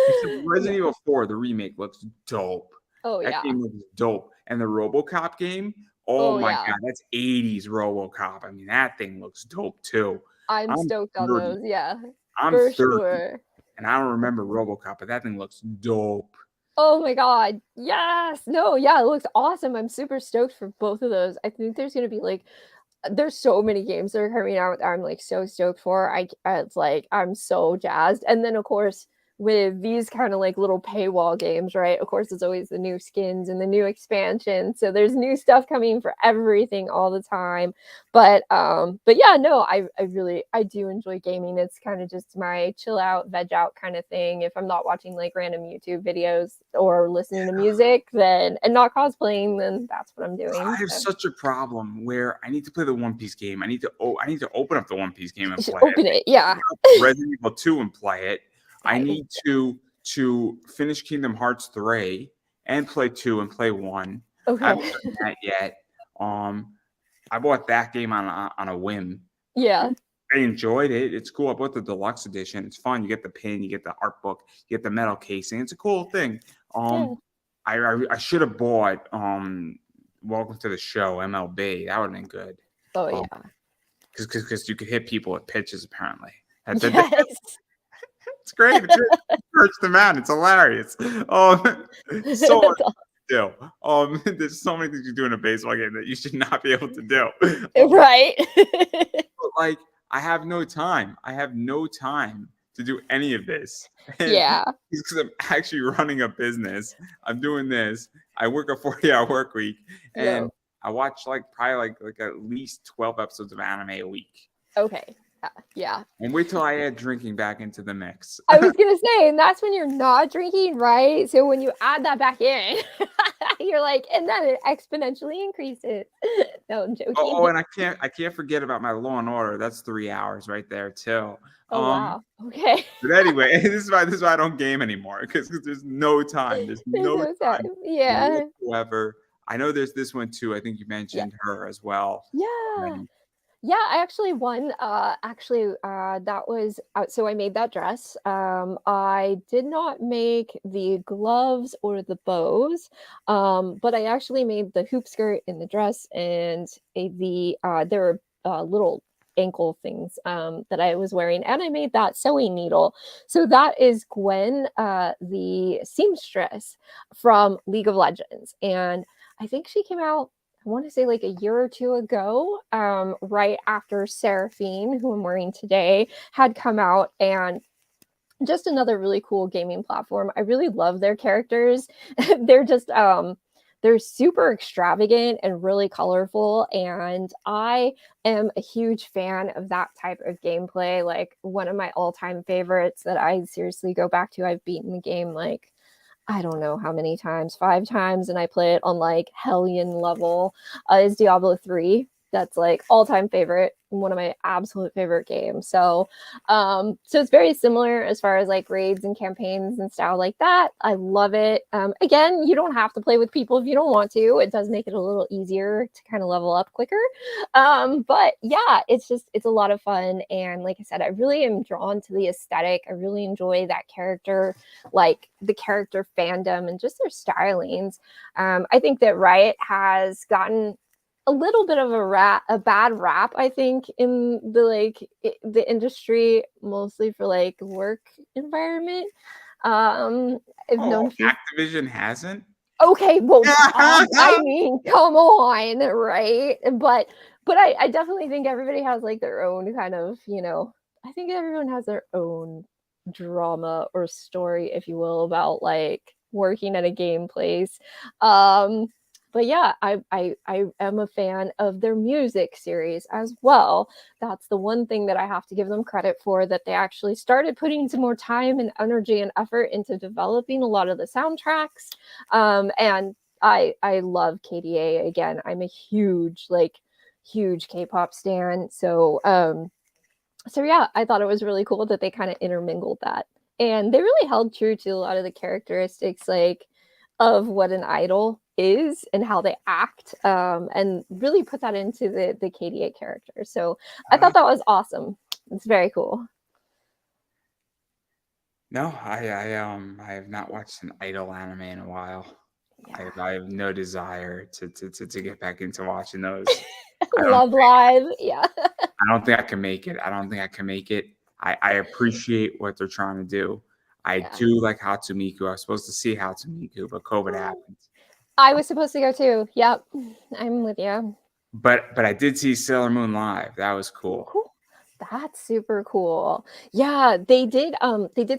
Except Resident No. Evil 4, the remake looks dope. Oh, That yeah. game looks dope. And the RoboCop game, oh Oh, my yeah. god, that's 80s RoboCop. I mean, that thing looks dope too. I'm I'm stoked on 30. those, yeah, I'm for 30, sure. and I don't remember RoboCop, but that thing looks dope. Oh my god, yes! No, yeah, it looks awesome, I'm super stoked for both of those. I think there's gonna be, like there's so many games that are coming out that I'm, like, so stoked for. It's like, I'm so jazzed, and then, of course, with these kinda, like, little paywall games, right, of course, it's always the new skins and the new expansion, so there's new stuff coming for everything all the time, but yeah, no, I really I do enjoy gaming. It's kinda just my chill out, veg out kinda thing. If I'm not watching, like, random YouTube videos or listening to music, then and not cosplaying, then that's what I'm I doing, have so such a problem where I need to play the One Piece game. I need to open up the One Piece game and you should play open it. it, yeah. Open up Resident Evil 2 and play it. I That is need to finish Kingdom Hearts 3 and play 2 and play 1. I okay. haven't done that yet. Um, I bought that game on a whim. Yeah, I enjoyed it. It's cool. I bought the deluxe edition. It's fun. You get the pin, you get the art book, you get the metal casing. It's a cool thing. yeah. I should have bought Welcome to the Show, MLB. That would have been good. Oh, Um, yeah. because you could hit people with pitches apparently. Yes. It's great. It's great. Search them out. It's hilarious. So much That's aw to do. There's so many things you do in a baseball game that you should not be able to do. Right. But like, I have no time. I have no time to do any of this. And Yeah. because I'm actually running a business. I'm doing this. I work a 40-hour work week, and Yep. I watch like probably like at least 12 episodes of anime a week. Okay. Yeah. And wait till I add drinking back into the mix. I was gonna say, and that's when you're not drinking, right? So when you add that back in, you're like, and then it exponentially increases. No, I'm joking. And I can't forget about my Law and Order. That's 3 hours right there too. Oh, Um, wow. Okay. but anyway, this is why I don't game anymore because there's no time. There's There's no no time. time Yeah. whatsoever. I know there's this one too. I think you Yeah. mentioned her as well. Yeah. And Yeah, I actually won, that was so I made that dress. I did not make the gloves or the bows, but I actually made the hoop skirt and the dress and there were, little ankle things, that I was wearing, and I made that sewing needle. So that is Gwen, the seamstress from League of Legends, and I think she came out I want to say like a year or two ago, right after Seraphine, who I'm wearing today, had come out, and just another really cool gaming platform. I really love their characters. They're just they're super extravagant and really colorful, and I am a huge fan of that type of gameplay. Like one of my all-time favorites that I seriously go back to. I've beaten the game like I don't know how many times, 5 times, and I play it on, like, Hellion level, is Diablo 3. That's, like, all-time favorite, one of my absolute favorite games, so it's very similar as far as, like, raids and campaigns and style like that. I love it. Again, you don't have to play with people if you don't want to. It does make it a little easier to kinda level up quicker, but, yeah, it's a lot of fun, and like I said, I really am drawn to the aesthetic. I really enjoy that character, like the character fandom and just their stylings. I think that Riot has gotten a little bit of a bad rap, I think, in the industry, mostly for like work environment. I've known oh, a few. Activision hasn't. Okay, well, I mean, come on, right? But I definitely think everybody has like their own kind of, I think everyone has their own drama or story, if you will, about like working at a game place. Um, but yeah, I am a fan of their music series as well. That's the one thing that I have to give them credit for, that they actually started putting some more time and energy and effort into developing a lot of the soundtracks. And I love KDA. Again, I'm a huge K-pop stan. So yeah, I thought it was really cool that they kind of intermingled that. And they really held true to a lot of the characteristics like of what an idol is and how they act, and really put that into the KDA character. So I Uh, thought that was awesome. It's very cool. no, I have not watched an idol anime in a while. Yeah. I have no desire to get back into watching those. I don't Love Live. Yeah. I don't think I can make it. I don't think I can make it. I appreciate what they're trying to do. I Yeah. do like Hatsumiku. I was supposed to see Hatsumiku, but COVID Oh, happened. I was supposed to go too. Yep. I'm with you. But I did see Sailor Moon live. That was Oh, cool. cool. That's super cool. Yeah, they did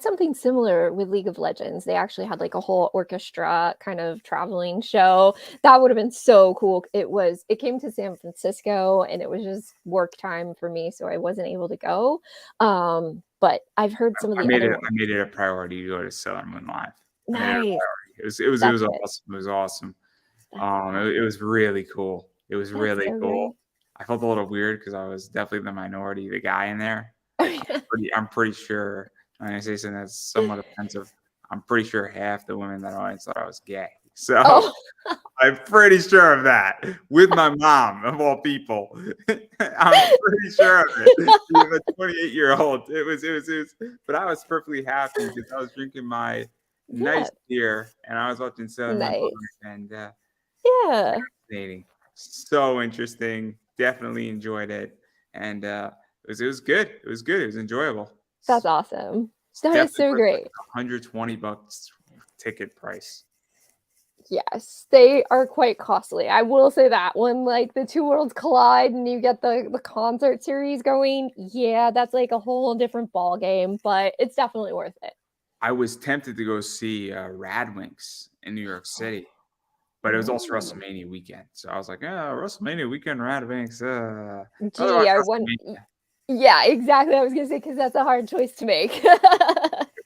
something similar with League of Legends. They actually had like a whole orchestra kind of traveling show. That would have been so cool. It came to San Francisco and it was just work time for me, so I wasn't able to go. But I've heard some of I the made other it. ones. I made it a priority to go to Sailor Moon live. I made it a Nice. priority. It That's was good. awesome. It was awesome. That's It awesome. was really cool. It was That's really so cool. great. I felt a little weird because I was definitely the minority, the guy in there. I'm pretty sure when I say something that's somewhat offensive, I'm pretty sure half the women in that audience thought I was gay. So Oh, I'm pretty sure of that. With my mom, of all people, I'm pretty sure of it. Being a 28-year-old, it was. But I was perfectly happy because I was drinking my yeah. nice beer and I was watching Sailor Moon Nice. live, and Yeah. fascinating. So interesting. Definitely enjoyed it. And it was good. It was good. It was enjoyable. That's awesome. It's That is definitely so worth like great. $120 ticket price. Yes, they are quite costly. I will say that when like the two worlds collide and you get the concert series going, yeah, that's like a whole different ball game, but it's definitely worth it. I was tempted to go see Radwinks in New York City, but it was also Oh. WrestleMania weekend. So I was like, oh, WrestleMania weekend, Radwinks. Otherwise, Gee, I want WrestleMania. yeah, exactly. I was gonna say because that's a hard choice to make.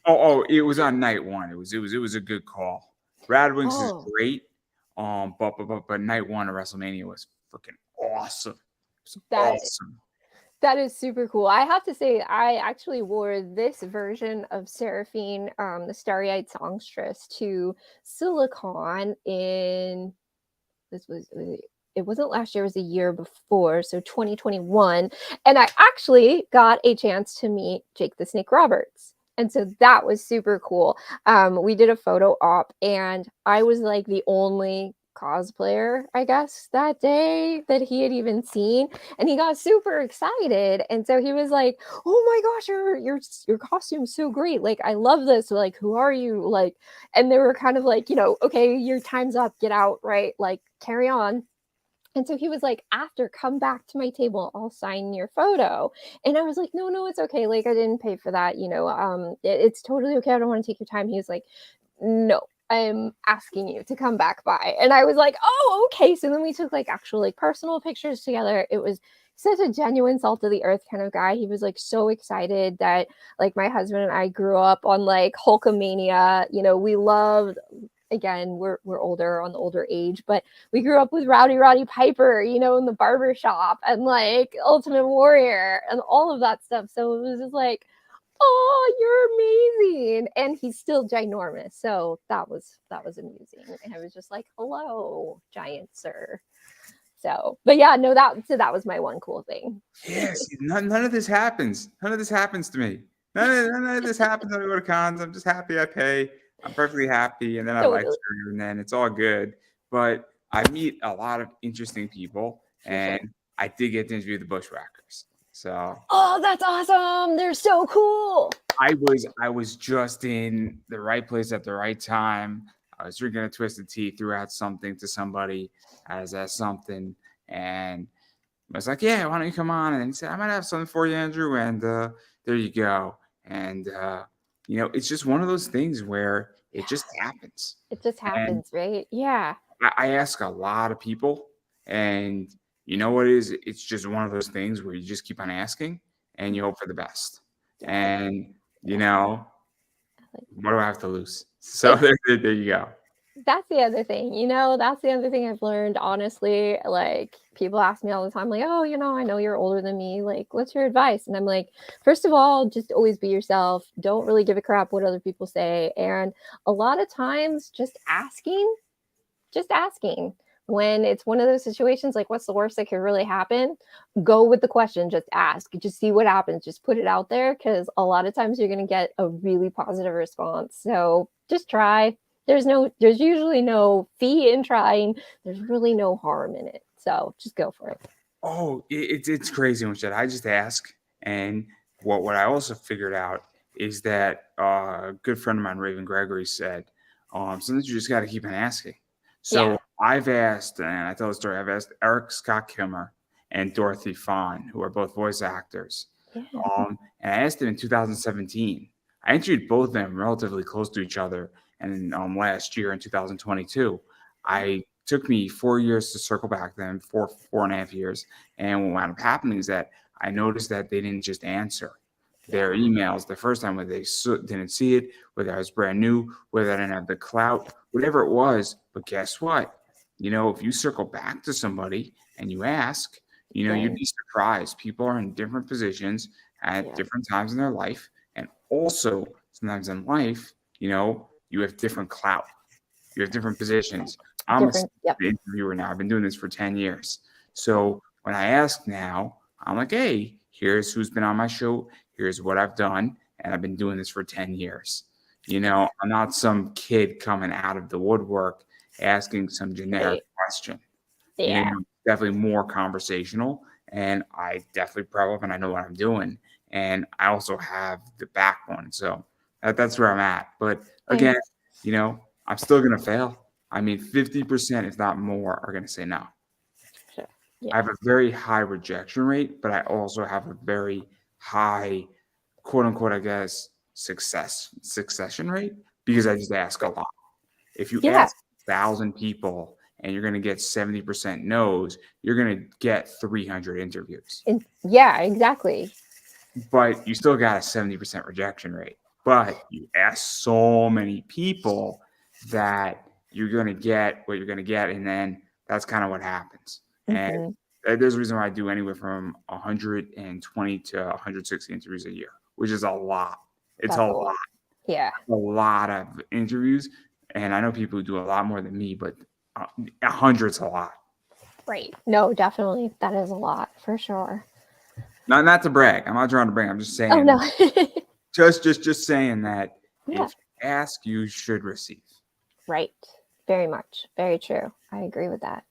Oh, it was on night one. It was a good call. Radwinks is Oh, great. But night one of WrestleMania was freaking awesome. It's that awesome. that is super cool. I have to say, I actually wore this version of Seraphine, the Starry-Eyed Songstress, to Silicon in this was it wasn't last year, it was the year before, so 2021. And I actually got a chance to meet Jake the Snake Roberts. And so that was super cool. We did a photo op, and I was like the only cosplayer, I guess, that day that he had even seen. And he got super excited. And so he was like, "Oh my gosh, your costume's so great. Like, I love this. Like, who are you?" Like, and they were kind of like, "Okay, your time's up, get out, right? Like, carry on." And so he was like, "After, come back to my table, I'll sign your photo." And I was like, "No, no, it's okay. Like, I didn't pay for that. It's totally okay. I don't want to take your time." He was like, "No, I'm asking you to come back by." And I was like, "Oh, okay." So then we took like actual like personal pictures together. It was such a genuine salt of the earth kind of guy. He was like so excited that like my husband and I grew up on like Hulkamania. We loved, again, we're older, on the older age, but we grew up with Rowdy Piper, in the barber shop, and like Ultimate Warrior and all of that stuff. So it was just like, "Oh, you're amazing." And he's still ginormous. So that was amusing. And I was just like, "Hello, giant sir." So, but yeah, no, that was my one cool thing. Yeah, see, none of this happens. None of this happens to me. None of this happens when I go to cons. I'm just happy I pay. I'm perfectly happy, and then I live Totally. stream, and then it's all good. But I meet a lot of interesting people, For and sure. I did get to interview the Bushwhackers. So Oh, that's awesome. They're so cool. I was just in the right place at the right time. I was drinking a twisted tea, threw out something to somebody as that something, and I was like, "Yeah, why don't you come on?" And he said, "I might have something for you, Andrew." And there you go. And it's just one of those things where it just happens. It just And happens, right? Yeah. I ask a lot of people, and you know what it is? It's just one of those things where you just keep on asking, and you hope for the best. And you Yeah. know, I like what do I have to lose? So it. there you go. That's the other thing, that's the other thing I've learned, honestly. Like, people ask me all the time, like, "Oh, I know you're older than me. Like, what's your advice?" And I'm like, first of all, just always be yourself. Don't really give a crap what other people say. And a lot of times, just asking. When it's one of those situations, like, what's the worst that could really happen? Go with the question, just ask, just see what happens, just put it out there, because a lot of times you're going to get a really positive response. So just try. There's usually no fee in trying. There's really no harm in it. So just go for it. Oh, it's crazy when shit. I just ask, and what I also figured out is that a good friend of mine, Raven Gregory, said, sometimes you just got to keep on asking. Yeah. So I've asked, and I tell the story. I've asked Eric Scott Kimmer and Dorothy Fawn, who are both voice actors. Yeah. And I asked them in 2017. I interviewed both of them relatively close to each other, and last year in 2022, I took me 4 years to circle back then, 4.5 years. And what wound up happening is that I noticed that they didn't just answer their Yeah. emails the first time, whether they didn't see it, whether I was brand new, whether I didn't have the clout, whatever it was. But guess what? If you circle back to somebody and you ask, you'd Then be surprised. People are in different positions at yeah. different times in their life. And also, sometimes in life, you have different clout, you have different positions. I'm a Different. Yep. interviewer now. I've been doing this for 10 years. So when I ask now, I'm like, hey, here's who's been on my show. Here's what I've done. And I've been doing this for 10 years. I'm not some kid coming out of the woodwork asking some generic Right. question. Yeah. definitely more conversational, and I definitely prep up and I know what I'm doing. And I also have the backbone. So that's where I'm at. But again, Nice. I'm still gonna fail. I mean, 50%, if not more, are gonna say no. Sure. I Yeah. have a very high rejection rate, but I also have a very high, quote unquote, I guess, succession rate because I just ask a Right. lot. If you Yeah. ask 1,000 people and you're going to get 70% no's, you're going to get 300 interviews. And yeah, exactly. But you still got a 70% rejection rate. But you ask so many people that you're going to get what you're going to get. And then that's kind of what happens. And Hmm. there's a reason why I do anywhere from 120 to 160 interviews a year, which is a lot. It's a That's a lot. lot, Yeah. a lot of interviews. And I know people who do a lot more than me, but 100's a lot. Right. No, definitely. That is a lot for sure. Not to brag. I'm not trying to brag. I'm just Oh saying, no. just saying that Yeah. if you ask, you should receive. Right. Very much. Very true. I agree with that.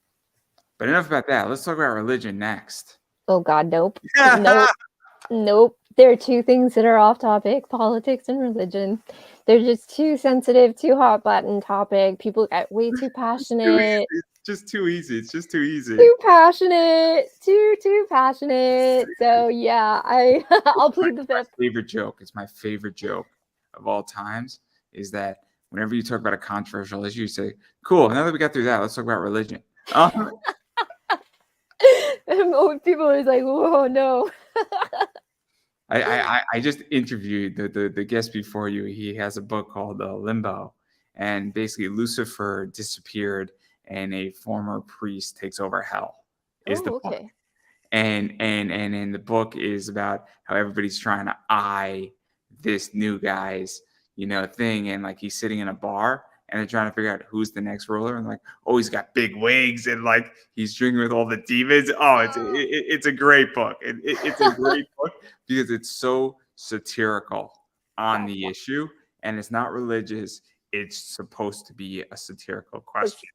But enough about that. Let's talk about religion next. Oh God, nope. Nope. Nope. There are two things that are off topic, politics and religion. They're just too sensitive, too hot button topic. People get way too It's too easy. passionate. It's just too easy. It's just too easy. Too passionate. Too passionate. So yeah, I'll plead the My fifth. favorite joke. It's my favorite joke of all times. Is that whenever you talk about a controversial issue, you say, "Cool. Now that we got through that, let's talk about religion." And people are like, whoa, no. I just interviewed the guest before you. He has a book called Limbo, and basically Lucifer disappeared, and a former priest takes over hell. Is the Oh, point? okay. And in the book is about how everybody's trying to eye this new guy's thing, and like he's sitting in a bar and they're trying to figure out who's the next ruler, and like, oh, he's got big wigs and like he's drinking with all the demons. Oh, it's a great book. It's a great book because it's so satirical on That's the issue, and it's not religious. It's supposed to be a satirical it's question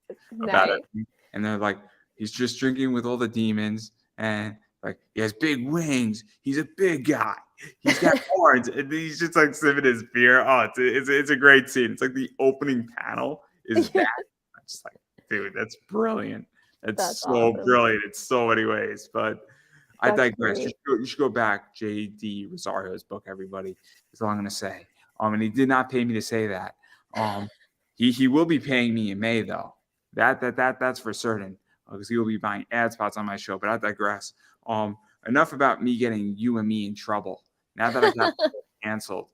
about nice. it, and they're like, he's just drinking with all the demons, and like he has big wings. He's a big guy. He's got horns, and he's just like sipping his beer. Oh, it's a great scene. It's like the opening panel is that. I'm just like, dude, that's brilliant. That's That's so awesome. brilliant in so many ways. But I That's digress. great. You should go back. J.D. Rosario's book, everybody. That's all I'm gonna say. And he did not pay me to say that. He will be paying me in May though. That's for certain because he will be buying ad spots on my show. But I digress. Enough about me getting you and me in trouble. Now that I got canceled,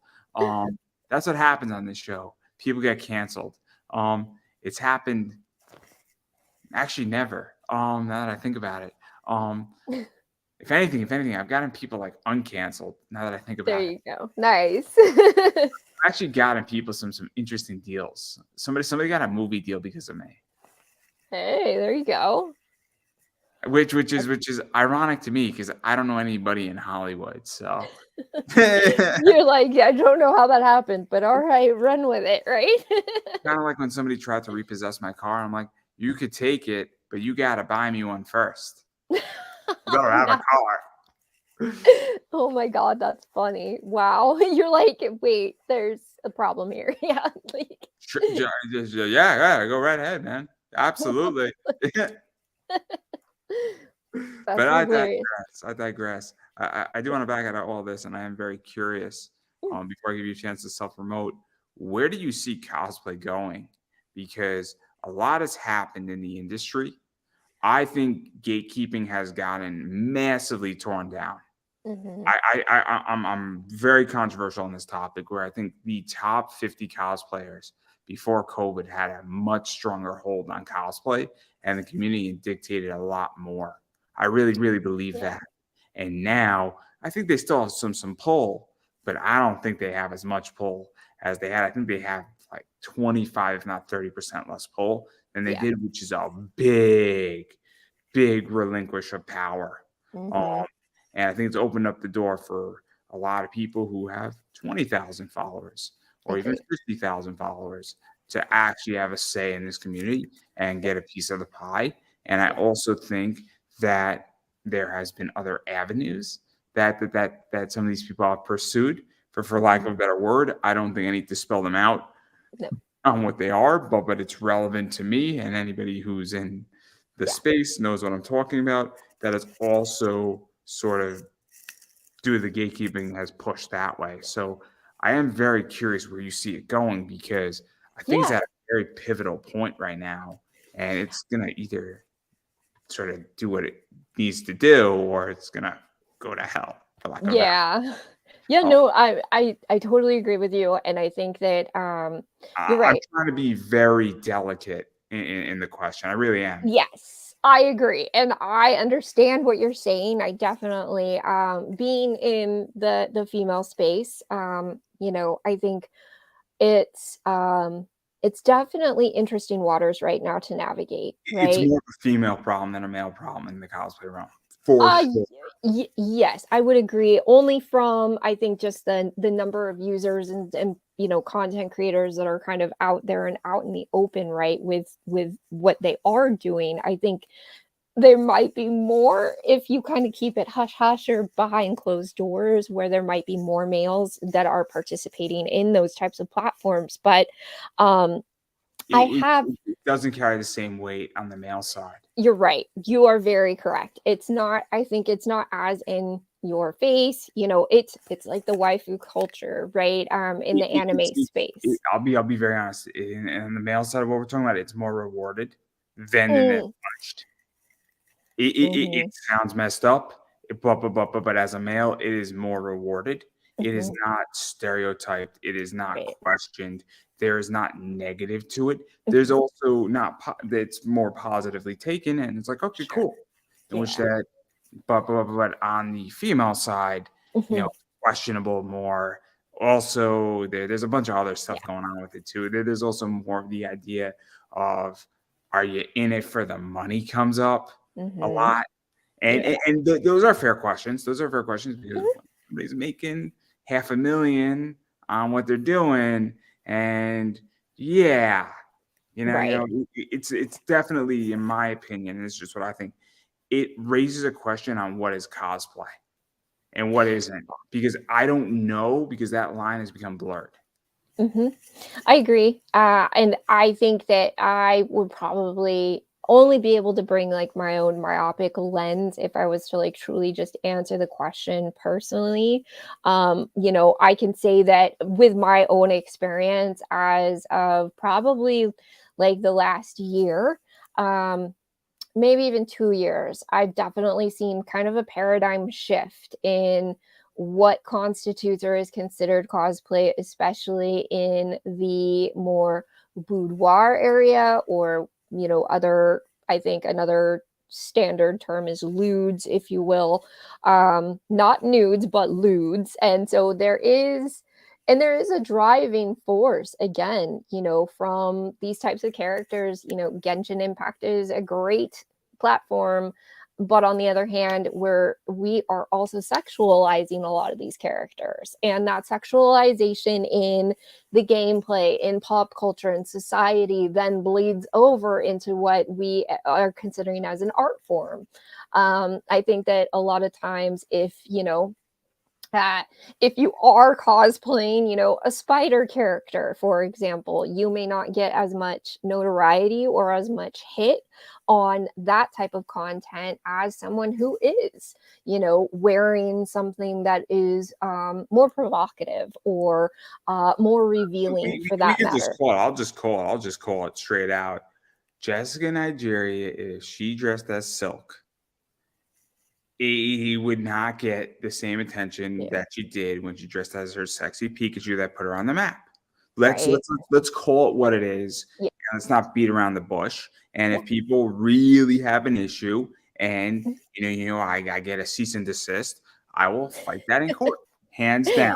that's what happens on this show. People get canceled. It's happened. Actually, never. Now that I think about it, if anything, I've gotten people like uncanceled. Now that I think There about it, you go. Nice. I've actually gotten people some interesting deals. Somebody got a movie deal because of me. Hey, there you go. Which is ironic to me because I don't know anybody in Hollywood. So You're like, yeah, I don't know how that happened, but all right, run with it, right? kind of like when somebody tried to repossess my car. I'm like, you could take it, but you got to buy me one first. You don't have a Nice. car. Oh my God, that's funny. Wow. You're like, wait, there's a problem here. Yeah. Like, Yeah, go right ahead, man. Absolutely. that's But I hilarious. digress. I digress. I do want to back out of all this, and I am very curious. Mm. Before I give you a chance to self-promote, where do you see cosplay going? Because a lot has happened in the industry. I think gatekeeping has gotten massively torn down. Mhm. I'm very controversial on this topic where I think the top 50 cosplayers before COVID had a much stronger hold on cosplay and the community dictated a lot more. I really believe Yeah. that. And now I think they still have some pull, but I don't think they have as much pull as they had. I think they have like 25, if not 30% less pull than they Yeah. did, which is a big relinquish of power. Um, Mhm. and I think it's opened up the door for a lot of people who have 20,000 followers or even Agreed. 50,000 followers to actually have a say in this community and get a piece of the pie. And I Yeah. also think that there has been other avenues that some of these people have pursued. For lack Mhm. of a better word, I don't think I need to spell them out No. on what they are, but it's relevant to me and anybody who's in the Yeah. space knows what I'm talking about. That is also sort of due to the gatekeeping has pushed that way. So I am very curious where you see it going because I think it's Yeah. at a very pivotal point right now, and it's gonna either sort of do what it needs to do, or it's gonna go to hell, for lack of a better. Yeah. Yeah, Oh, no, I totally agree with you, and I think that, you're I'm right. trying to be very delicate in the question. I really am. Yes, I agree, and I understand what you're saying. I definitely, being in the female space, I think it's, it's definitely interesting waters right now to navigate, It's right? more of a female problem than a male problem in the cosplay realm, for Uh, sure. yes, I would agree. Only from I think just the number of users and content creators that are kind of out there and out in the open, right? With what they are doing, I think there might be more if you kind of keep it hush hush or behind closed doors, where there might be more males that are participating in those types of platforms. But um, I have It doesn't carry the same weight on the male side. You're right. You are very correct. It's not I think it's not as in your face, it's like the waifu culture, right? In the anime space. I'll be very honest. In the male side of what we're talking about, it's more rewarded than Mm, punished. It mhm, sounds messed up, but as a male, it is more rewarded. It is mhm, not stereotyped. It is not right. questioned. There is not negative to it. There's Mhm, also not that's more positively taken, and it's like, okay, sure. cool. In which Yeah. that, but on the female side, you know, Mhm, questionable more. Also, there's a bunch of other yeah. stuff going on with it too. There's also more of the idea of, are you in it for the money comes up a Mhm, lot. And yeah. those are fair questions. Those are fair questions because Mhm, when somebody's making 500,000 on what they're doing, and yeah, right. it's definitely, in my opinion, and it's just what I think. It raises a question on what is cosplay and what isn't, because I don't know, because that line has become blurred. Mhm. I agree. And I think that I would probably only be able to bring like my own myopic lens if I was to like truly just answer the question personally. I can say that with my own experience as of probably like the last year, um, maybe even 2 years, I've definitely seen kind of a paradigm shift in what constitutes or is considered cosplay, especially in the more boudoir area or, other I think another standard term is lewds, if you will. Not nudes, but lewds. And there is a driving force again, from these types of characters. Genshin Impact is a great platform, but on the other hand, we are also sexualizing a lot of these characters, and that sexualization in the gameplay, in pop culture and society, then bleeds over into what we are considering as an art form. I think that a lot of times, that if you are cosplaying, a spider character, for example, you may not get as much notoriety or as much hit on that type of content as someone who is, wearing something that is more provocative or more revealing for We that could just matter. call it. I'll just call it straight out. Jessica Nigeria, if she dressed as Silk, he would not get the same attention Yeah. that she did when she dressed as her sexy Pikachu that put her on the map. Let's Right. let's let's call it what it is, Yeah. and let's not beat around the bush. And Yeah. if people really have an issue, and I get a cease and desist, I will fight that in court, hands down.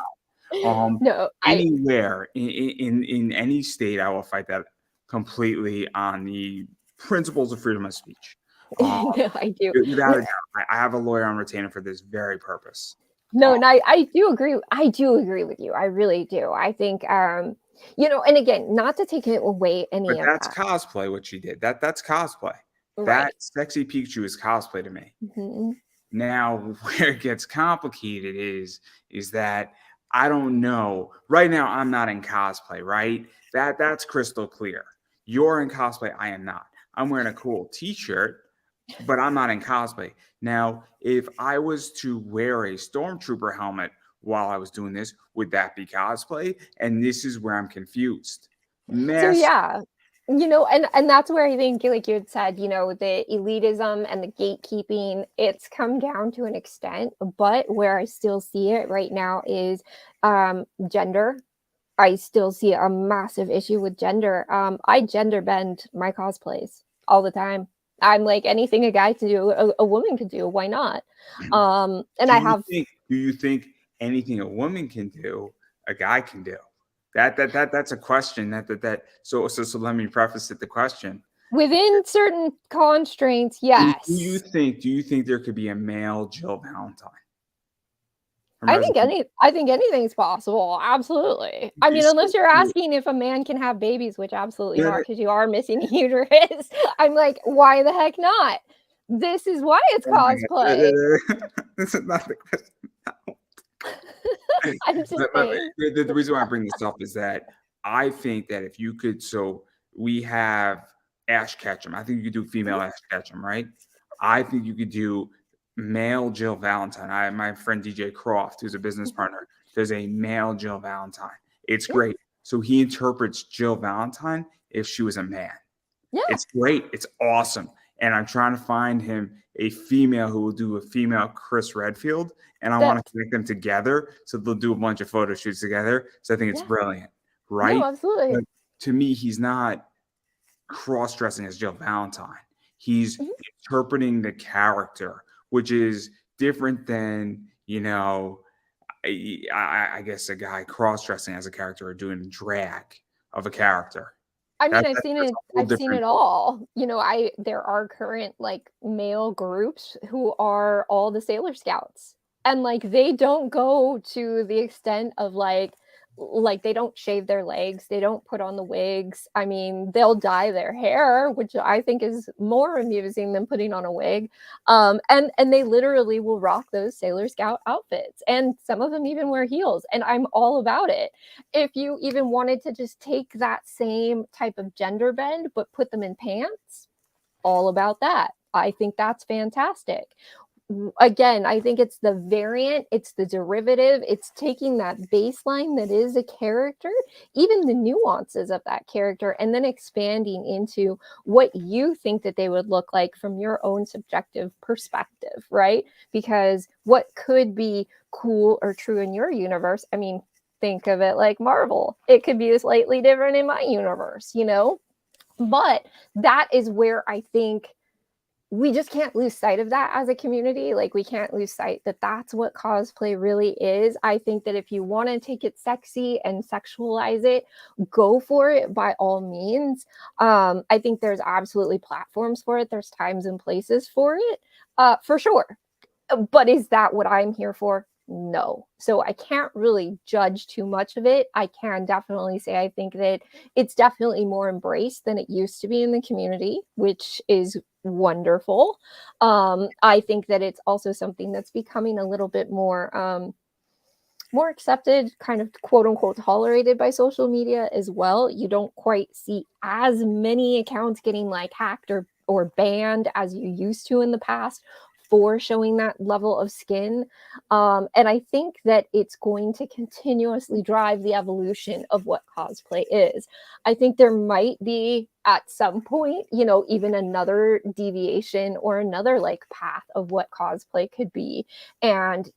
No, I Anywhere in any state, I will fight that completely on the principles of freedom of speech. Um, no, I do. Without a doubt, I have a lawyer on retainer for this very purpose. No, Um, and I do agree with you. I really do. I think, and again, not to take it away any but of that's that. cosplay what she did. That's cosplay. Right. That sexy Pikachu is cosplay to me. Mhm. Now, where it gets complicated is that I don't know. Right now, I'm not in cosplay, right? That's crystal clear. You're in cosplay, I am not. I'm wearing a cool t-shirt, but I'm not in cosplay. Now, if I was to wear a stormtrooper helmet while I was doing this, would that be cosplay? And this is where I'm confused. So Mask. yeah, and that's where I think, like you had said, the elitism and the gatekeeping, it's come down to an extent, but where I still see it right now is gender. I still see a massive issue with gender. I gender bend my cosplays all the time. I'm like anything a guy can do, a woman could do. Why not? And Do I you have think anything a woman can do, a guy can do? That's a question so let me preface it the question. within certain constraints, yes. Do you think there could be a male Jill Valentine from I think Resident anything's possible, absolutely. I mean, unless you're asking if a man can have babies, which absolutely not, because you are missing a uterus. I'm like, why the heck not? This is why it's Oh my cosplay. god. This is not the question. I'm just But saying. the reason why I bring this up is that I think that if you could, so we have Ash Ketchum. I think you could do female Mhm. Ash Ketchum, right? I think you could do male Jill Valentine. My friend DJ Croft, who's a business Mhm. partner, does a male Jill Valentine. It's Yeah, great. So he interprets Jill Valentine if she was a man. yeah, It's great. It's awesome. And I'm trying to find him a female who will do a female Chris Redfield, and I want that to connect them together so they'll do a bunch of photo shoots together. So I think it's yeah. brilliant, No, right? absolutely. But to me, he's not cross dressing as Jill Valentine. He's Mhm. interpreting the character, which is different than I guess a guy cross dressing as a character or doing drag of a character. I mean, That's a whole I've seen different. it all. There are current, like, male groups who are all the Sailor Scouts, and, like, they don't go to the extent of, like, they don't shave their legs, they don't put on the wigs. I mean, they'll dye their hair, which I think is more amusing than putting on a wig, and they literally will rock those Sailor Scout outfits, and some of them even wear heels, and I'm all about it. If you even wanted to just take that same type of gender bend, but put them in pants, all about that. I think that's fantastic. Again, I think it's the variant, it's the derivative, it's taking that baseline that is a character, even the nuances of that character, and then expanding into what you think that they would look like from your own subjective perspective, right? Because what could be cool or true in your universe, I mean, think of it like Marvel. It could be slightly different in my universe, you know? But that is where I think we just can't lose sight of that as a community. Like, we can't lose sight that that's what cosplay really is. I think that if you want to take it sexy and sexualize it, go for it by all means. I think there's absolutely platforms for it. There's times and places for it, for sure. But is that what I'm here for? No. So I can't really judge too much of it. I can definitely say I think that it's definitely more embraced than it used to be in the community, which is wonderful. I think that it's also something that's becoming a little bit more accepted, kind of quote unquote tolerated by social media as well. You don't quite see as many accounts getting like hacked or banned as you used to in the past for showing that level of skin. And I think that it's going to continuously drive the evolution of what cosplay is. I think there might be at some point, even another deviation or another like path of what cosplay could be. And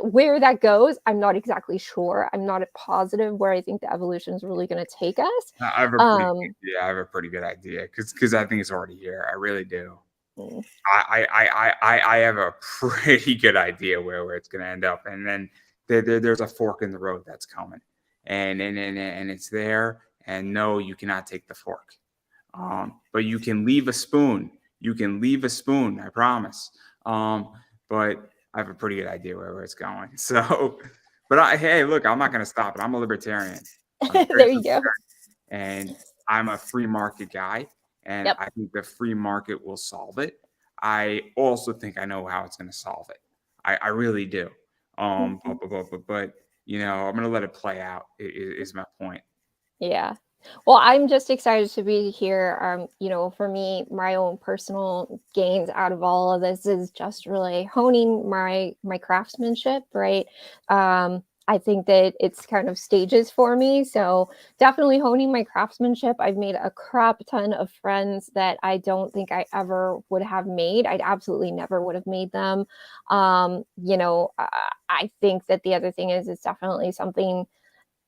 where that goes, I'm not exactly sure. I'm not positive where I think the evolution is really going to take us. I have a pretty Um, yeah, I have a pretty good idea because I think it's already here. I really do. mm, I have a pretty good idea where it's going to end up, and then there's a fork in the road that's coming, and it's there. And no, you cannot take the fork, but you can leave a spoon. You can leave a spoon. I promise. But I have a pretty good idea where it's going. So, but hey, look, I'm not going to stop it. I'm a libertarian. I'm very there you go. libertarian, and I'm a free market guy. and Yep. I think the free market will solve it. I also think I know how it's going to solve it. I really do. Mhm. But I'm going to let it play out. Is my point. Yeah. Well, I'm just excited to be here. For me, my own personal gains out of all of this is just really honing my craftsmanship, right? I think that it's kind of stages for me. So definitely honing my craftsmanship. I've made a crap ton of friends that I don't think I ever would have made. I'd absolutely never would have made them. I think that the other thing is it's definitely something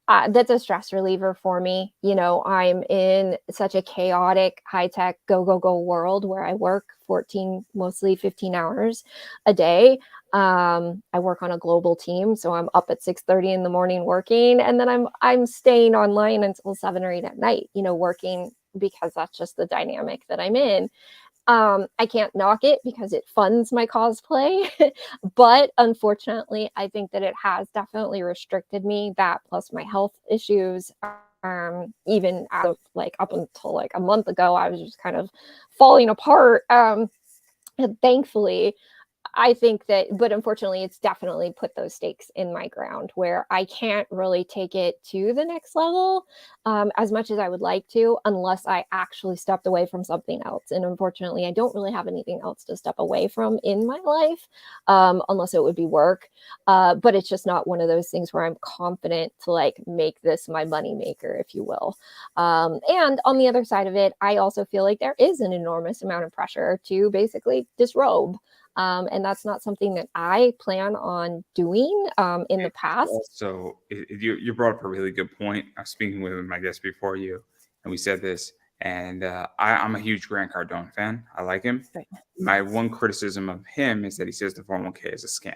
that's a stress reliever for me. I'm in such a chaotic, high tech, go, go, go world where I work 14, mostly 15 hours a day. I work on a global team, so I'm up at 6:30 in the morning working, and then I'm staying online until 7 or 8 at night, working because that's just the dynamic that I'm in. I can't knock it because it funds my cosplay, but unfortunately, I think that it has definitely restricted me. That plus my health issues. Even out of like up until like a month ago, I was just kind of falling apart. And thankfully, I think that, but unfortunately, it's definitely put those stakes in my ground where I can't really take it to the next level as much as I would like to, unless I actually stepped away from something else. And unfortunately, I don't really have anything else to step away from in my life, unless it would be work. But it's just not one of those things where I'm confident to like make this my money maker, if you will. And on the other side of it, I also feel like there is an enormous amount of pressure to basically disrobe. And that's not something that I plan on doing in the It's past. also, you brought up a really good point. I was speaking with my guest before you, and we said this. And I'm a huge Grant Cardone fan. I like him. Right. My one criticism of him is that he says the 401k is a scam.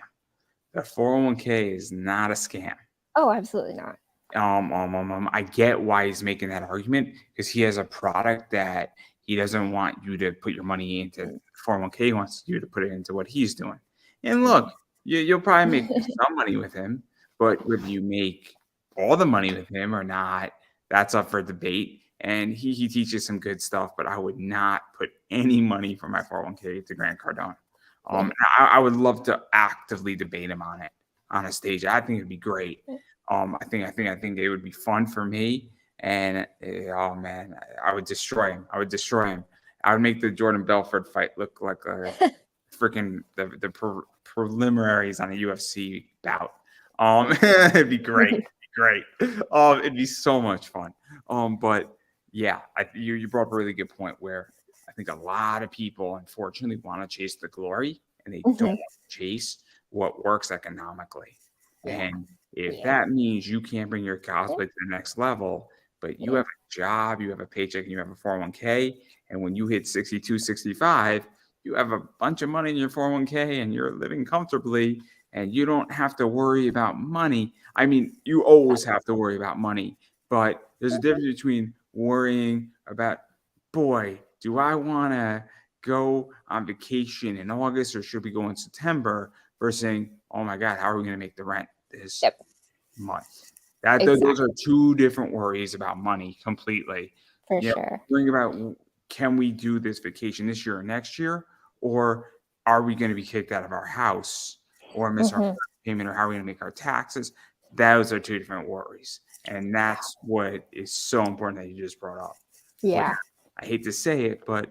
The 401k is not a scam. Oh, absolutely not. I get why he's making that argument because he has a product that he doesn't want you to put your money into Mm, 401k. He wants you to put it into what he's doing. And look, mm. you'll probably make some money with him, but whether you make all the money with him or not, that's up for debate. And he teaches some good stuff, but I would not put any money from my 401k to Grant Cardone. Yeah. I would love to actively debate him on it on a stage. I think it'd be great. I think it would be fun for me. And oh man, I would destroy him. I would destroy him. I would make the Jordan Belfort fight look like a freaking the preliminaries on a UFC bout. It'd be great. It'd be great. It'd be so much fun. But yeah, you brought up a really good point where I think a lot of people unfortunately want to chase the glory and they don't Mhm. want to chase what works economically. Yeah. And if Yeah. that means you can't bring your Yeah. cosplay to the next level, but you Yeah. have a job, you have a paycheck, and you have a 401k, and when you hit 62, 65, you have a bunch of money in your 401k and you're living comfortably and you don't have to worry about money. I mean, you always have to worry about money, but there's a Mhm. difference between worrying about, boy, do I want to go on vacation in August or should we go in September versus saying, oh my God, how are we going to make the rent this Yep. month? Those are Exactly. two different worries about money completely. For You know, sure. worrying about can we do this vacation this year or next year, or are we going to be kicked out of our house or miss our Hmm. first payment, or how are we going to make our taxes? Those are two different worries, and Yeah. that's what is so important that you just brought up. Where Yeah. I hate to say it, but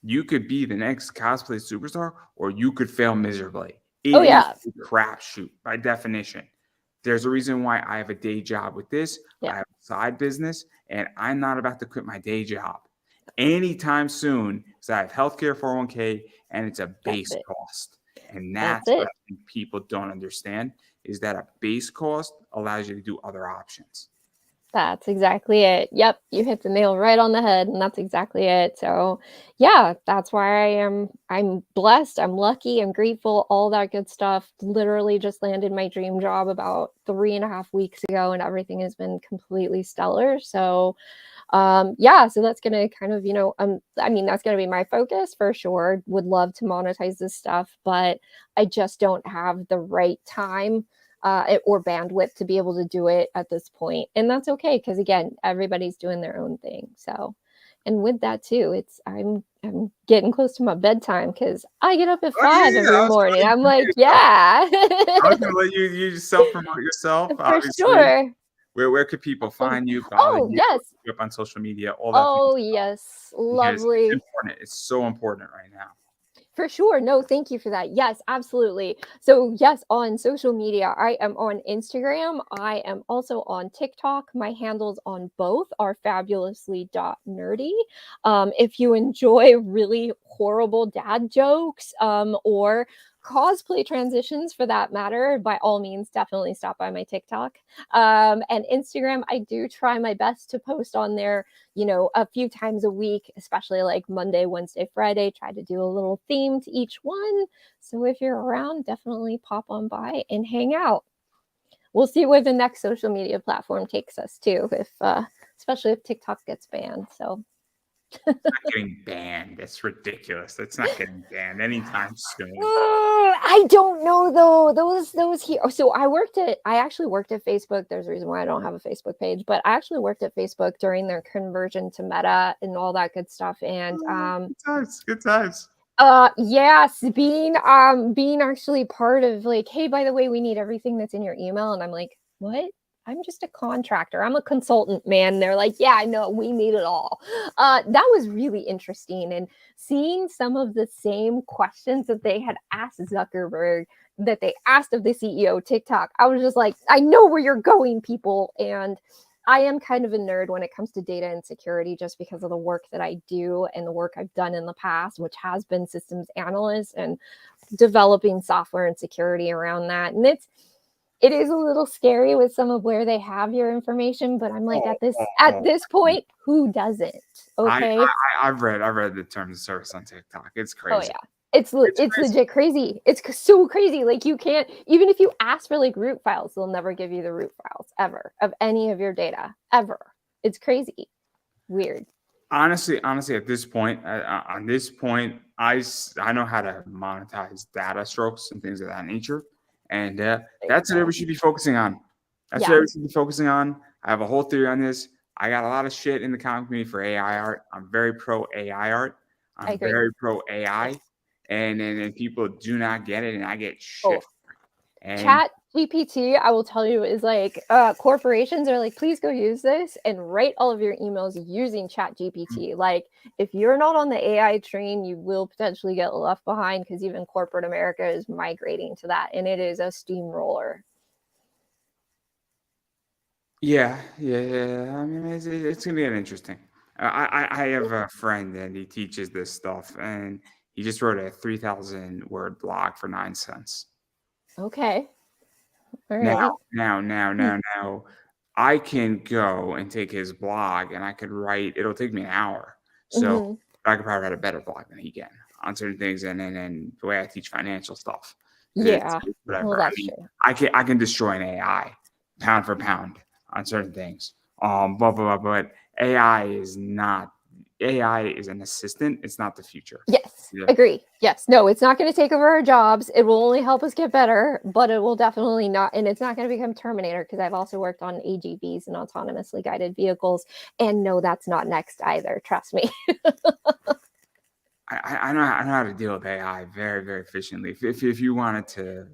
you could be the next cosplay superstar or you could fail miserably. Oh It is yeah. a crapshoot by definition. There's a reason why I have a day job with this. Yeah. I have a side business, and I'm not about to quit my day job anytime soon because I have healthcare 401k and it's a That's base it. cost. And That's that's what it. I think people don't understand is that a base cost allows you to do other options. That's exactly it. Yep, you hit the nail right on the head, and that's exactly it. So, yeah, that's why I'm blessed, I'm lucky, I'm grateful, all that good stuff. Literally just landed my dream job about 3.5 weeks ago, and everything has been completely stellar. So, yeah, so that's gonna kind of, I mean, that's gonna be my focus for sure. Would love to monetize this stuff, but I just don't have the right time or bandwidth to be able to do it at this point. And that's okay because again, everybody's doing their own thing. So, And with that too, I'm getting close to my bedtime because I get up at Oh, yeah, 5 yeah, every I was gonna morning. let you I'm promote like, yourself. "Yeah." I was gonna let you just self-promote yourself, For obviously. sure. Where could people Um, find you, follow oh, you, yes. look you up on social media, all that fun Oh, stuff, yes. because it's Lovely. important. It's so important right now. For sure. No, thank you for that. Yes, absolutely. So, yes, on social media, I am on Instagram. I am also on TikTok. My handles on both are fabulously.nerdy. If you enjoy really horrible dad jokes or cosplay transitions for that matter, by all means, definitely stop by my TikTok. And Instagram, I do try my best to post on there a few times a week, especially like Monday, Wednesday, Friday, try to do a little theme to each one. So if you're around, definitely pop on by and hang out. We'll see where the next social media platform takes us to, if especially if TikTok gets banned. So Not getting banned. That's ridiculous. That's not getting banned anytime soon. I don't know though. Those here. So I actually worked at Facebook. There's a reason why I don't have a Facebook page, but I actually worked at Facebook during their conversion to Meta and all that good stuff. And Good times. Good times. yes, being actually part of like, hey, by the way, we need everything that's in your email. And I'm like, what? I'm just a contractor. I'm a consultant, man. They're like, yeah, no, we need it all. That was really interesting. And seeing some of the same questions that they had asked Zuckerberg that they asked of the CEO of TikTok, I was just like, I know where you're going, people. And I am kind of a nerd when it comes to data and security just because of the work that I do and the work I've done in the past, which has been systems analyst and developing software and security around that. And it is a little scary with some of where they have your information, but I'm like Oh, oh, at oh. this point, who doesn't? Okay. I've read the terms of service on TikTok. It's Oh crazy. yeah. It's It's crazy. legit crazy. It's so crazy. Like you can't even if you ask for like root files, they'll never give you the root files ever of any of your data ever. It's crazy. Weird. Honestly, at this point, on this point, I know how to monetize data strokes and things of that nature, and There you that's what go. everybody should be focusing on. That's what Yeah, everybody should be focusing on. I have a whole theory on this. I got a lot of shit in the comic community for AI art. I'm very pro AI art. I I'm agree. very pro AI, and people do not get it, and I get Oh, shit. And Chat GPT, I will tell you, is like corporations are like, please go use this and write all of your emails using Chat GPT. Like, if you're not on the AI train, you will potentially get left behind because even corporate America is migrating to that, and it is a steamroller. yeah. I mean, it's gonna get interesting. I have a friend and he teaches this stuff, and he just wrote a 3,000 word blog for 9 cents. Okay. All Now, right. now, I can go and take his blog and I could write. It'll take me an hour, so Mm-hmm. I could probably write a better blog than he can on certain things, and the way I teach financial stuff, Yeah. it's Well, whatever. I that's mean, true. I can destroy an AI pound for pound on certain things. But AI is an assistant. It's not the future. Yes, Yeah. agree. Yes. No, it's not going to take over our jobs. It will only help us get better, but it will definitely not, and it's not going to become Terminator because I've also worked on AGVs and autonomously guided vehicles. And no, that's not next either. Trust me. I know how to deal with AI very, very efficiently. If you wanted to,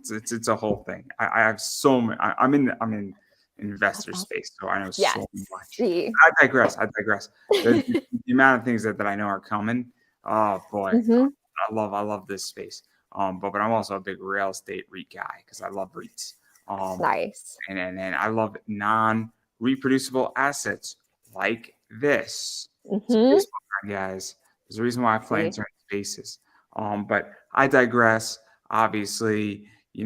it's a whole thing. I have so many. I'm in That's investor awesome. space, so I know Yes. so much. See. I digress. The amount of things that I know are coming. Oh boy, Hmm. I love this space. But I'm also a big real estate REIT guy because I love REITs. Um, Nice. and I love non-reproducible assets like this. It's a Hmm. baseball card, guys. There's a reason why I play in See. certain spaces. But I digress. Obviously, you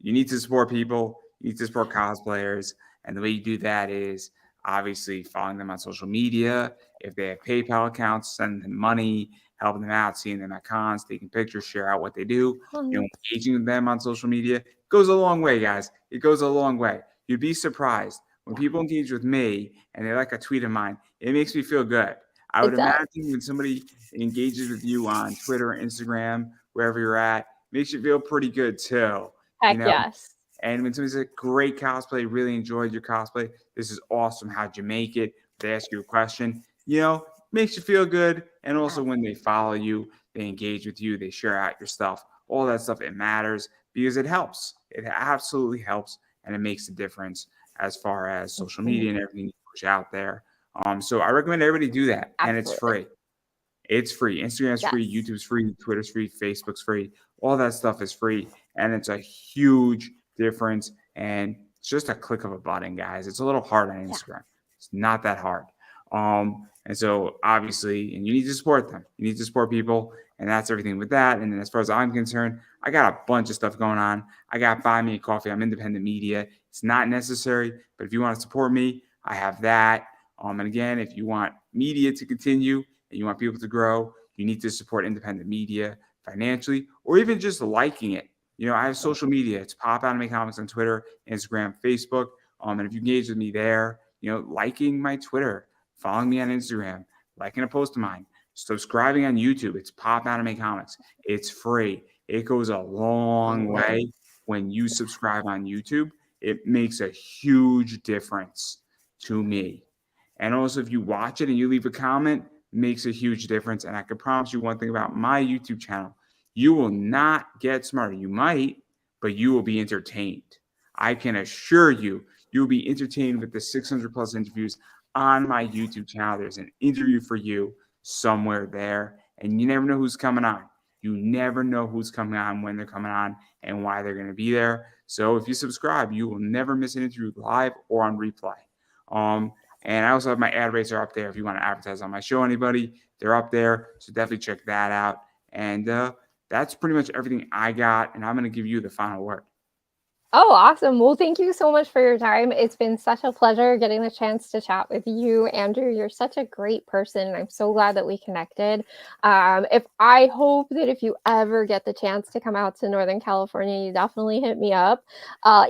need to support people. You need to support cosplayers, and the way you do that is obviously following them on social media. If they have PayPal accounts, sending them money, helping them out, seeing them at cons, taking pictures, share out what they do. Engaging with them on social media goes a long way, guys. It goes a long way. You'd be surprised when Yeah, people engage with me and they like a tweet of mine. It makes me feel good. I would it does. imagine when somebody engages with you on Twitter or Instagram, wherever you're at, makes you feel pretty good too. You Heck know, yes. and when somebody's like, great cosplay, really enjoyed your cosplay. This is awesome. How'd you make it? They ask you a question. makes you feel good. And also Yes, when they follow you, they engage with you, they share out your stuff, all that stuff, it matters because it helps. It absolutely helps and it makes a difference as far as social mhm, media and everything you push out there. So I recommend everybody do that, and it's absolutely. free. It's free. Instagram's free, Yes, YouTube's free, Twitter's free, Facebook's free. All that stuff is free, and it's a huge difference. And it's just a click of a button, guys. It's a little hard on yeah, Instagram. It's not that hard. And so obviously, and you need to support them. You need to support people, and that's everything with that. And then as far as I'm concerned, I got a bunch of stuff going on. I got Buy Me a Coffee. I'm independent media. It's not necessary, but if you want to support me, I have that. And again, if you want media to continue and you want people to grow, you need to support independent media financially or even just liking it. I have social media. It's Pop Anime Comics on Twitter, Instagram, Facebook. And if you engage with me there, liking my Twitter, following me on Instagram, liking a post of mine, subscribing on YouTube. It's Pop Anime Comics. It's free. It goes a long absolutely. way when you subscribe on YouTube. It makes a huge difference to me. And also, if you watch it and you leave a comment, makes a huge difference. And I can promise you one thing about my YouTube channel: you will not get smarter. You might, but you will be entertained. I can assure you, you will be entertained with the 600 plus interviews on my YouTube channel. There's an interview for you somewhere there, and you never know who's coming on. You never know who's coming on, when they're coming on, and why they're going to be there. So if you subscribe, you will never miss an interview live or on replay. Um, and I also have my ad rates are up there. If you want to advertise on my show, anybody, they're up there. So definitely check that out. And that's pretty much everything I got. And I'm going to give you the final word. Oh, awesome. Well, thank you so much for your time. It's been such a pleasure getting the chance to chat with you, Andrew. You're such a great person. I'm so glad that we connected. If I hope that if you ever get the chance to come out to Northern California, you definitely hit me up.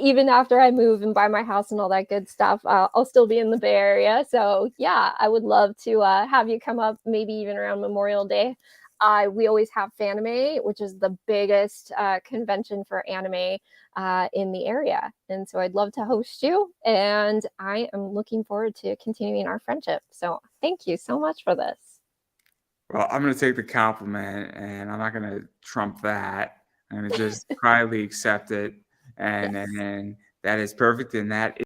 Even after I move and buy my house and all that good stuff, I'll still be in the Bay Area. So yeah, I would love to have you come up, maybe even around Memorial Day. We always have Fanime, which is the biggest convention for anime in the area. And so I'd love to host you. And I am looking forward to continuing our friendship. So thank you so much for this. Well, I'm going to take the compliment and I'm not going to trump that. I'm going to just quietly accept it. And Yes. then that is perfect. And that